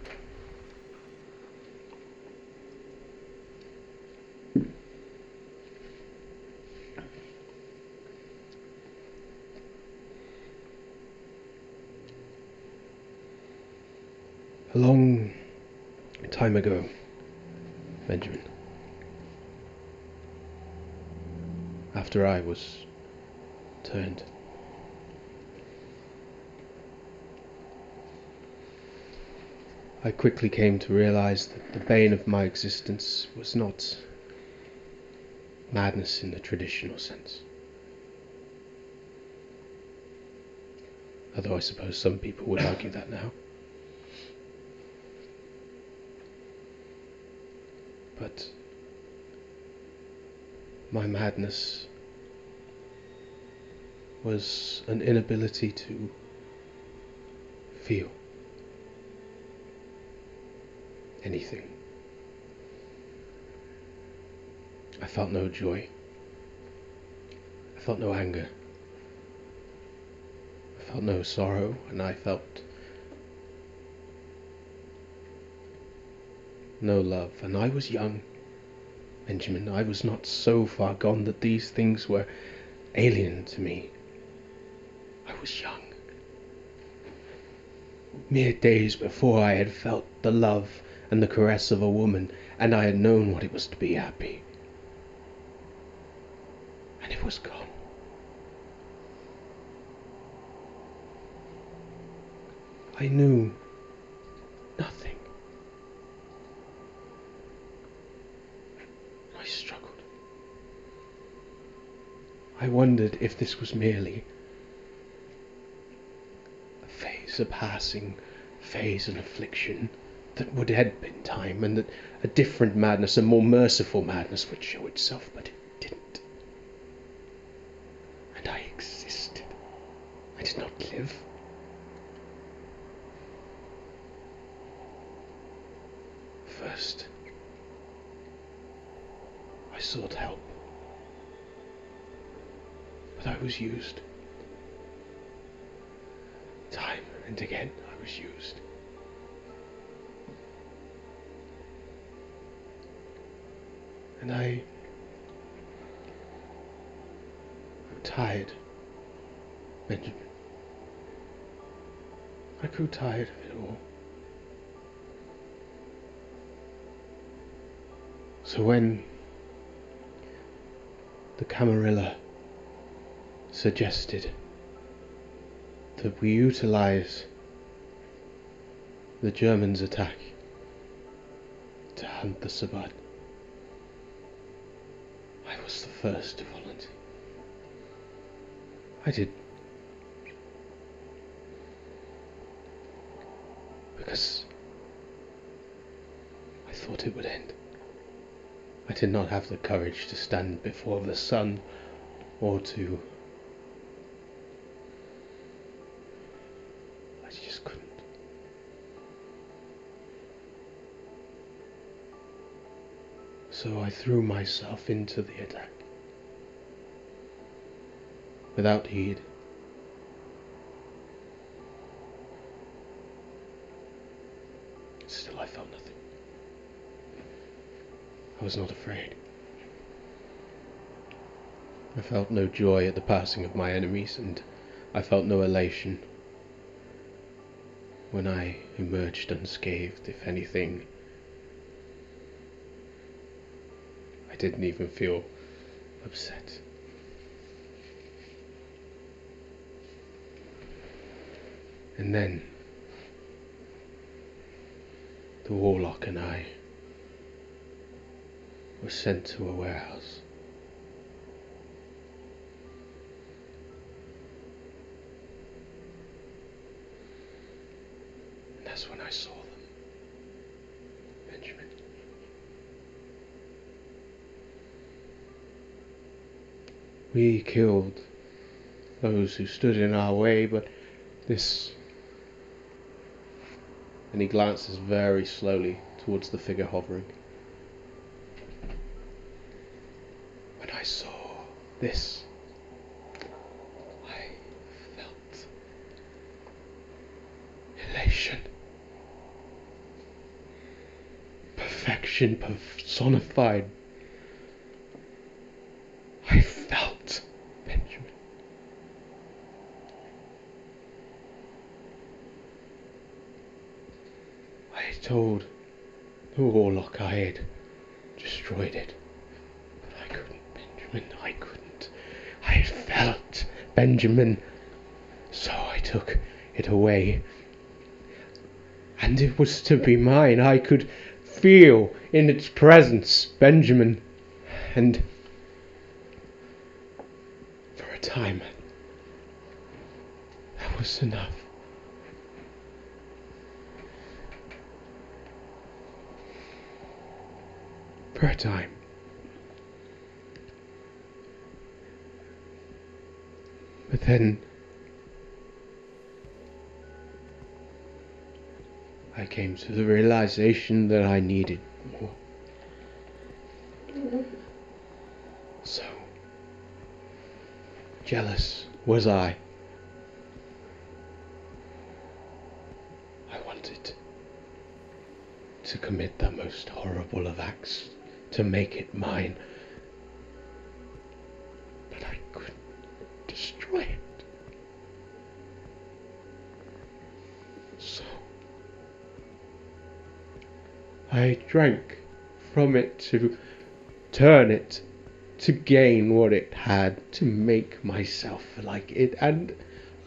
A long time ago, Benjamin, after I was turned I quickly came to realize that the bane of my existence was not madness in the traditional sense. Although I suppose some people would argue that now. But my madness was an inability to feel anything. I felt no joy. I felt no anger. I felt no sorrow, and I felt no love. And I was young, Benjamin. I was not so far gone that these things were alien to me. I was young. Mere days before I had felt the love and the caress of a woman, and I had known what it was to be happy. And it was gone. I knew nothing. I struggled. I wondered if this was merely a phase, a passing phase, an affliction that would end in time, and that a different madness, a more merciful madness, would show itself, but it didn't. And I existed. I did not live. First, I sought help, but I was used. Time and again, I was used. And I grew tired, Benjamin. I grew tired of it all. So when the Camarilla suggested that we utilize the Germans' attack to hunt the Sabbat, I was the first to volunteer. I did. Because I thought it would end. I did not have the courage to stand before the sun, or to... I just couldn't. So I threw myself into the attack, without heed. Still I felt nothing. I was not afraid. I felt no joy at the passing of my enemies, and I felt no elation when I emerged unscathed. If anything, I didn't even feel upset. And then the warlock and I were sent to a warehouse. And that's when I saw them, Benjamin. We killed those who stood in our way, but this... And he glances very slowly towards the figure hovering. When I saw this, I felt elation. Perfection personified. I felt Benjamin. I told the warlock I had destroyed it, but I couldn't, Benjamin, I couldn't. I had felt Benjamin, so I took it away. and it was to be mine. I could feel in its presence, Benjamin, and for a time, that was enough. For a time. But then I came to the realization that I needed more. So jealous was I. I wanted to commit the most horrible of acts, to make it mine. But I couldn't destroy it. So I drank from it to turn it, to gain what it had, to make myself like it, and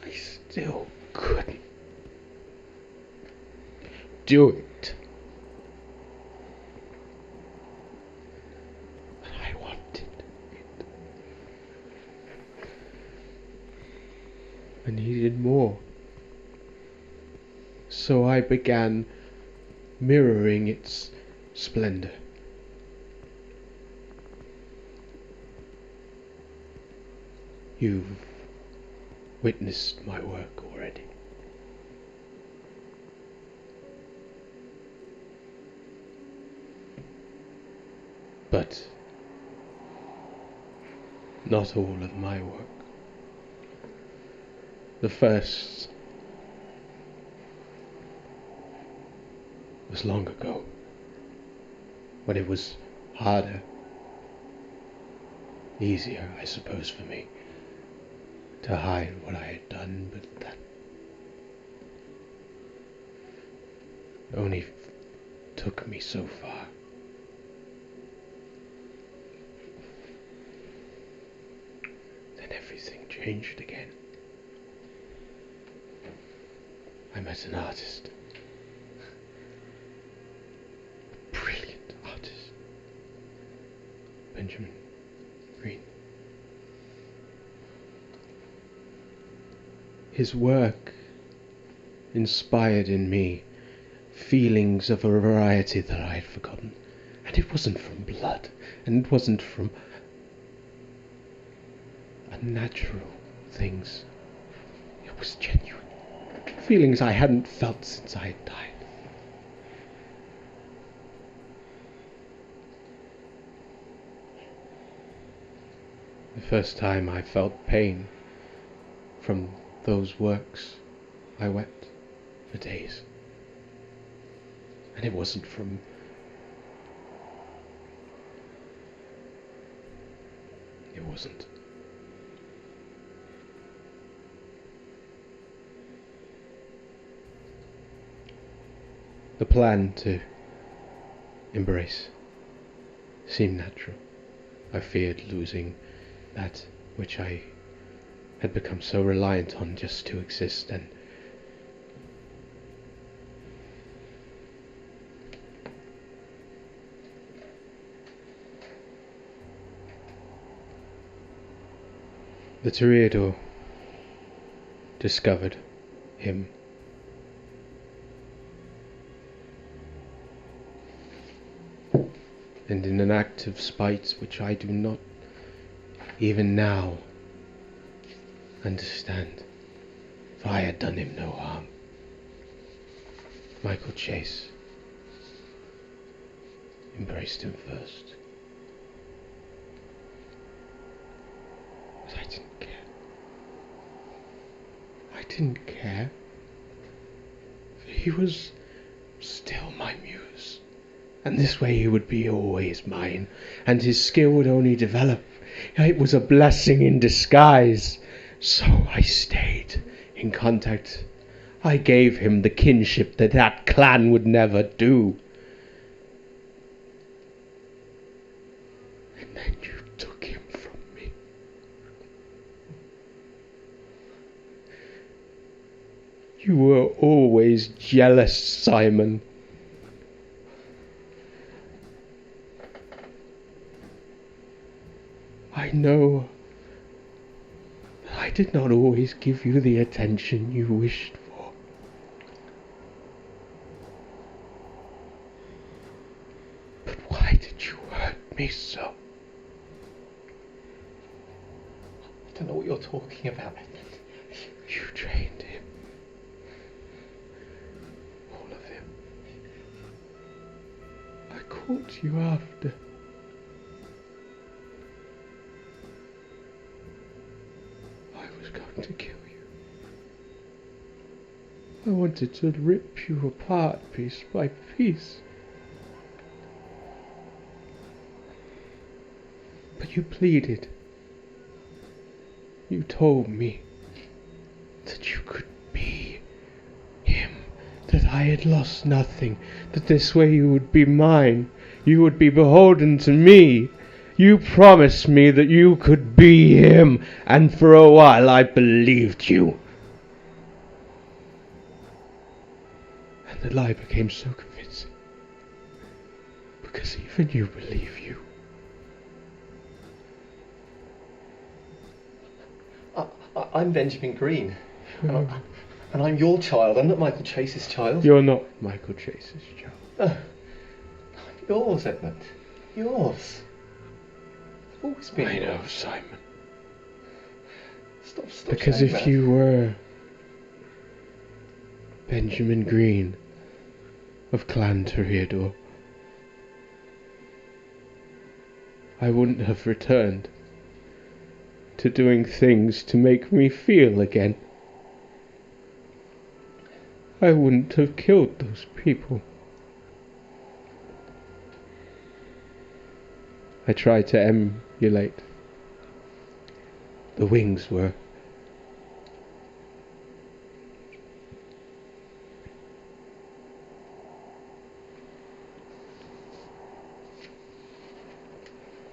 I still couldn't do it. But I wanted it. I needed more. So I began mirroring its splendor. You've witnessed my work already. But not all of my work. The first was long ago, when it was harder, easier, I suppose, for me to hide what I had done, but that only took me so far. Then everything changed again. I met an artist. A brilliant artist. Benjamin Green. His work inspired in me feelings of a variety that I had forgotten. And it wasn't from blood, and it wasn't from unnatural things. It was genuine. Feelings I hadn't felt since I had died. The first time I felt pain from those works, I wept for days. And it wasn't from It wasn't. The plan to embrace seemed natural. I feared losing that which I had become so reliant on just to exist, and the Toreador discovered him. And in an act of spite which I do not even now understand, for I had done him no harm, Michael Chase embraced him first. But I didn't care. I didn't care. For he was still my muse. And this way he would be always mine, and his skill would only develop. It was a blessing in disguise. So I stayed in contact. I gave him the kinship that clan would never do. And then you took him from me. You were always jealous, Simon. I know that I did not always give you the attention you wished for. But why did you hurt me so? I don't know what you're talking about, Edmund. You trained him. All of him. I caught you after. I was going to kill you. I wanted to rip you apart piece by piece. But you pleaded. You told me that you could be him, that I had lost nothing, that this way you would be mine, you would be beholden to me. You promised me that you could be him, and for a while I believed you. And the lie became so convincing, because even you believe you. I'm Benjamin Green, and I'm your child. I'm not Michael Chase's child. You're not Michael Chase's child. I'm yours, Edmund. Yours. I've always been I yours. know, Simon. Stop Because saying if that. you were Benjamin Green of Clan Toreador, I wouldn't have returned to doing things to make me feel again. I wouldn't have killed those people. I tried to emulate. The wings were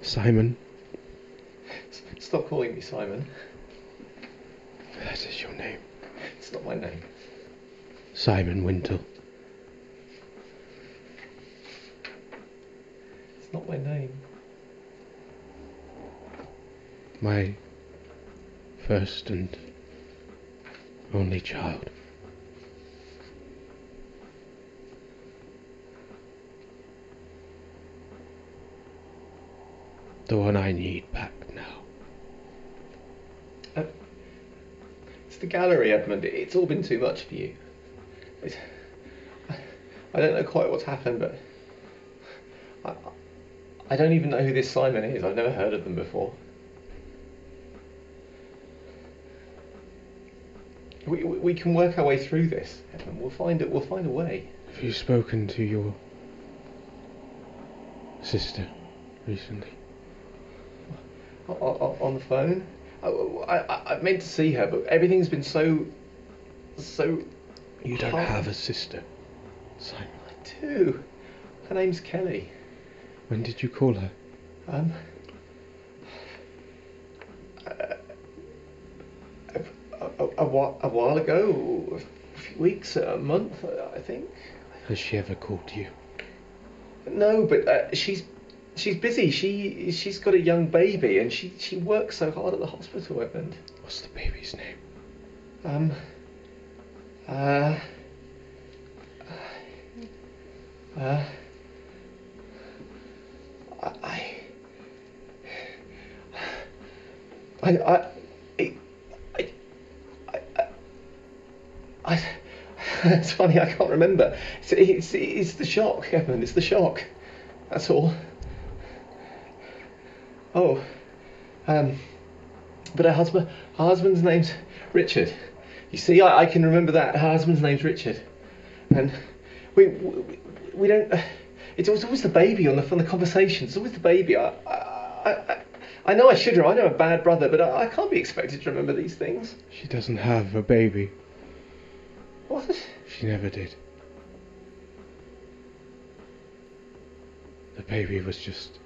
Simon. Stop calling me Simon. That is your name. It's not my name. Simon Wintle. It's not my name. My first and only child. The one I need back now. It's the gallery, Edmund. It's all been too much for you. I don't know quite what's happened, but I don't even know who this Simon is. I've never heard of them before. We can work our way through this, Edmund. We'll find a way. Have you spoken to your sister recently? On the phone? I meant to see her, but everything's been so. You don't hard. have a sister, Simon. I do. Her name's Kelly. When did you call her? A while ago, a few weeks, a month, I think. Has she ever called you? No, but she's busy. She's got a young baby, and she works so hard at the hospital, Edmund. What's the baby's name? It's funny, I can't remember. It's the shock, Edmund. It's the shock. That's all. Oh, but her husband's name's Richard. You see, I can remember that. Her husband's name's Richard, and we don't. It's always the baby on the conversations. It's always the baby. I know I should. I know I'm a bad brother, but I can't be expected to remember these things. She doesn't have a baby. What? She never did. The baby was just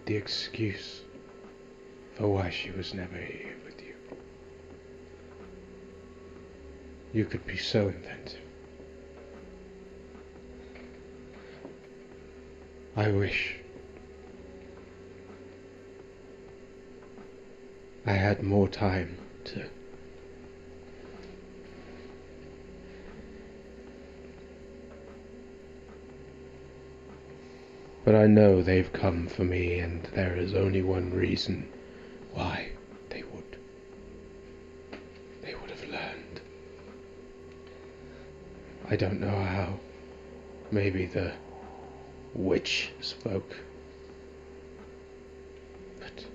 the excuse for why she was never here with you. You could be so inventive. I wish I had more time to... But I know they've come for me, and there is only one reason why they would. They would have learned. I don't know how. Maybe the witch spoke. But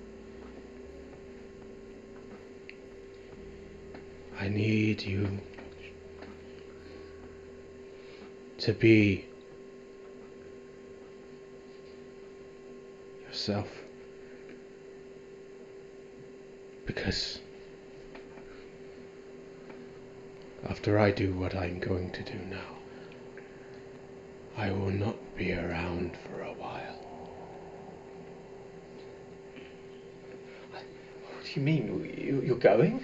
I need you to be yourself, because after I do what I'm going to do now, I will not be around for a while. What do you mean? You're going?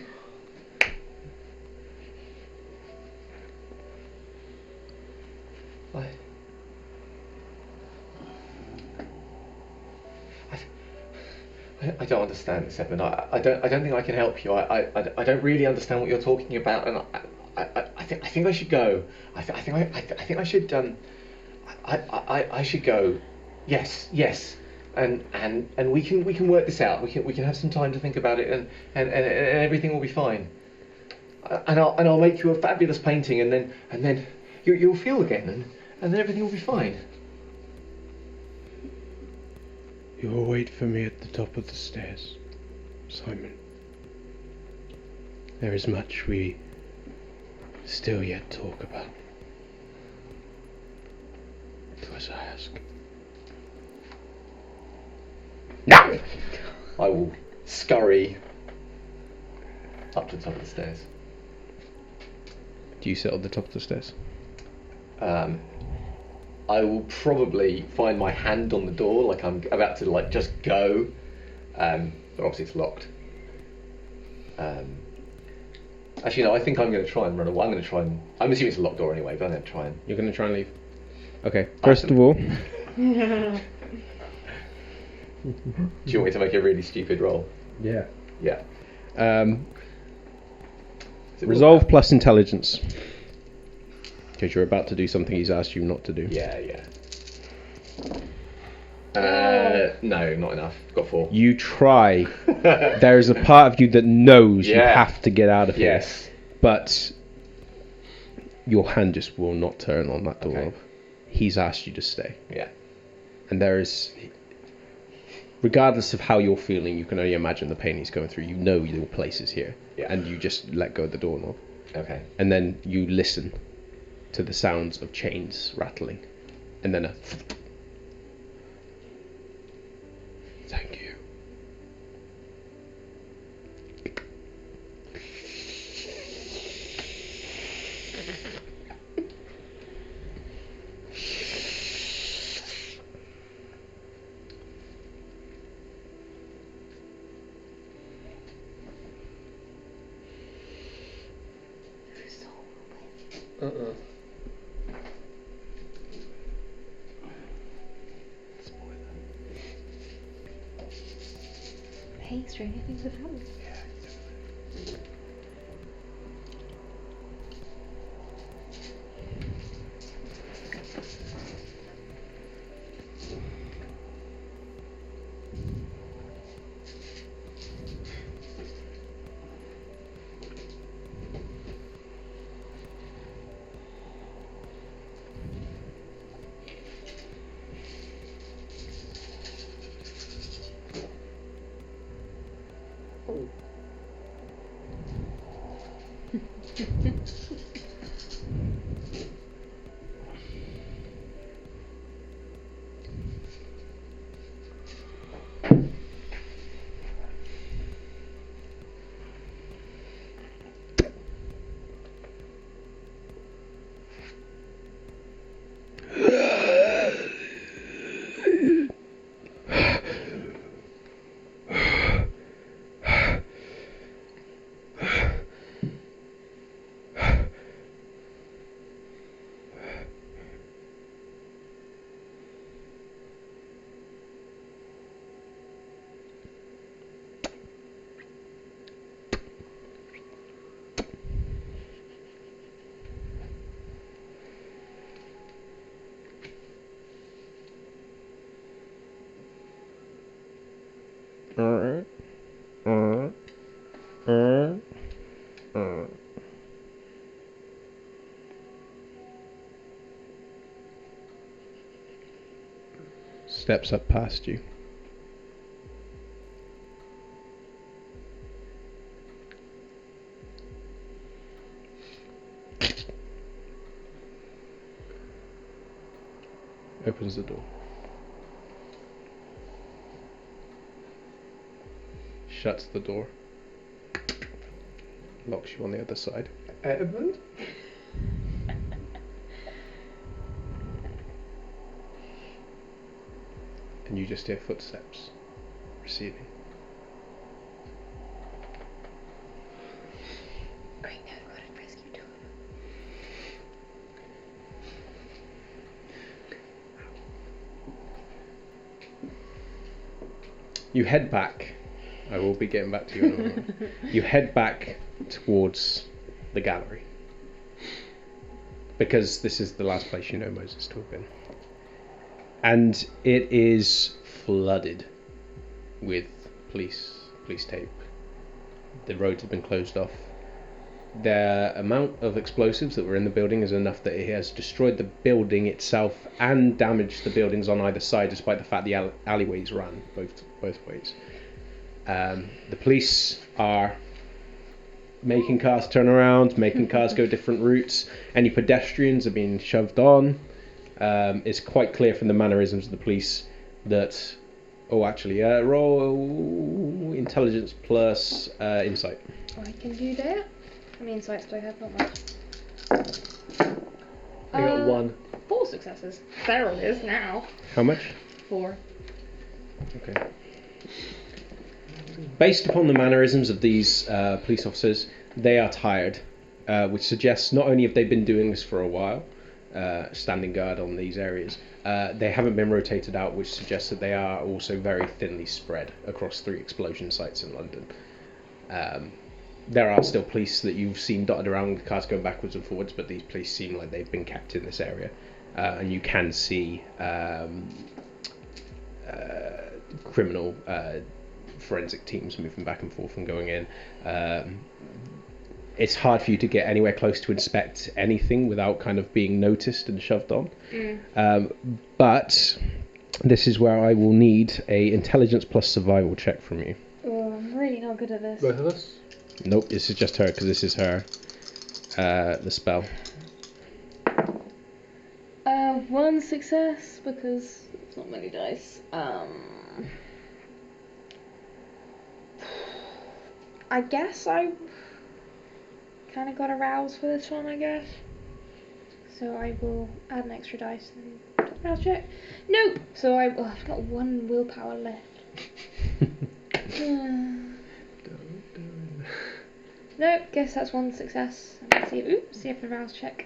I don't understand this, Edmund. I don't think I can help you. I don't really understand what you're talking about, and I think I should go. I think I should I should go. Yes. And we can work this out. We can have some time to think about it, and everything will be fine. And I'll make you a fabulous painting, and then you'll feel again, and then everything will be fine. You will wait for me at the top of the stairs, Simon. There is much we still yet talk about. Do as I ask. No! I will scurry up to the top of the stairs. Do you sit at the top of the stairs? I will probably find my hand on the door, like I'm about to just go, but obviously it's locked. Actually, no, I think I'm going to try and run away. I'm assuming it's a locked door anyway, but I'm going to try and... You're going to try and leave? Okay, first of all... Do you want me to make a really stupid roll? Yeah. Yeah. Resolve plus intelligence. Because you're about to do something he's asked you not to do. Yeah. No, not enough. Got 4. You try. There is a part of you that knows you have to get out of here. Yes. But your hand just will not turn on that door. Okay. He's asked you to stay. Yeah. And there is... Regardless of how you're feeling, you can only imagine the pain he's going through. You know your place is here. Yeah. And you just let go of the doorknob. Okay. And then you listen to the sounds of chains rattling. And then a... Thank you. Hey, stranger things have happened. steps up past you. Opens the door. Shuts the door. Locks you on the other side. Edmund? And you just hear footsteps receding. Great, now go and rescue Tom. You head back. I will be getting back to you in a moment. You head back towards the gallery. Because this is the last place you know Moses to have been. And it is flooded with police tape. The roads have been closed off. The amount of explosives that were in the building is enough that it has destroyed the building itself and damaged the buildings on either side, despite the fact the alleyways ran both ways. The police are making cars turn around, making cars go different routes. Any pedestrians are being shoved on. It's quite clear from the mannerisms of the police that... roll intelligence plus insight. I can do that. How many insights do I have? Not much. I got 1. 4 successes. There it is now. How much? 4. Okay. Based upon the mannerisms of these police officers, they are tired, which suggests not only have they been doing this for a while, standing guard on these areas, they haven't been rotated out, which suggests that they are also very thinly spread across 3 explosion sites in London. There are still police that you've seen dotted around with cars going backwards and forwards, but these police seem like they've been kept in this area. And you can see criminal forensic teams moving back and forth and going in. It's hard for you to get anywhere close to inspect anything without kind of being noticed and shoved on. But this is where I will need a intelligence plus survival check from you. Oh, I'm really not good at this. Both of us? Nope, this is just her because this is her, the spell. 1 success because it's not many dice. I guess I kind of got aroused for this one, I guess. So I will add an extra dice and rouse check. No! So I've got 1 willpower left. No, guess that's 1 success. Let's see if the rouse check.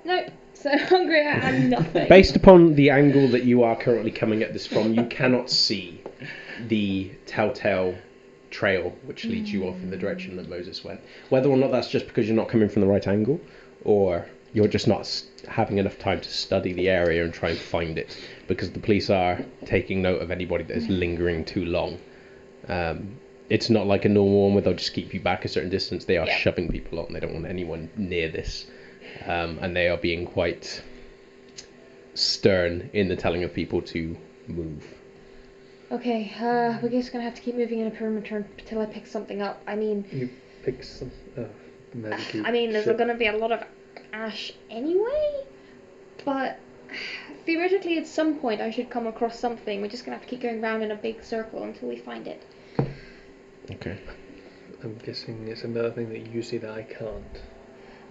No, so hungry and nothing. Based upon the angle that you are currently coming at this from, you cannot see the telltale trail which leads you off in the direction that Moses went. Whether or not that's just because you're not coming from the right angle, or you're just not having enough time to study the area and try and find it, because the police are taking note of anybody that is lingering too long. It's not like a normal one where they'll just keep you back a certain distance. They are shoving people on. They don't want anyone near this. And they are being quite stern in the telling of people to move. Okay, we're just gonna have to keep moving in a perimeter until I pick something up. I mean... You pick some... there's gonna be a lot of ash anyway, but theoretically at some point I should come across something. We're just gonna have to keep going round in a big circle until we find it. Okay. I'm guessing it's another thing that you see that I can't.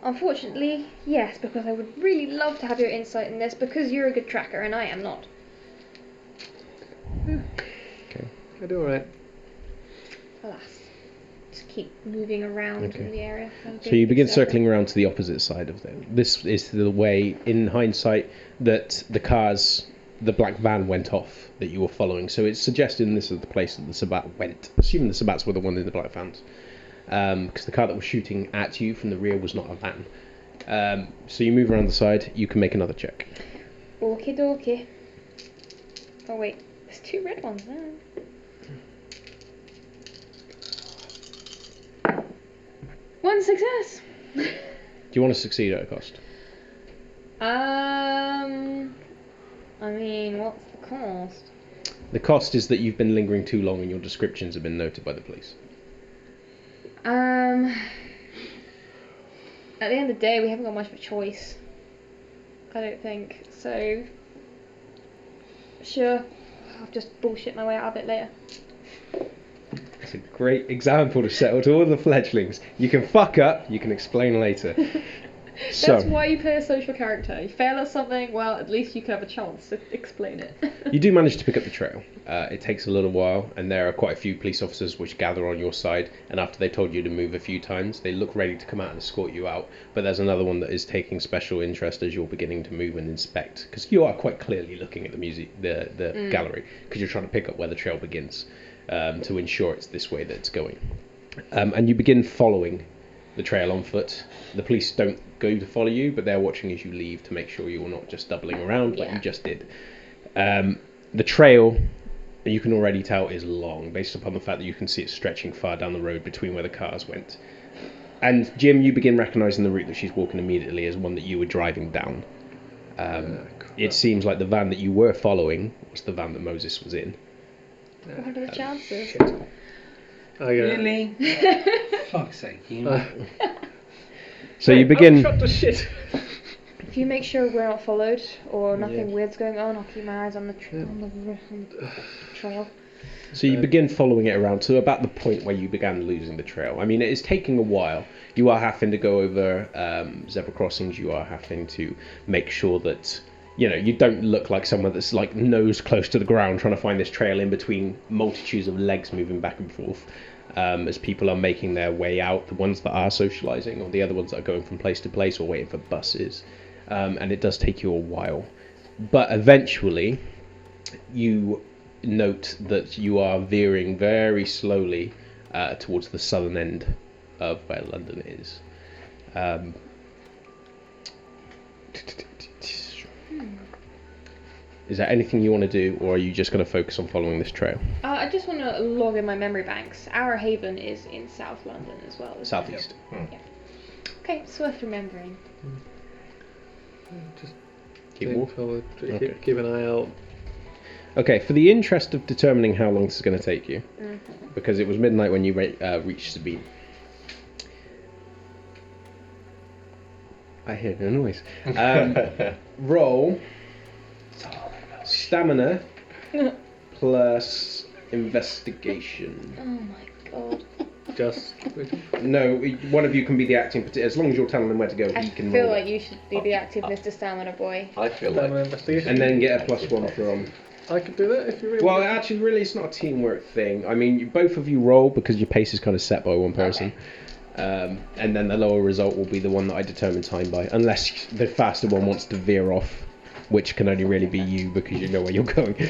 Unfortunately, yes, because I would really love to have your insight in this, because you're a good tracker and I am not. Okay. I do alright. Alas. Just keep moving around in the area. So you begin circling around to the opposite side of them. This is the way, in hindsight, that the black van went off that you were following. So it's suggesting this is the place that the Sabbat went. Assuming the Sabbats were the one in the black vans. Because the car that was shooting at you from the rear was not a van. So you move around the side, you can make another check. Okie dokie. Oh wait, there's 2 red ones now. One success! Do you want to succeed at a cost? I mean, what's the cost? The cost is that you've been lingering too long and your descriptions have been noted by the police. At the end of the day, we haven't got much of a choice. I don't think. So, sure, I'll just bullshit my way out of it later. It's a great example to settle to all the fledglings. You can fuck up, you can explain later. That's why you play a social character. You fail at something, well, at least you can have a chance to explain it. You do manage to pick up the trail. It takes a little while, and there are quite a few police officers which gather on your side, and after they've told you to move a few times, they look ready to come out and escort you out. But there's another one that is taking special interest as you're beginning to move and inspect, because you are quite clearly looking at the gallery, because you're trying to pick up where the trail begins, to ensure it's this way that it's going. And you begin following the trail on foot. The police don't go to follow you, but they're watching as you leave to make sure you're not just doubling around like you just did. The trail, you can already tell, is long, based upon the fact that you can see it stretching far down the road between where the cars went. And Jim, you begin recognising the route that she's walking immediately as one that you were driving down. It seems like the van that you were following was the van that Moses was in. What are the chances? Shit. Really? Fuck's sake, you know. So you begin. Shut the shit. If you make sure we're not followed or nothing weird's going on, I'll keep my eyes on the trail. So you begin following it around to about the point where you began losing the trail. I mean, it is taking a while. You are having to go over zebra crossings. You are having to make sure that, you know, you don't look like someone that's like nose close to the ground trying to find this trail in between multitudes of legs moving back and forth. As people are making their way out, the ones that are socialising or the other ones that are going from place to place or waiting for buses. And it does take you a while. But eventually, you note that you are veering very slowly towards the southern end of where London is. Is there anything you want to do, or are you just going to focus on following this trail? I just want to log in my memory banks. Our haven is in South London as well. Southeast. Yeah. Okay, it's worth remembering. Just Keep walking. Keep an eye out. Okay, for the interest of determining how long this is going to take you, because it was midnight when you reached Sabine. I hear no noise. Roll stamina plus investigation. Oh my god. Just. No, one of you can be the acting. As long as you're telling them where to go, I he can feel roll like it. you should be the active Mr. Stamina Boy. I feel like Investigation. And then get a +1 from. I could do that if you really Well, want. actually, really, it's not a teamwork thing. I mean, both of you roll because your pace is kind of set by one person. And then the lower result will be the one that I determine time by, unless the faster one wants to veer off, which can only really be you because you know where you're going. 2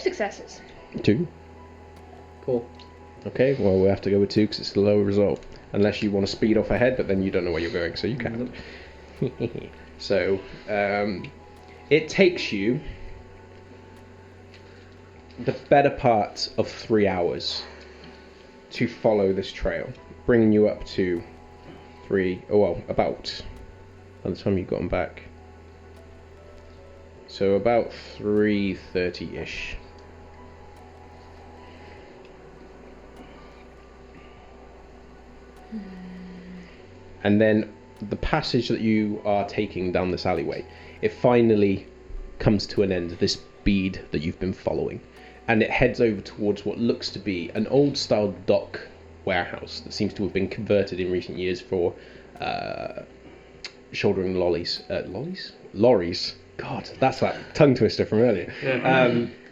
successes. 2. Cool. Okay, well, we have to go with 2 because it's the lower result. Unless you want to speed off ahead, but then you don't know where you're going, so you can. So, it takes you the better part of 3 hours to follow this trail, bringing you up to about, by the time you've gotten back, so about 3:30ish. And then the passage that you are taking down this alleyway, it finally comes to an end, this bead that you've been following, and it heads over towards what looks to be an old style dock warehouse that seems to have been converted in recent years for shouldering lorries. God, that's that tongue twister from earlier.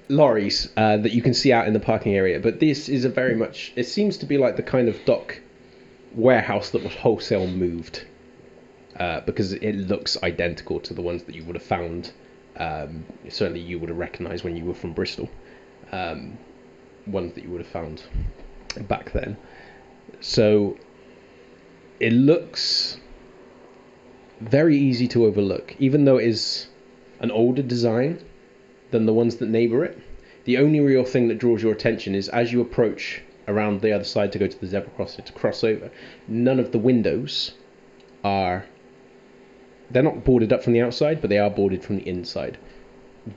Lorries that you can see out in the parking area, but this is it seems to be like the kind of dock warehouse that was wholesale moved, because it looks identical to the ones that you would have found. Certainly you would have recognised when you were from Bristol, ones that you would have found back then. So it looks very easy to overlook, even though it is an older design than the ones that neighbour it. The only real thing that draws your attention is as you approach around the other side to go to the zebra crossing to cross over, none of the windows they're not boarded up from the outside, but they are boarded from the inside.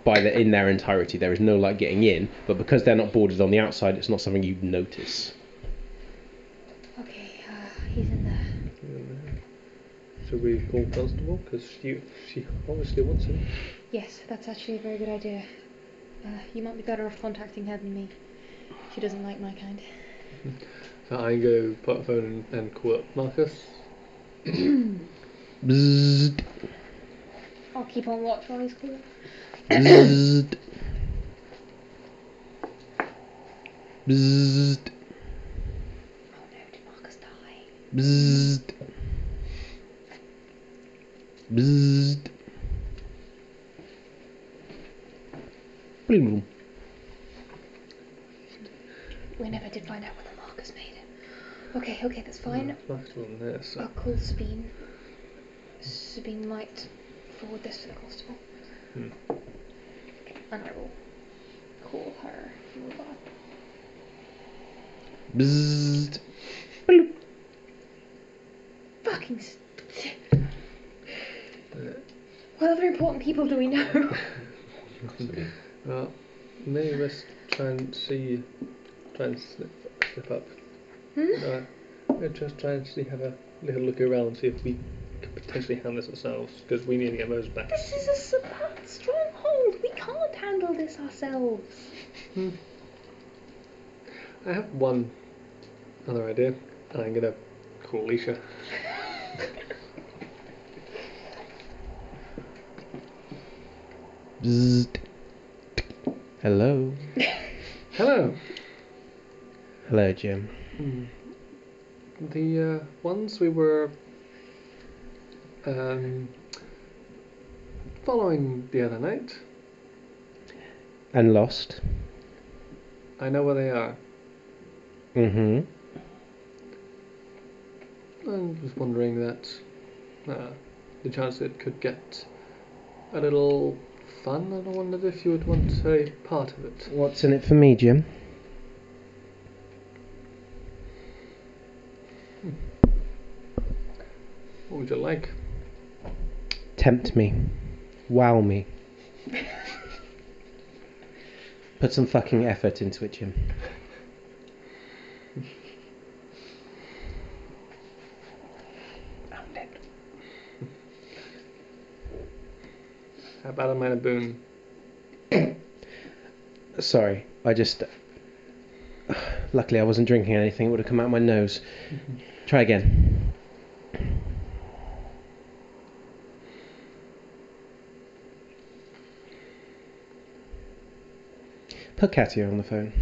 in their entirety. There is no light getting in, but because they're not bordered on the outside, it's not something you'd notice. Okay, he's in there. Should we call constable? Because she obviously wants him. Yes, that's actually a very good idea. You might be better off contacting her than me. She doesn't like my kind. So I go put a phone and call up Marcus. Bzzzt. I'll keep on watch while he's calling. Bzzzt. Bzzzt. Oh no, did Marcus die? Bzzzt. Bzzzt. Boom. We never did find out whether Marcus made it. Okay, that's fine. Marcus wasn't there, so. I'll call Sabine. Sabine might forward this to the constable. And I will call her mobile. Bzzzt. Fucking what other important people do we know? Well, maybe let's try and slip up. We'll just try and have a little look around, see if we can potentially handle this ourselves, because we need to get Moses back. This is a Sabbat stronghold. We can't handle this ourselves. I have one other idea, and I'm gonna call Alicia. Bzzzt. Hello. Hello. Hello, Jim. The ones we were following the other night, And lost. I know where they are. Mm-hmm. I was wondering that the chance it could get a little fun, and I wondered if you would want a part of it. What's in it for me, Jim? What would you like? Tempt me. Wow me. Put some fucking effort into it, Jim. How about a minor boon? Sorry, I just... Luckily I wasn't drinking anything, it would have come out my nose. Try again. Put Katia on the phone.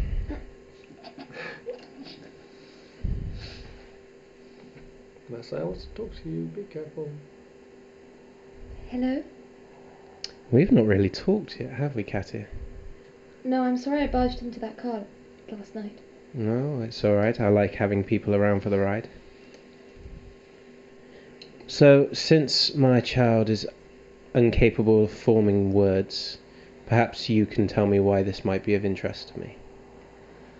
Marcel wants to talk to you, be careful. Hello? We've not really talked yet, have we, Katia? No, I'm sorry I barged into that car last night. No, it's alright. I like having people around for the ride. So, since my child is incapable of forming words, perhaps you can tell me why this might be of interest to me.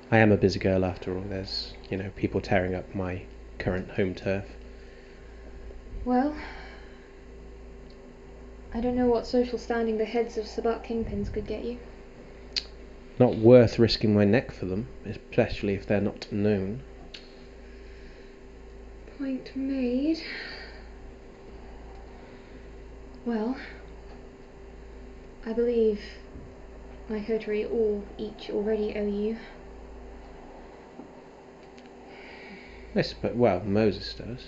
I am a busy girl after all. There's, people tearing up my current home turf. Well, I don't know what social standing the heads of Sabbat kingpins could get you. Not worth risking my neck for them, especially if they're not known. Point made. Well, I believe my coterie each already owe you. Yes, but, Moses does.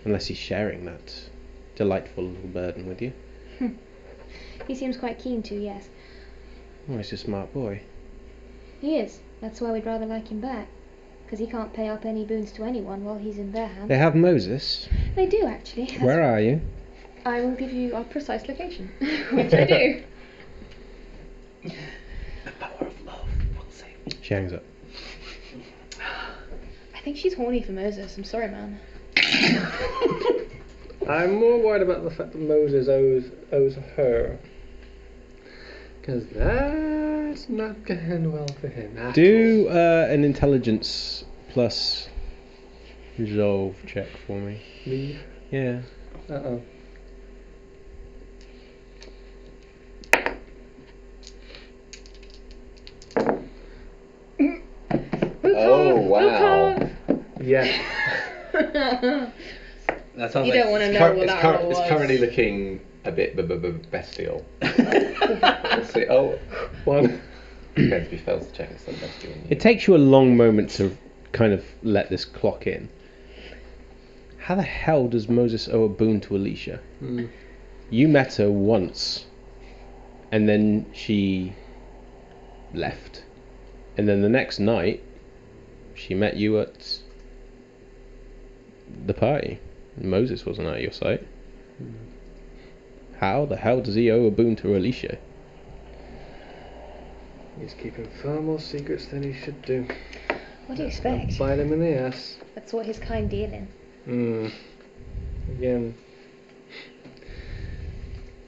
Unless he's sharing that delightful little burden with you. He seems quite keen to, yes. Oh, he's a smart boy. He is. That's why we'd rather like him back. Because he can't pay up any boons to anyone while he's in their hands. They have Moses. They do, actually. Where are you? I will give you our precise location. Which I do. The power of love will save me. She hangs up. I think she's horny for Moses. I'm sorry, man. I'm more worried about the fact that Moses owes her. Because that's not going well for him. Do an intelligence plus resolve check for me. Me? Yeah. Uh-oh. Oh, wow. Yeah. That sounds You like don't want to know what that roll was. It's currently looking a bit bestial. We'll see. Oh, One. depends if he fails to check it's so bestial. It takes you a long moment to kind of let this clock in. How the hell does Moses owe a boon to Alicia? You met her once, and then she left. And then the next night, she met you at the party. Moses wasn't at your site. How the hell does he owe a boon to Alicia? He's keeping far more secrets than he should do. What do you expect? Bite him in the ass. That's what his kind deal in. Again.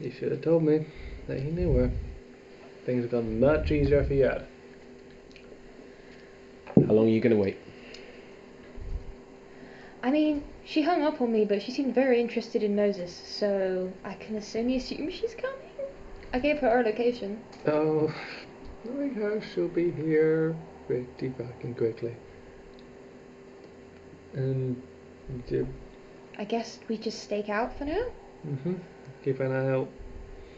He should have told me that he knew her. Things have gone much easier if he had. How long are you going to wait? I mean, she hung up on me, but she seemed very interested in Moses, so I can only assume she's coming. I gave her our location. Oh, knowing her, she'll be here pretty fucking quickly. And I guess we just stake out for now? keep an eye out.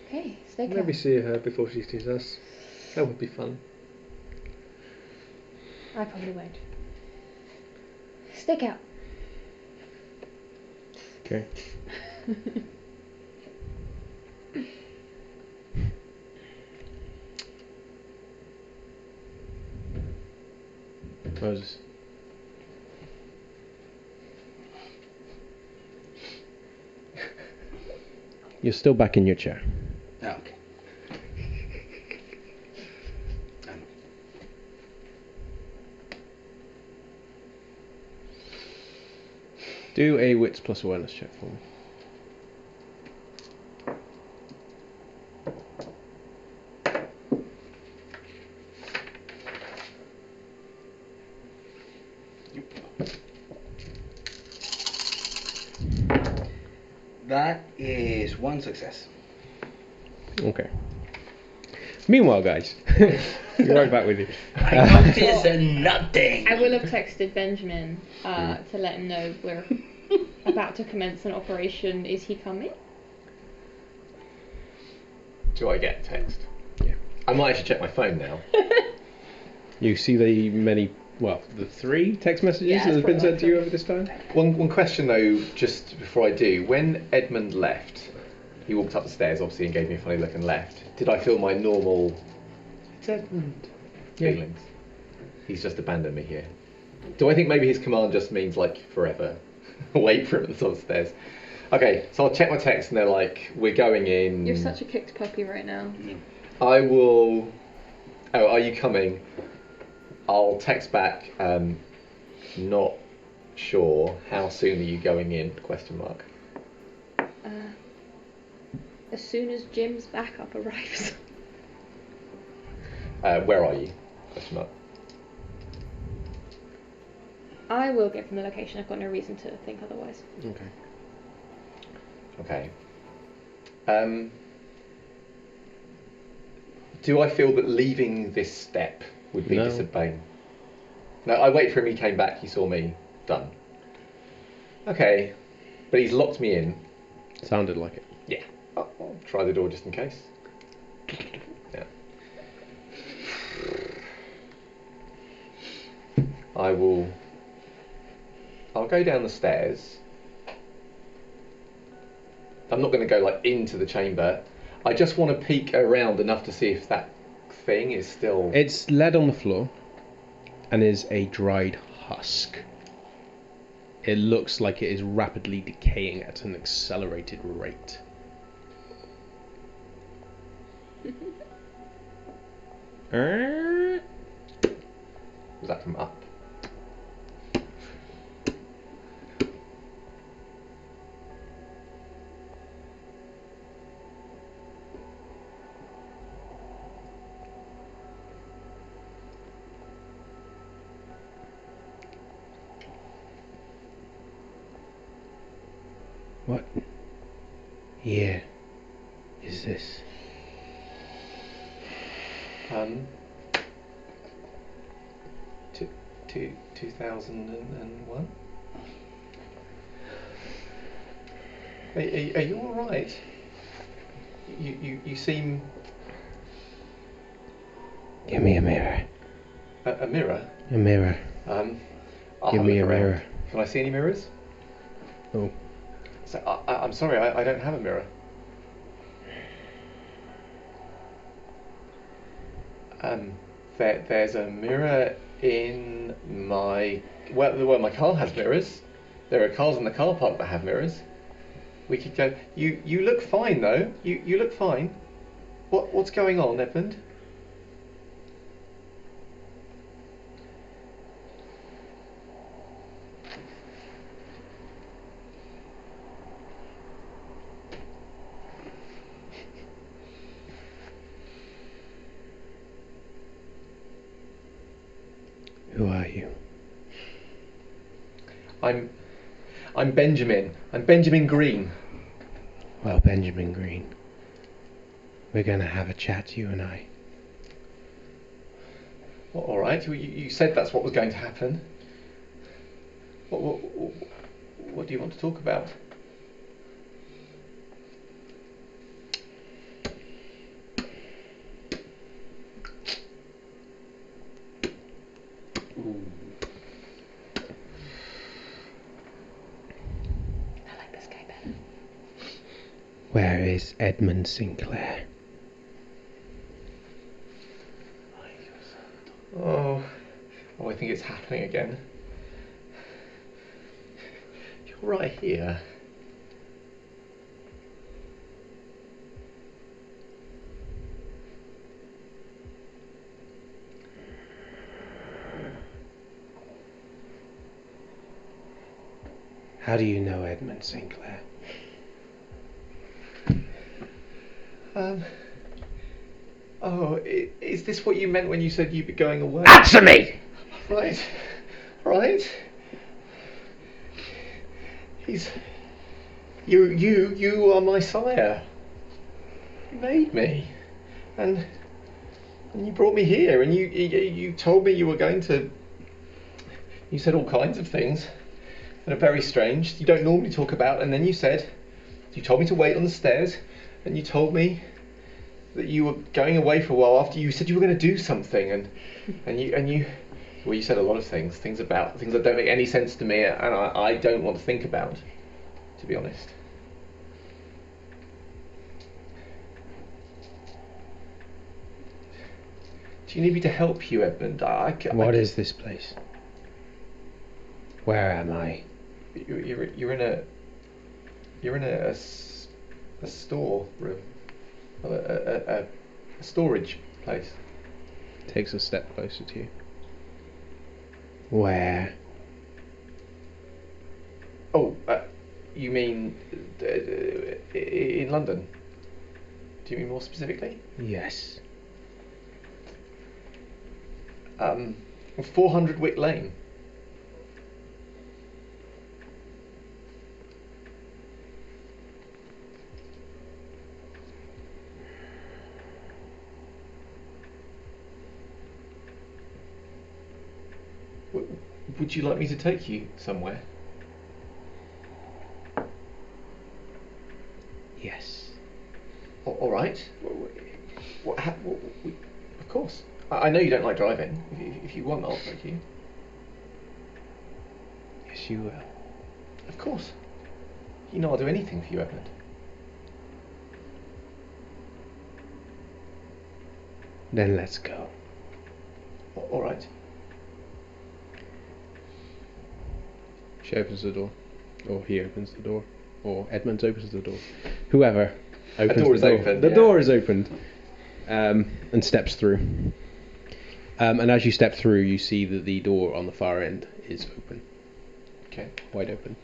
Okay, stake Maybe out. see her before she sees us. That would be fun. I probably won't. Stake out. Okay. Moses. You're still back in your chair. Okay. Do a wits plus awareness check for me. That is one success. Okay. Meanwhile, guys, be right back with you. I notice nothing. I will have texted Benjamin to let him know we're about to commence an operation. Is he coming? do I get text? Yeah. I might actually check my phone now. You see the 3 text messages Yeah, that have been it's sent to you probably over this time? One question though, just before I do, when Edmund left, he walked up the stairs obviously and gave me a funny look and left. Did I feel my normal It's Edmund. feelings? He's just abandoned me here. Do I think maybe his command just means like forever? Wait for him at the top of the stairs. Okay, so I'll check my text and they're like, we're going in. You're such a kicked puppy right now. I will. Oh, are you coming? I'll text back. Not sure. How soon are you going in? Question mark. As soon as Jim's backup arrives. Where are you? Question mark. I will get from the location. I've got no reason to think otherwise. Okay. Okay. Do I feel that leaving this step would be No. disobeying? No, I wait for him, he came back, he saw me, done. Okay, but he's locked me in. Sounded like it. Yeah. I'll try the door just in case. Yeah. I'll go down the stairs. I'm not going to go like into the chamber. I just want to peek around enough to see if that thing is still. It's lead on the floor and is a dried husk. It looks like it is rapidly decaying at an accelerated rate. Was that from up? What year is this? 2001. Are you all right? You seem. Give me a mirror. A mirror? A mirror. I'll Give have me look a around. mirror. Can I see any mirrors? Oh. So, I'm sorry, I don't have a mirror. There's a mirror in my... Well, my car has mirrors. There are cars in the car park that have mirrors. We could go... You look fine, though. You look fine. What's going on, Edmund? Who are you? I'm Benjamin. I'm Benjamin Green. Well, Benjamin Green, we're going to have a chat, you and I. Well, all right. You said that's what was going to happen. What do you want to talk about? I like this guy better. Where is Edmund Sinclair? Oh, I think it's happening again. You're right here. How do you know Edmund Sinclair? Is this what you meant when you said you'd be going away? Answer me! Right. You are my sire. You made me, and you brought me here, and you told me you were going to. You said all kinds of things that are very strange. You don't normally talk about, and then you told me to wait on the stairs, and you told me that you were going away for a while after you said you were going to do something, and you said a lot of things that don't make any sense to me, and I don't want to think about, to be honest. Do you need me to help you, Edmund? What is this place? Where am I? You're in a store room, a storage place. Takes a step closer to you. Where? Oh, you mean in London? Do you mean more specifically? Yes. 400 Wick Lane. Would you like me to take you somewhere? Yes. All right. Of course. I know you don't like driving. If you want, I'll take you. Yes, you will. Of course. You know I'll do anything for you, Edmund. Then let's go. All right. She opens the door. Or he opens the door. Or Edmund opens the door. Whoever opens door the is door. open, The yeah. door is opened. And steps through. And as you step through, you see that the door on the far end is open. Okay. Wide open.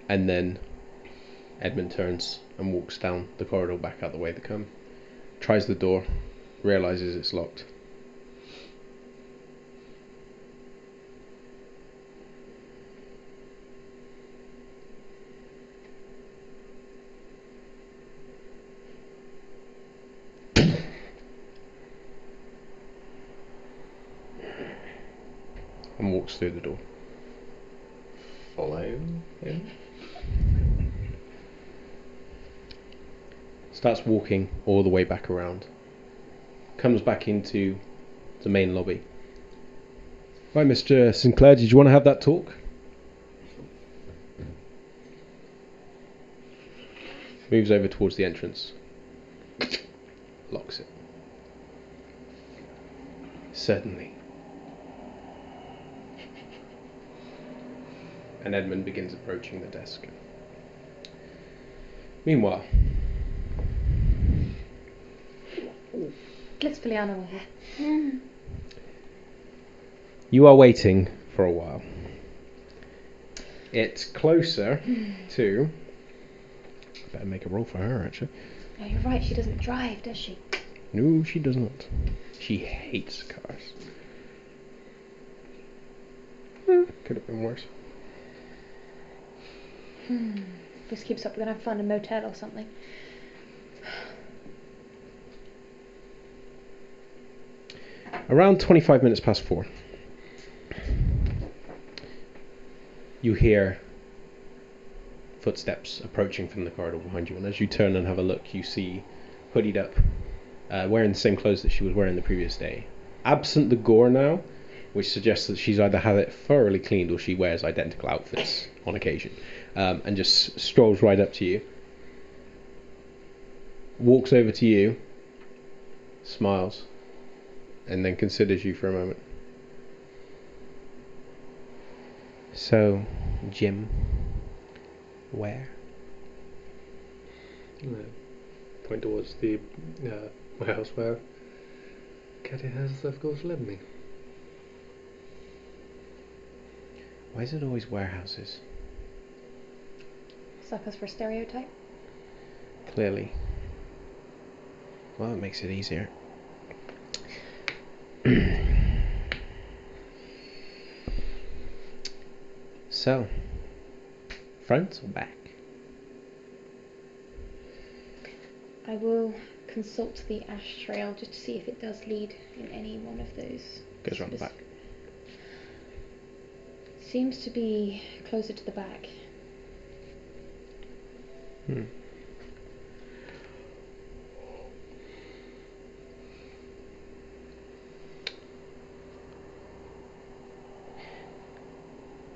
And then Edmund turns and walks down the corridor back out the way they come. Tries the door. Realises it's locked. and walks through the door. Follow him. Starts walking all the way back around. Comes back into the main lobby. Right, Mr. Sinclair, did you want to have that talk? Moves over towards the entrance. Locks it. Certainly. And Edmund begins approaching the desk. Meanwhile, Glitzfiliana were here. you are waiting for a while. It's closer to... Better make a roll for her, actually. Oh, you're right, she doesn't drive, does she? No, she does not. She hates cars. Could have been worse. If this keeps up, we're going to have to find a motel or something. Around 25 minutes past 4, you hear footsteps approaching from the corridor behind you, and as you turn and have a look, you see hoodied up, wearing the same clothes that she was wearing the previous day. Absent the gore now, which suggests that she's either had it thoroughly cleaned or she wears identical outfits on occasion, and just strolls right up to you, walks over to you, smiles, and then considers you for a moment. So, Jim, where? Point towards the warehouse where Katia has, of course, led me. Why is it always warehouses? Suckers for stereotype. Clearly. Well, it makes it easier. So, front or back? I will consult the ash trail just to see if it does lead in any one of those. Goes round the back. Seems to be closer to the back.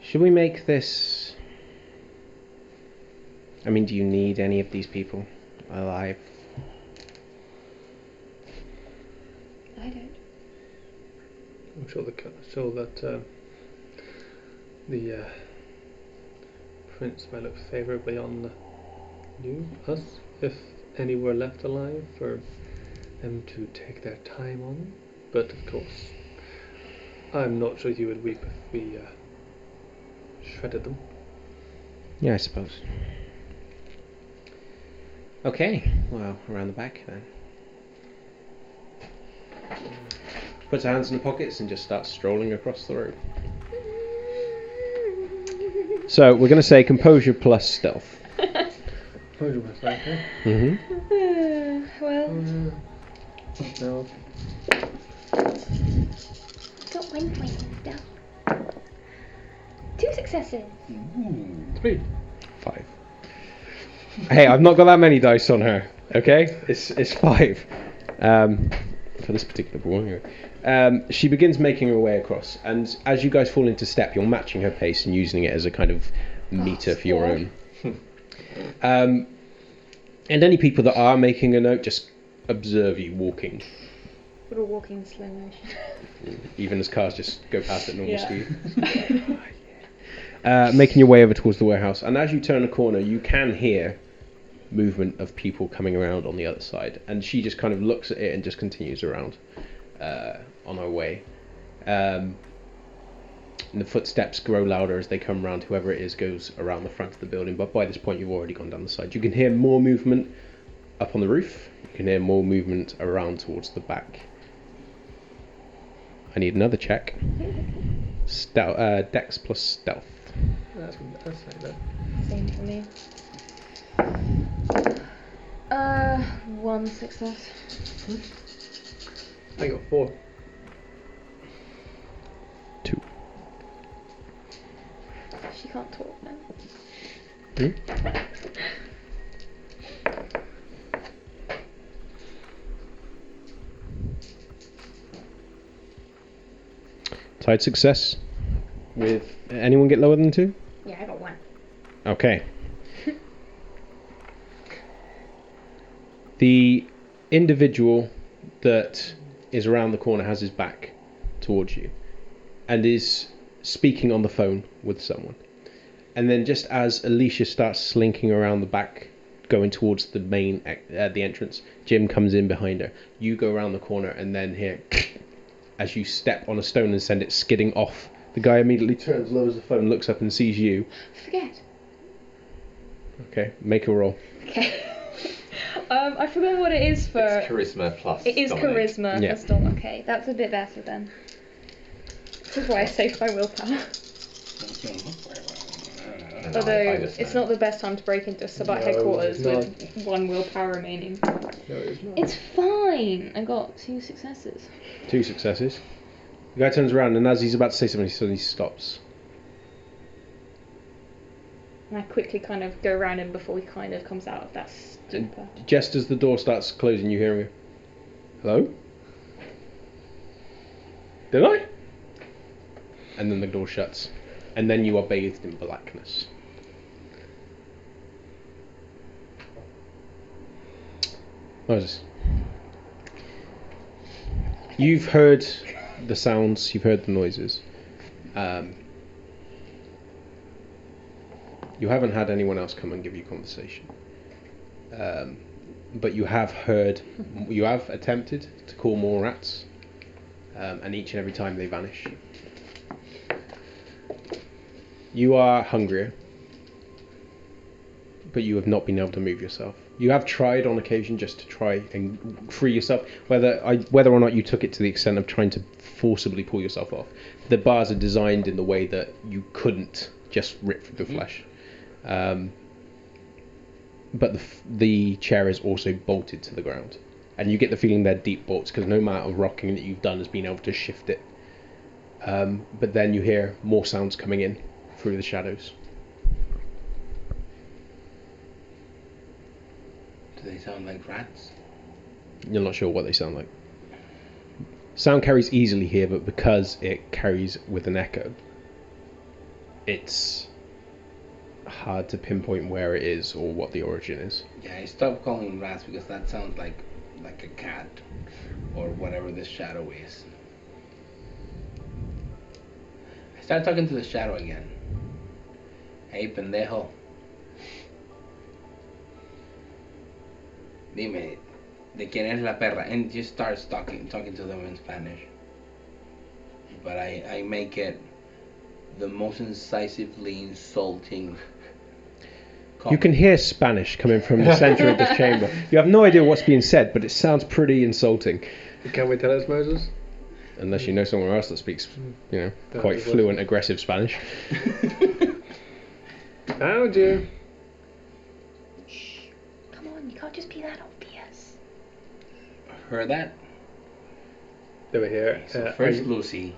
Should we make this... I mean, do you need any of these people alive? I don't. I'm sure that the prince might look favourably on us, if any were left alive, for them to take their time on. But of course, I'm not sure you would weep if we shredded them. Yeah, I suppose. Okay, well, around the back then. Puts her hands in the pockets and just starts strolling across the room. So, we're going to say composure plus stealth. Composure plus stealth, okay? Mm-hmm. Well, No. got 1 point in stealth. 2 successes. 3. 5. Hey, I've not got that many dice on her, okay? It's 5. For this particular ball, anyway. She begins making her way across, and as you guys fall into step, you're matching her pace and using it as a kind of meter for your own. And any people that are making a note, just observe you walking. We're all walking in slow motion. Even as cars just go past at normal Yeah. speed. Making your way over towards the warehouse, and as you turn a corner, you can hear movement of people coming around on the other side, and she just kind of looks at it and just continues around on her way. And the footsteps grow louder as they come around. Whoever it is goes around the front of the building, but by this point you've already gone down the side. You can hear more movement up on the roof. You can hear more movement around towards the back. I need another check. Dex plus stealth. That's like that. Same for me. 1 success. I got 4. 2. She can't talk now. Tied success. With anyone get lower than 2? Yeah, I got 1. Okay. The individual that is around the corner has his back towards you and is speaking on the phone with someone. And then just as Alicia starts slinking around the back, going towards the main the entrance, Jim comes in behind her. You go around the corner and then hear as you step on a stone and send it skidding off. The guy immediately turns, lowers the phone, looks up and sees you. Forget. Okay, make a roll. Okay. I forgot what it is for. It's charisma plus. It is dominate. charisma. Yeah. Plus dom. Okay, that's a bit better then. This is why I saved my willpower. And Although I just it's know. not the best time to break into Sabat No, headquarters it's with 1 willpower remaining. No, it's not. It's fine. I got 2 successes. 2 successes. The guy turns around and as he's about to say something, he suddenly stops. And I quickly kind of go around him before he kind of comes out of that stupor. Just as the door starts closing, you hear him go, "Hello? Did I?" And then the door shuts. And then you are bathed in blackness. Moses. You've heard the sounds, you've heard the noises. You haven't had anyone else come and give you conversation. But you have attempted to call more rats, and each and every time they vanish. You are hungrier, but you have not been able to move yourself. You have tried on occasion just to try and free yourself, whether or not you took it to the extent of trying to forcibly pull yourself off. The bars are designed in the way that you couldn't just rip through the flesh. But the chair is also bolted to the ground. And you get the feeling they're deep bolts because no amount of rocking that you've done has been able to shift it. But then you hear more sounds coming in through the shadows. Do they sound like rats? You're not sure what they sound like. Sound carries easily here, but because it carries with an echo, it's hard to pinpoint where it is or what the origin is. Yeah, I stopped calling them rats because that sounds like a cat or whatever this shadow is. I start talking to the shadow again. Hey, pendejo. Dime, ¿de quién es la perra? And just starts talking to them in Spanish. But I make it the most incisively insulting You can hear Spanish coming from the centre of this chamber. You have no idea what's being said, but it sounds pretty insulting. Can we tell us, Moses? Unless you know someone else that speaks, That quite is fluent, aggressive Spanish. Found you. Come on, you can't just be that obvious. Heard that? Over here. So first Lucy.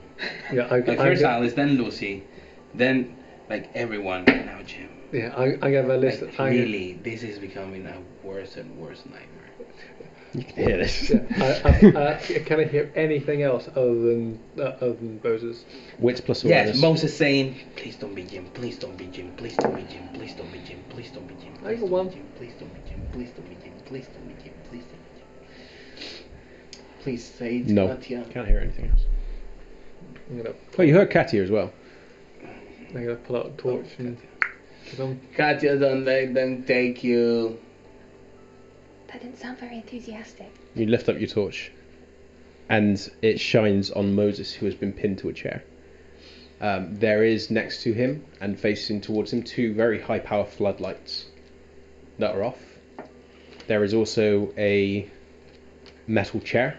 Yeah, First Alice, then Lucy, then like everyone. Now Jim. Yeah, I got a list. Like, really, this is becoming a worse and worse nightmare. You can hear this. I can't hear anything else other than Moses. Wits plus awareness. Yes, Moses saying, please don't be Jim, please don't be Jim, please don't be Jim, please don't be Jim, please don't be Jim, I please got don't one. be Jim, please don't be Jim, please don't be Jim, please don't be Jim, please don't be Jim. Please say it, No, Katia. can't hear anything else. I'm gonna, Oh, you heard Katia as well. I'm gonna pull out a torch and. Katia, don't let them take you. That didn't sound very enthusiastic. You lift up your torch, and it shines on Moses, who has been pinned to a chair. There is next to him and facing towards him 2 very high power floodlights that are off. There is also a metal chair.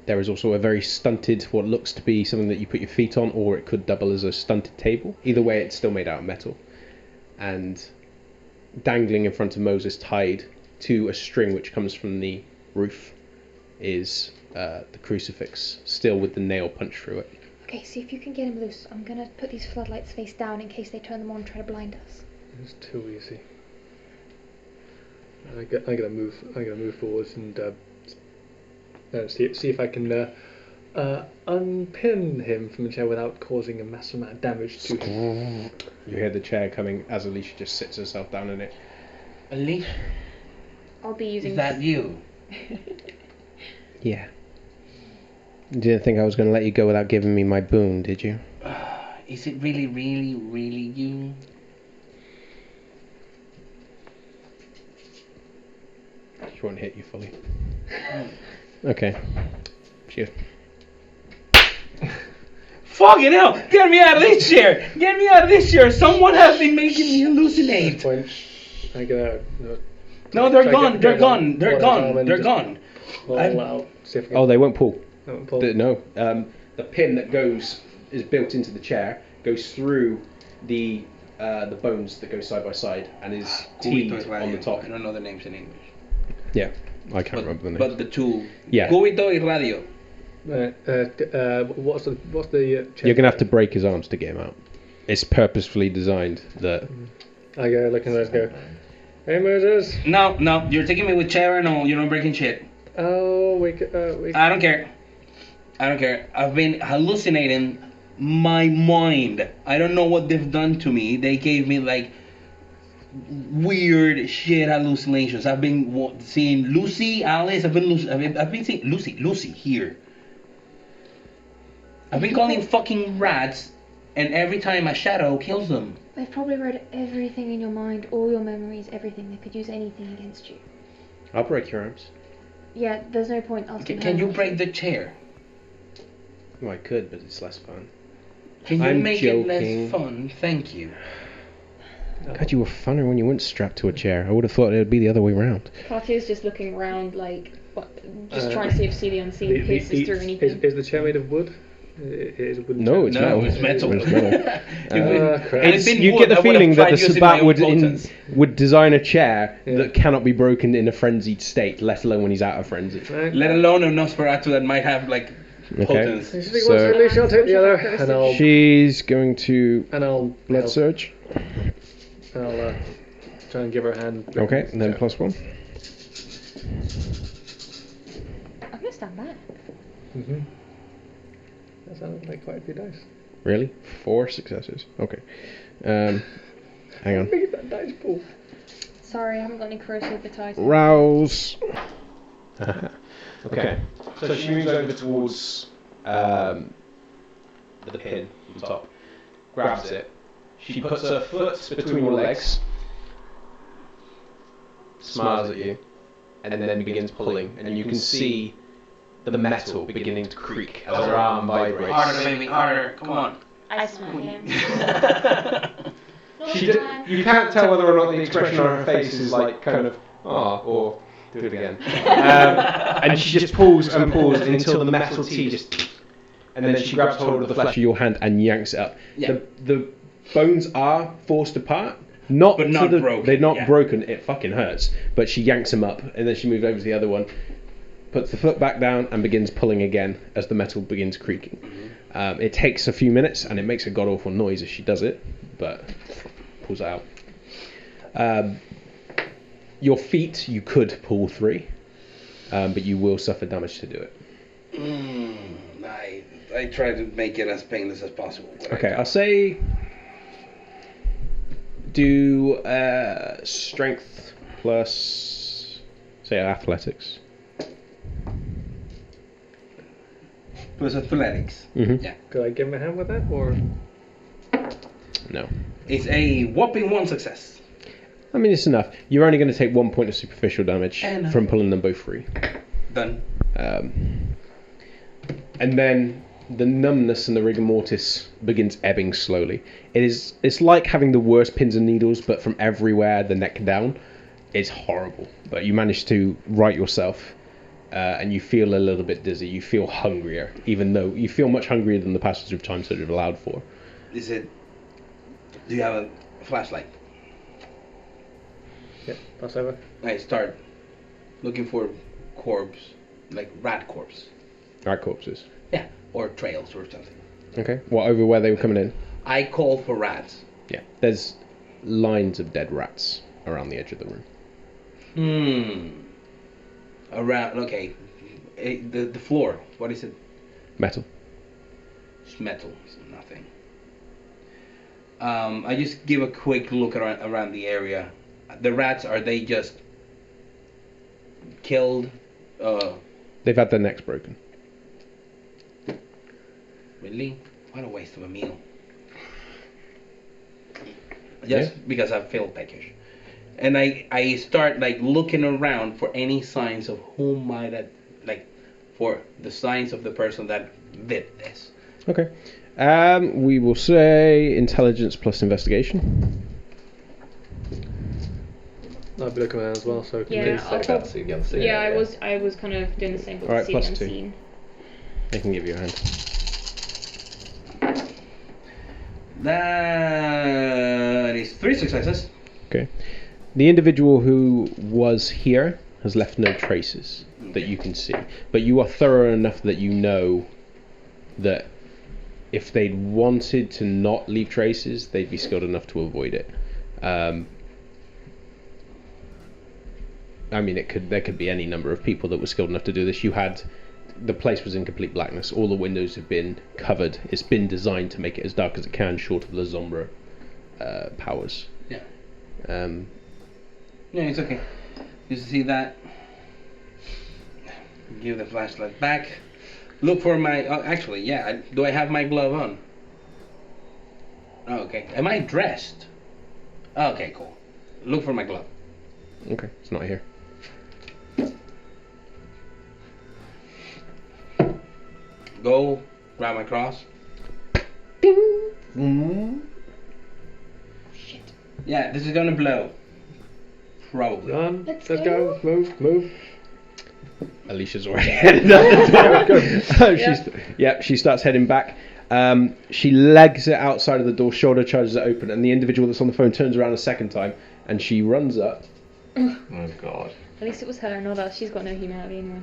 There is also a very stunted, what looks to be something that you put your feet on, or it could double as a stunted table. Either way, it's still made out of metal. And dangling in front of Moses, tied to a string which comes from the roof, is the crucifix, still with the nail punched through it. Okay, see if you can get him loose. I'm gonna put these floodlights face down in case they turn them on and try to blind us. It's too easy. I'm gonna move forwards and see if I can unpin him from the chair without causing a massive amount of damage to him. You hear the chair coming as Alicia just sits herself down in it. Alicia, I'll be using. is that you? Yeah. You didn't think I was going to let you go without giving me my boon, did you? Is it really, really, really you? She won't hit you fully. Okay. Cheers. Fucking hell! Get me out of this chair! Get me out of this chair! Someone has been making me At this hallucinate! point, I gotta. No, they're try gone, get they're one- gone, they're one gone, arm and they're just gone. pull I'm- out, see if I can- Oh, they won't pull. pull. No. The pin that is built into the chair, goes through the bones that go side by side and is teed on the top. I don't know the names in English. Yeah, I can't remember the name. But the two. Yeah. Cubito y radio. What's the chair? You're going to have to break his arms to get him out. It's purposefully designed that... I go look and let's go. Hey Moses. No, you're taking me with chair and all. You're not breaking shit. Oh, we. I don't care. I've been hallucinating my mind. I don't know what they've done to me. They gave me like weird shit hallucinations. I've been seeing Lucy, Alice. I've been seeing Lucy here. I've been calling fucking rats, and every time a shadow kills them. They've probably read everything in your mind, all your memories, everything. They could use anything against you. I'll break your arms. Yeah, there's no point asking. Can you her. break the chair? Well, I could, but it's less fun. Can you I'm make joking. it less fun? Thank you. God, you were funner when you weren't strapped to a chair. I would have thought it would be the other way around. Katia's just looking around, like, just trying to see if see the unseen pierces through anything. Is the chair made of wood? It is a wooden No, chair. it's metal. It's metal. Crap. It's been You wood, get the I would have feeling that tried the using my Sabat own potence. would design a chair Yeah. that cannot be broken in a frenzied state, let alone when he's out of frenzy. Let alone a Nosferatu that might have like potence. If he So- wants to release, I'll take the other, and I'll She's going to blood I'll surge. try and give her a hand. Okay, and then +1. I'm gonna stand back. Mm-hmm. That sounds like quite a few dice. Really? 4 successes. Okay. Hang How on. big is that dice pool? Sorry, I haven't got any corrosive betitis. Rouse. Okay. So she moves over towards the pin on top, grabs it. She puts her foot between your legs, smiles at you, and then begins pulling. And you can see the metal beginning to creak as her arm vibrates. Harder, baby, harder. Come on. I smell him. You can't tell whether or not the expression on her face is like kind of or do it again. And she just pulls and pulls until the metal tee just, and then she grabs hold of the flesh of your hand and yanks it up. Yeah. The bones are forced apart, but not broken, They're not yeah. broken. It fucking hurts. But she yanks them up, and then she moves over to the other one, puts the foot back down, and begins pulling again as the metal begins creaking. It takes a few minutes, and it makes a god awful noise as she does it, but pulls it out. Your feet, you could pull 3, but you will suffer damage to do it. I try to make it as painless as possible. Okay, I'll say do strength plus, say, athletics. Plus athletics. Mm-hmm. Yeah. Could I give him a hand with that, or? No. It's a whopping 1 success. I mean, it's enough. You're only going to take 1 point of superficial damage from pulling them both free. Done. And then the numbness and the rigor mortis begins ebbing slowly. It's like having the worst pins and needles, but from everywhere, the neck down. It's horrible. But you manage to right yourself, and you feel a little bit dizzy. You feel hungrier, even though you feel much hungrier than the passage of time sort of allowed for. Do you have a flashlight? Yeah, pass over. I start looking for corpse, like rat corpse. Rat corpses. Yeah, or trails or something. Okay. What, over where they were coming in? I called for rats. Yeah. There's lines of dead rats around the edge of the room. Around, okay. The floor, what is it? Metal. It's metal, it's nothing. I just give a quick look around the area. The rats, are they just killed? They've had their necks broken. Really? What a waste of a meal. Just because I feel peckish. And I start like looking around for any signs of who might have, like, for the signs of the person that did this. Okay. We will say intelligence plus investigation. I'll be looking around as well, so can Yeah, you I'll talk- See the unseen. Yeah, I was kind of doing the same with Alright, the plus scene 2. unseen. They can give you a hand. That is 3 successes. Okay. The individual who was here has left no traces that you can see, but you are thorough enough that you know that if they'd wanted to not leave traces, they'd be skilled enough to avoid it. I mean, there could be any number of people that were skilled enough to do this. The place was in complete blackness. All the windows have been covered. It's been designed to make it as dark as it can, short of the Zombra powers. Yeah. Yeah, it's okay. You see that? Give the flashlight back. Look for my. Oh, actually, yeah. Do I have my glove on? Oh, okay. Am I dressed? Oh, okay, cool. Look for my glove. Okay, it's not here. Go grab my cross. Shit. Yeah, this is gonna blow. Probably. Run. Let's Let's go. go. Move. Alicia's already headed up the door. She starts heading back. She legs it outside of the door, shoulder charges it open, and the individual that's on the phone turns around a second time, and she runs up. Oh God. At least it was her, not us. She's got no humanity anyway.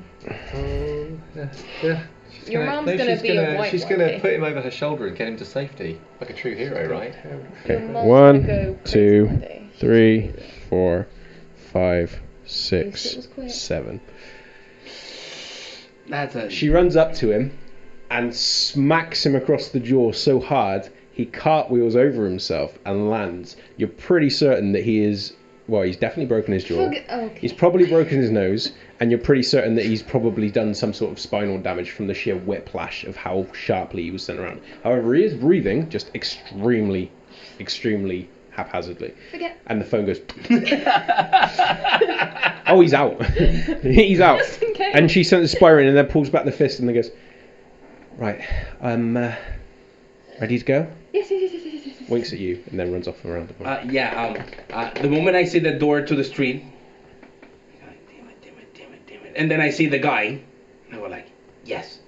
Yeah. Your mom's gonna be a white She's one gonna day. put him over her shoulder and get him to safety, like a true hero, right? Your Okay. mom's gonna 1, go crazy one 2, day. 3, 4, 5, Yes, it 6, was quick. 7. That's a. She runs up to him and smacks him across the jaw so hard he cartwheels over himself and lands. You're pretty certain that he is. Well, he's definitely broken his jaw. Okay. He's probably broken his nose, and you're pretty certain that he's probably done some sort of spinal damage from the sheer whiplash of how sharply he was sent around. However, he is breathing just extremely, extremely haphazardly. Forget. And the phone goes. Oh, he's out. He's out. Just in case. And she sends the spire in and then pulls back the fist and then goes, right, I'm ready to go? Yes. Winks at you and then runs off around the corner. The moment I see the door to the street, damn it, and then I see the guy, I go like, yes,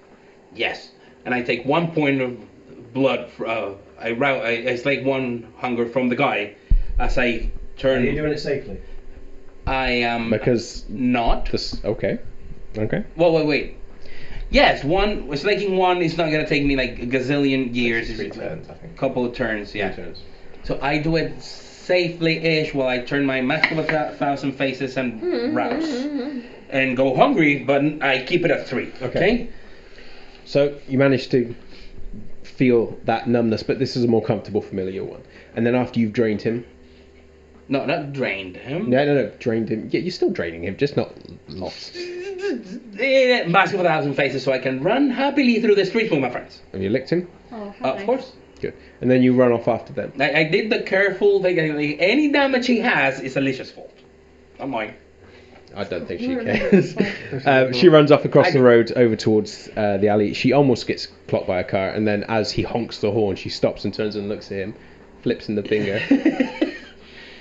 and I take 1 point of blood. I slake 1 hunger from the guy as I turn. it safely? I am Because not. Okay. Well, wait. Yes, slaking 1 is not gonna take me like a gazillion years. Three It's turns, I think. a couple of turns, yeah. 3 turns. So I do it safely-ish while I turn my mask of 1,000 faces and rouse. And go hungry, but I keep it at 3, okay? So you manage to feel that numbness, but this is a more comfortable, familiar one. And then after you've drained him... No, not drained him. No, drained him. Yeah, you're still draining him, just not lost. Mask of 1,000 faces so I can run happily through the streets with my friends. Have you licked him? Oh, Of course. Good. And then you run off after them. I did the careful thing. Any damage he has is Alicia's fault. Not mine. I don't think she You cares. remember She runs off across the road over towards the alley. She almost gets clocked by a car, and then as he honks the horn, she stops and turns and looks at him, flips in the finger,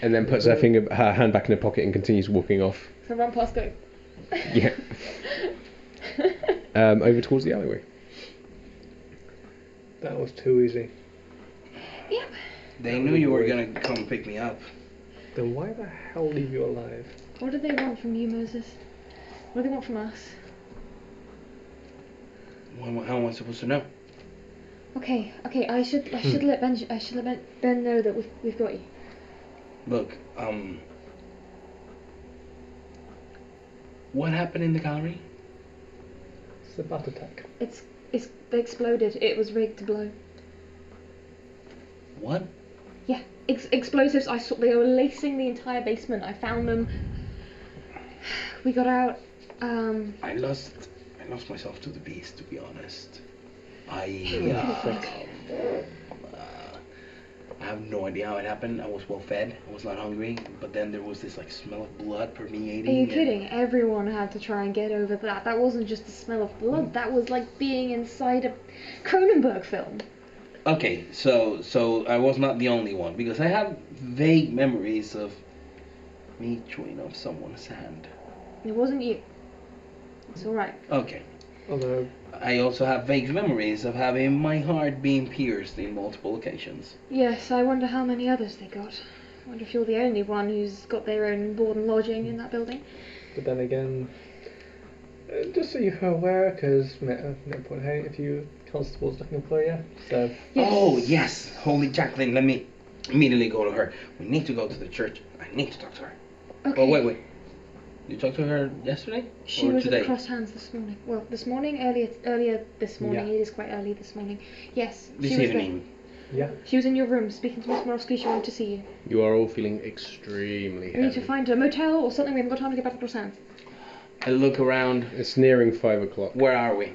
and then puts her hand back in her pocket and continues walking off. So run past go. Yeah. Over towards the alleyway. That was too easy. Yep. They knew you were gonna come pick me up. Then why the hell leave you alive? What do they want from you, Moses? What do they want from us? How am I supposed to know? Okay. I should let Ben know that we've got you. Look, what happened in the gallery? It's a bat attack. They exploded. It was rigged to blow. What? Yeah, explosives. I saw they were lacing the entire basement. I found them. We got out. I lost myself to the beast, to be honest. I have no idea how it happened. I was well fed. I was not hungry. But then there was this like smell of blood permeating. Are you kidding? Everyone had to try and get over that. That wasn't just the smell of blood. That was like being inside a Cronenberg film. Okay, so I was not the only one, because I have vague memories of me chewing off someone's hand. It wasn't you. It's alright. Okay. Although, I also have vague memories of having my heart being pierced in multiple occasions. Yes, I wonder how many others they got. I wonder if you're the only one who's got their own board and lodging in that building. but then again, just so you're aware, because no point having a few constables looking for you. So Yes. Oh, yes! Holy Jacqueline, let me immediately go to her. We need to go to the church. I need to talk to her. Okay. Oh, wait. You talked to her yesterday? She or was today? at Cross Hands this morning. Well, this morning, earlier this morning. Yeah. It is quite early this morning. Yes, This she was evening. yeah, there. She was in your room speaking to Miss Morosky. She wanted to see you. You are all feeling extremely We need to heavy. find a motel or something. We haven't got time to get back to Cross Hands. I look around. It's nearing 5 o'clock. Where are we?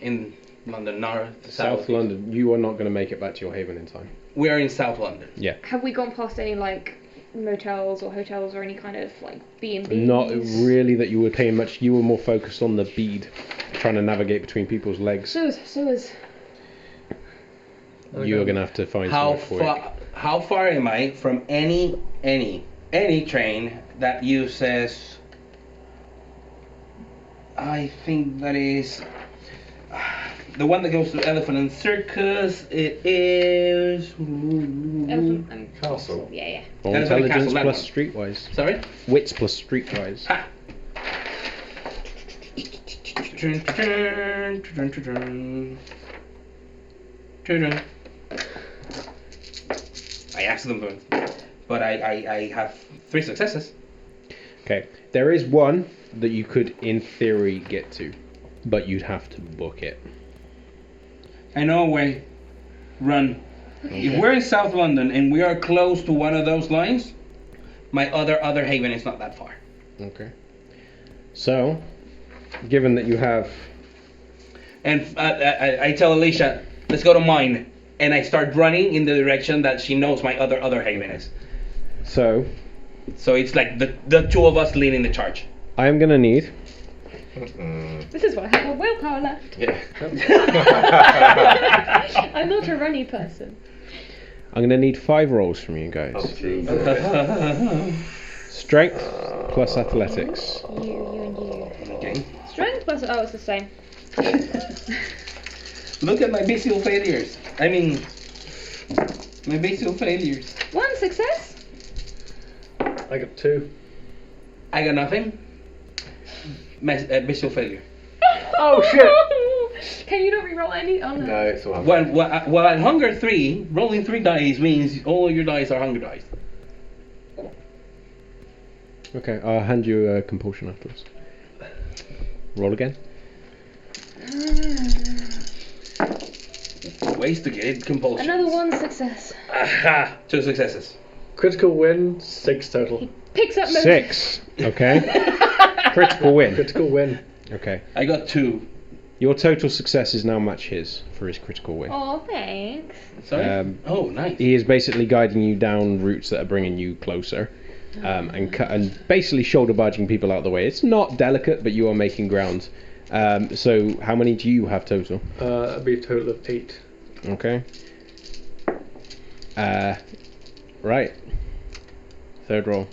In London, north, South London. You are not going to make it back to your haven in time. We are in South London. Yeah. Have we gone past any like motels or hotels or any kind of like B&Bs? Not really that you were paying much. You were more focused on the bead, trying to navigate between people's legs. Sewers. You are going to have to find somewhere quick. How far am I from any train that uses? I think that is the one that goes to Elephant and Circus. It is. Elephant and Castle. Yeah. Or That is like intelligence Castle plus Landmark. streetwise. Sorry. Wits plus streetwise. Ha. I asked them, but I have 3 successes. Okay. There is one that you could, in theory, get to, but you'd have to book it. I know a way. Run. If we're in South London and we are close to one of those lines, my other haven is not that far. Okay. So, given that you have... And I tell Alicia, let's go to mine. And I start running in the direction that she knows my other haven is. So, So it's like the two of us leading the charge. I am going to need... This is why I have more willpower left. Yeah. I'm not a runny person. I'm going to need 5 rolls from you guys. Oh, jeez. Strength plus athletics. You and you. Okay. Strength plus. Oh, it's the same. Look at my bestial failures. I mean, my bestial failures. 1 success. I got 2. I got nothing. Bestial failure. Oh shit! Can you not reroll any? Oh no. No, it's all right. Well, at hunger 3, rolling 3 dice means all your dice are hunger dice. Okay, I'll hand you a compulsion afterwards. Roll again. Ways to get compulsion. Another 1 success. Aha! 2 successes. Critical win, 6 total. Picks up motion. 6. Okay. Critical win. Critical win. Okay. I got 2. Your total successes now match his for his critical win. Oh, thanks. Sorry? Oh, nice. He is basically guiding you down routes that are bringing you closer, and basically shoulder barging people out of the way. It's not delicate, but you are making ground. So how many do you have total? It'll be a total of 8. Okay. Right. Third roll.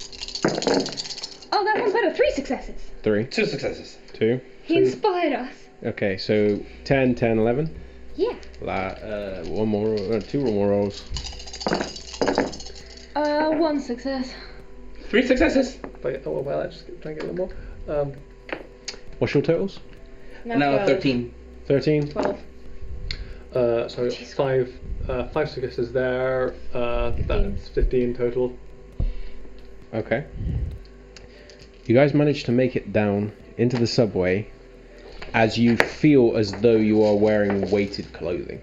Oh, that one's better. 3 successes. 3. 2 successes. 2. He inspired us. Okay, so 10, 10, 11. Yeah. 1 more, 2 more rolls. 1 success. 3 successes. Oh well, I just try and get a little more. What's your totals? Now 13. 13. 12. So five successes there. That's 15 total. Okay. You guys managed to make it down into the subway as you feel as though you are wearing weighted clothing.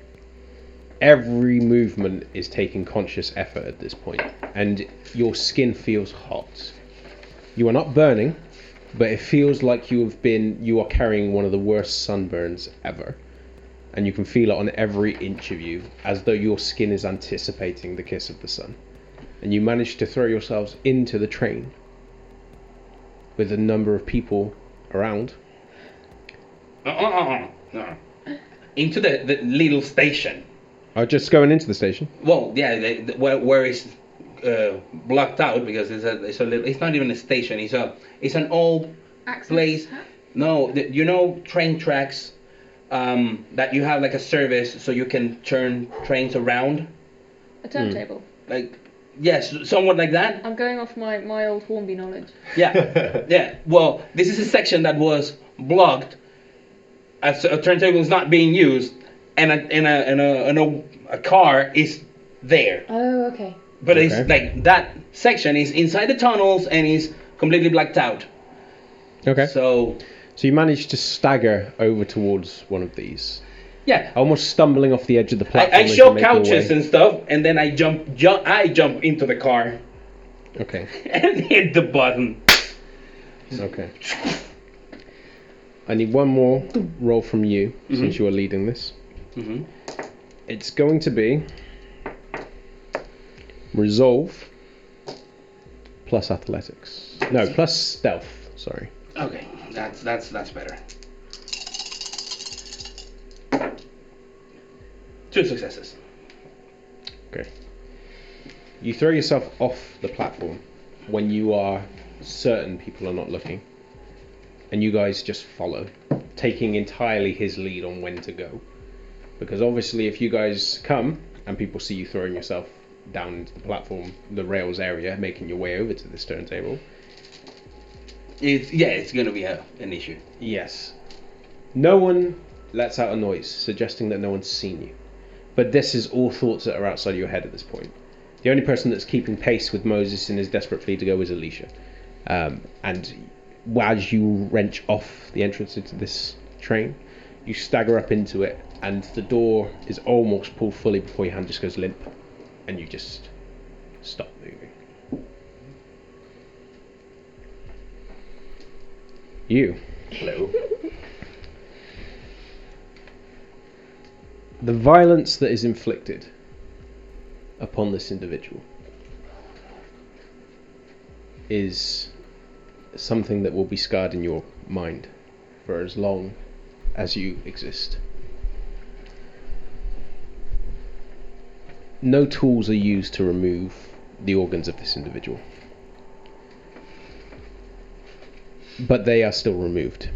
Every movement is taking conscious effort at this point, and your skin feels hot. You are not burning, but it feels like you are carrying one of the worst sunburns ever. And you can feel it on every inch of you, as though your skin is anticipating the kiss of the sun. And you manage to throw yourselves into the train with a number of people around. No. Into the little station. Oh, just going into the station? Well, yeah, where it's blocked out because it's not even a station. It's an old place. No, train tracks that you have like a service so you can turn trains around. A turntable. Like, yes, somewhat like that. I'm going off my old Hornby knowledge. Yeah, yeah. Well, this is a section that was blocked as a turntable is not being used, and a car is there. Oh, okay. But it's like that section is inside the tunnels and is completely blacked out. Okay. So you managed to stagger over towards one of these. Yeah. Almost stumbling off the edge of the platform. I show couches and stuff, and then I jump into the car. Okay. And hit the button. Okay. I need one more roll from you, since you are leading this. Mm-hmm. It's going to be resolve plus athletics. No, plus stealth. Sorry. Okay, that's better. 2 successes. Okay. You throw yourself off the platform when you are certain people are not looking, and you guys just follow, taking entirely his lead on when to go. Because obviously if you guys come and people see you throwing yourself down into the platform, the rails area, making your way over to this turntable. It's going to be an issue. Yes. No one lets out a noise, suggesting that no one's seen you. But this is all thoughts that are outside of your head at this point. The only person that's keeping pace with Moses in his desperate plea to go is Alicia. And as you wrench off the entrance into this train, you stagger up into it, and the door is almost pulled fully before your hand just goes limp, and you just stop moving. You. Hello. The violence that is inflicted upon this individual is something that will be scarred in your mind for as long as you exist. No tools are used to remove the organs of this individual, but they are still removed.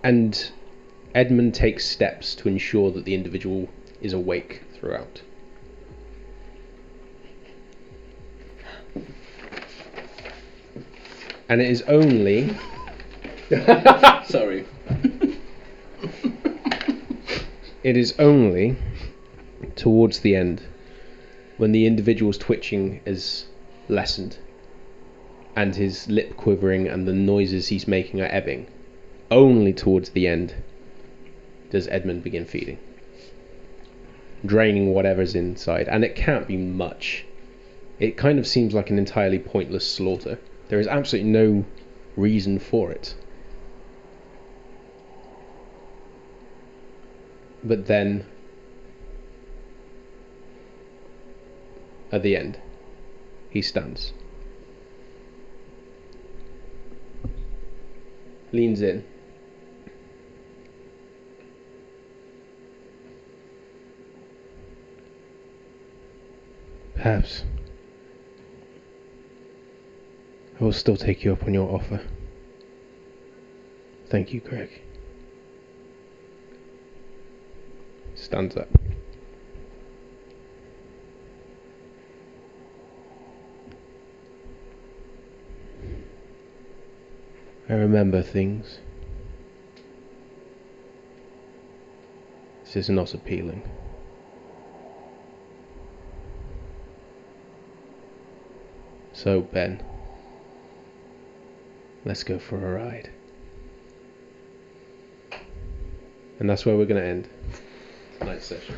And Edmund takes steps to ensure that the individual is awake throughout. And it is only... Sorry. It is only towards the end, when the individual's twitching is lessened, and his lip quivering and the noises he's making are ebbing, only towards the end does Edmund begin feeding, draining whatever's inside. And it can't be much. It kind of seems like an entirely pointless slaughter. There is absolutely no reason for it. But then, at the end, he stands, leans in, perhaps I will still take you up on your offer. Thank you, Greg. Stands up. I remember things. This is not appealing. So, Ben, let's go for a ride. And that's where we're going to end tonight's session.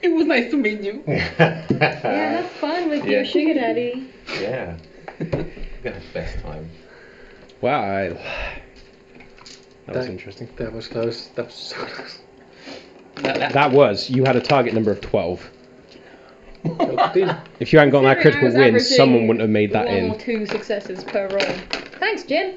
It was nice to meet you. Yeah, have fun with your sugar daddy. Yeah. We're going to have the best time. Wow, that was interesting. That was close. That was so close. That was, you had a target number of 12. 15. If you hadn't gotten that critical Considering I was win, averaging someone wouldn't have made that 1 in. or 2 successes per roll. Thanks, Jim.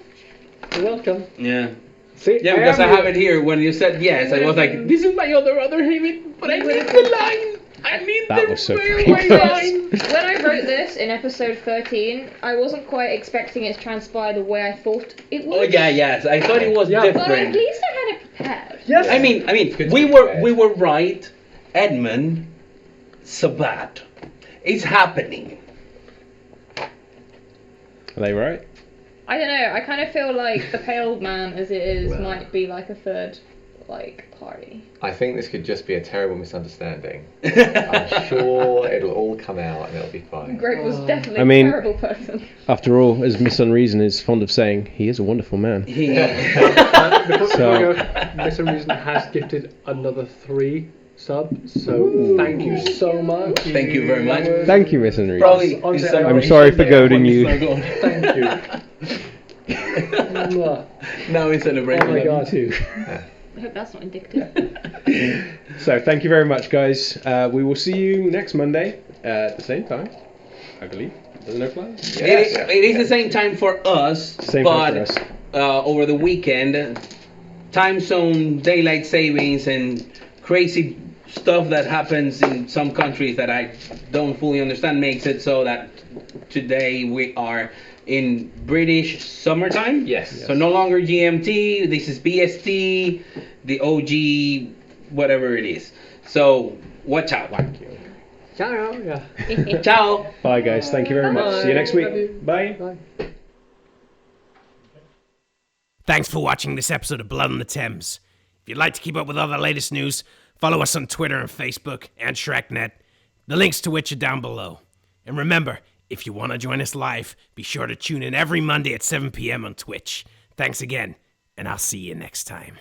You're welcome. Yeah. See, Yeah, because I am have here. it here. When you said yes, I was like, this is my other Haven, but I need the line. I need That the was so railway fucking line. When I wrote this in episode 13, I wasn't quite expecting it to transpire the way I thought it would. Oh yeah, yes. I thought it was Yeah. But at different. least I had it prepared. Yes. I mean, Good to we be were prepared. right. Edmund, Sabat, it's happening. Are they right? I don't know, I kind of feel like the Pale Man, as it is, Well. might be like a third, party. I think this could just be a terrible misunderstanding. I'm sure it'll all come out and it'll be fine. Greg was definitely I mean- a terrible person. After all, as Miss Unreason is fond of saying, he is a wonderful man. Before So- we go, Miss Reason has gifted another 3 subs, so thank you so much. Thank you very much. Thank you, Miss Unreason. Probably. Honestly, in I'm sorry for goading you. Thank you. Mwah. Now in celebration. Oh my god. too. I hope that's not indicative. So, thank you very much, guys. We will see you next Monday at the same time, I believe. There's no plan? It is the same time for us, Same but time for us. Over the weekend, time zone, daylight savings, and crazy stuff that happens in some countries that I don't fully understand makes it so that today we are in British summertime. Yes. So no longer GMT. This is BST, the OG, whatever it is. So watch out. Ciao. Yeah. Ciao. Bye, guys. Thank you very much. See you next Love week. you. Bye. Bye. Thanks for watching this episode of Blood on the Thames. If you'd like to keep up with all the latest news, follow us on Twitter and Facebook and ShrekNet, the links to which are down below. And remember, if you want to join us live, be sure to tune in every Monday at 7 p.m. on Twitch. Thanks again, and I'll see you next time.